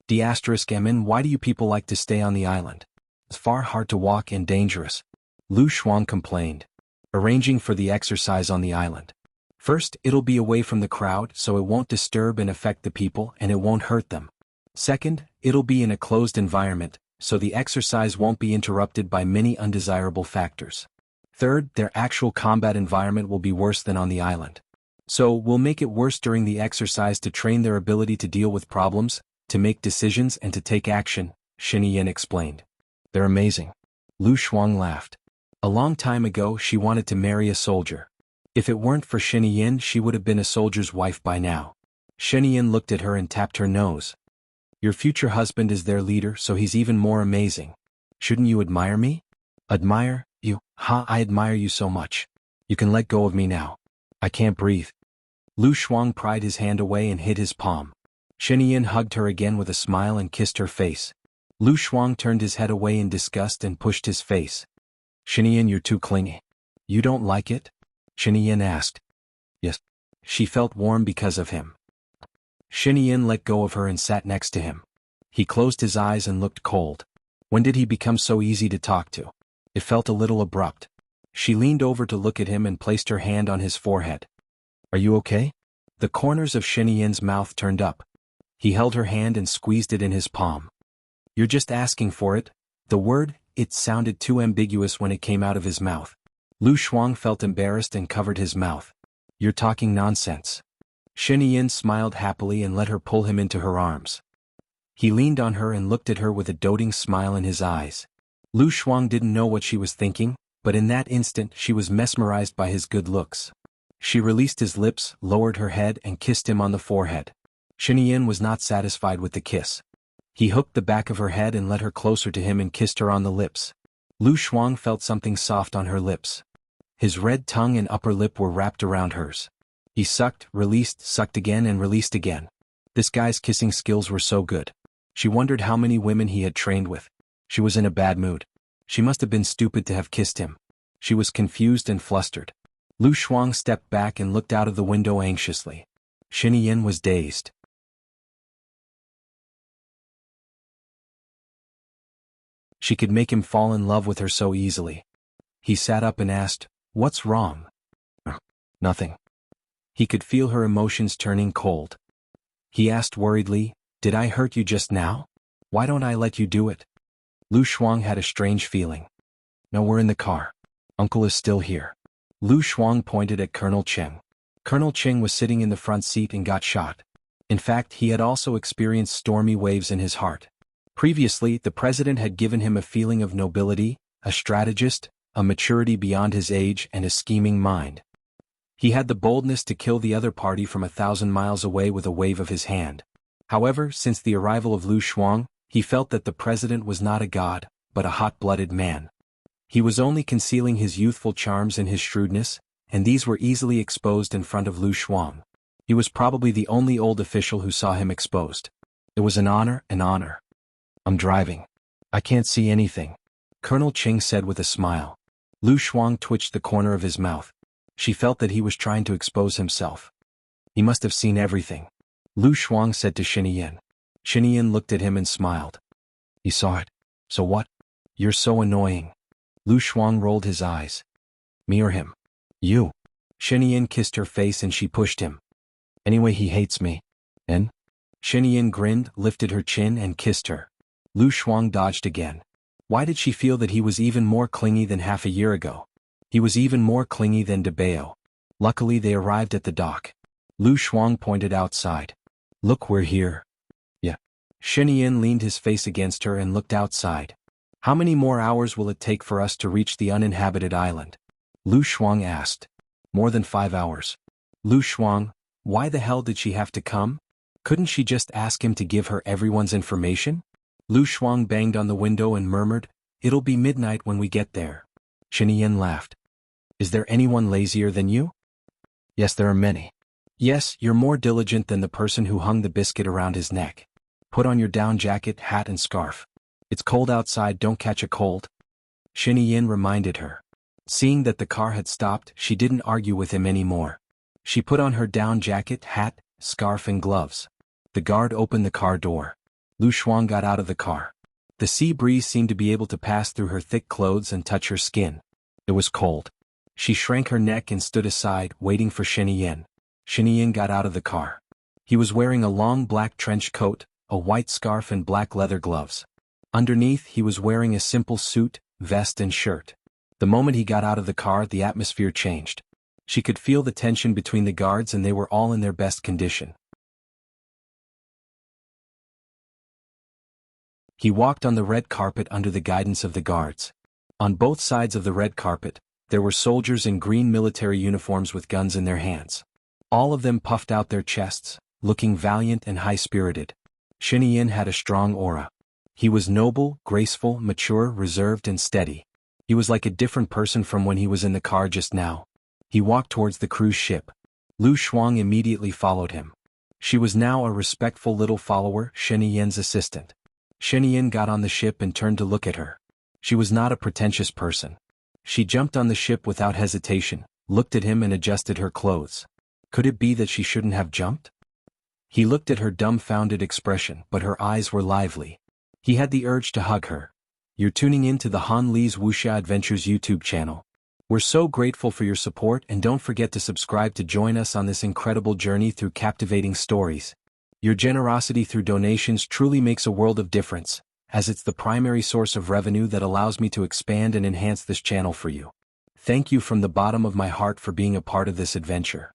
A: "Mn, why do you people like to stay on the island? It's far hard to walk and dangerous." Lu Shuang complained. "Arranging for the exercise on the island. First, it'll be away from the crowd so it won't disturb and affect the people and it won't hurt them. Second, it'll be in a closed environment, so the exercise won't be interrupted by many undesirable factors. Third, their actual combat environment will be worse than on the island. So we'll make it worse during the exercise to train their ability to deal with problems, to make decisions and to take action," Shen Yin explained. "They're amazing." Lu Shuang laughed. A long time ago she wanted to marry a soldier. If it weren't for Shen Yin, she would have been a soldier's wife by now. Shen Yin looked at her and tapped her nose. "Your future husband is their leader, so he's even more amazing. Shouldn't you admire me?" "Admire? You? Ha, I admire you so much. You can let go of me now. I can't breathe." Lu Shuang pried his hand away and hid his palm. Shen Yin hugged her again with a smile and kissed her face. Lu Shuang turned his head away in disgust and pushed his face. "Shen Yin, you're too clingy. You don't like it?" Shen Yin asked. "Yes." She felt warm because of him. Shen Yin let go of her and sat next to him. He closed his eyes and looked cold. When did he become so easy to talk to? It felt a little abrupt. She leaned over to look at him and placed her hand on his forehead. "Are you okay?" The corners of Shen Yin's mouth turned up. He held her hand and squeezed it in his palm. "You're just asking for it." The word, "it" sounded too ambiguous when it came out of his mouth. Lu Shuang felt embarrassed and covered his mouth. "You're talking nonsense." Shen Yin smiled happily and let her pull him into her arms. He leaned on her and looked at her with a doting smile in his eyes. Lu Shuang didn't know what she was thinking, but in that instant she was mesmerized by his good looks. She released his lips, lowered her head and kissed him on the forehead. Shen Yin was not satisfied with the kiss. He hooked the back of her head and led her closer to him and kissed her on the lips. Lu Shuang felt something soft on her lips. His red tongue and upper lip were wrapped around hers. He sucked, released, sucked again and released again. This guy's kissing skills were so good. She wondered how many women he had trained with. She was in a bad mood. She must have been stupid to have kissed him. She was confused and flustered. Lu Shuang stepped back and looked out of the window anxiously. Shen Yin was dazed. She could make him fall in love with her so easily. He sat up and asked, "What's wrong?" "Nothing." He could feel her emotions turning cold. He asked worriedly, "Did I hurt you just now? Why don't I let you do it?" Lu Shuang had a strange feeling. "No, we're in the car. Uncle is still here." Lu Shuang pointed at Colonel Cheng. Colonel Cheng was sitting in the front seat and got shot. In fact, he had also experienced stormy waves in his heart. Previously, the president had given him a feeling of nobility, a strategist, a maturity beyond his age and a scheming mind. He had the boldness to kill the other party from 1,000 miles away with a wave of his hand. However, since the arrival of Lu Shuang, he felt that the president was not a god, but a hot-blooded man. He was only concealing his youthful charms and his shrewdness, and these were easily exposed in front of Lu Shuang. He was probably the only old official who saw him exposed. It was an honor, an honor. "I'm driving. I can't see anything," Colonel Cheng said with a smile. Lu Shuang twitched the corner of his mouth. She felt that he was trying to expose himself. He must have seen everything. Lu Shuang said to Shen Yin. Shen Yin looked at him and smiled. "He saw it. So what? You're so annoying." Lu Shuang rolled his eyes. "Me or him?" "You." Shen Yin kissed her face and she pushed him. "Anyway, he hates me." "And?" Shen Yin grinned, lifted her chin and kissed her. Lu Shuang dodged again. Why did she feel that he was even more clingy than half a year ago? He was even more clingy than DeBeo. Luckily they arrived at the dock. Lu Shuang pointed outside. "Look, we're here." "Yeah." Shen Yin leaned his face against her and looked outside. How many more hours will it take for us to reach the uninhabited island? Lu Shuang asked. More than 5 hours. Lu Shuang, why the hell did she have to come? Couldn't she just ask him to give her everyone's information? Lu Shuang banged on the window and murmured, "It'll be midnight when we get there." Shinian laughed. Is there anyone lazier than you? Yes, there are many. Yes, you're more diligent than the person who hung the biscuit around his neck. Put on your down jacket, hat and scarf. It's cold outside, don't catch a cold. Shinian reminded her. Seeing that the car had stopped, she didn't argue with him anymore. She put on her down jacket, hat, scarf and gloves. The guard opened the car door. Lu Shuang got out of the car. The sea breeze seemed to be able to pass through her thick clothes and touch her skin. It was cold. She shrank her neck and stood aside, waiting for Shinian. Shinian got out of the car. He was wearing a long black trench coat, a white scarf and black leather gloves. Underneath, he was wearing a simple suit, vest and shirt. The moment he got out of the car, the atmosphere changed. She could feel the tension between the guards and they were all in their best condition. He walked on the red carpet under the guidance of the guards. On both sides of the red carpet, there were soldiers in green military uniforms with guns in their hands. All of them puffed out their chests, looking valiant and high-spirited. Shinian had a strong aura. He was noble, graceful, mature, reserved and steady. He was like a different person from when he was in the car just now. He walked towards the cruise ship. Lu Shuang immediately followed him. She was now a respectful little follower, Shinian's assistant. Shinian got on the ship and turned to look at her. She was not a pretentious person. She jumped on the ship without hesitation, looked at him and adjusted her clothes. Could it be that she shouldn't have jumped? He looked at her dumbfounded expression, but her eyes were lively. He had the urge to hug her. You're tuning in to the Han Li's Wuxia Adventures YouTube channel. We're so grateful for your support and don't forget to subscribe to join us on this incredible journey through captivating stories. Your generosity through donations truly makes a world of difference, as it's the primary source of revenue that allows me to expand and enhance this channel for you. Thank you from the bottom of my heart for being a part of this adventure.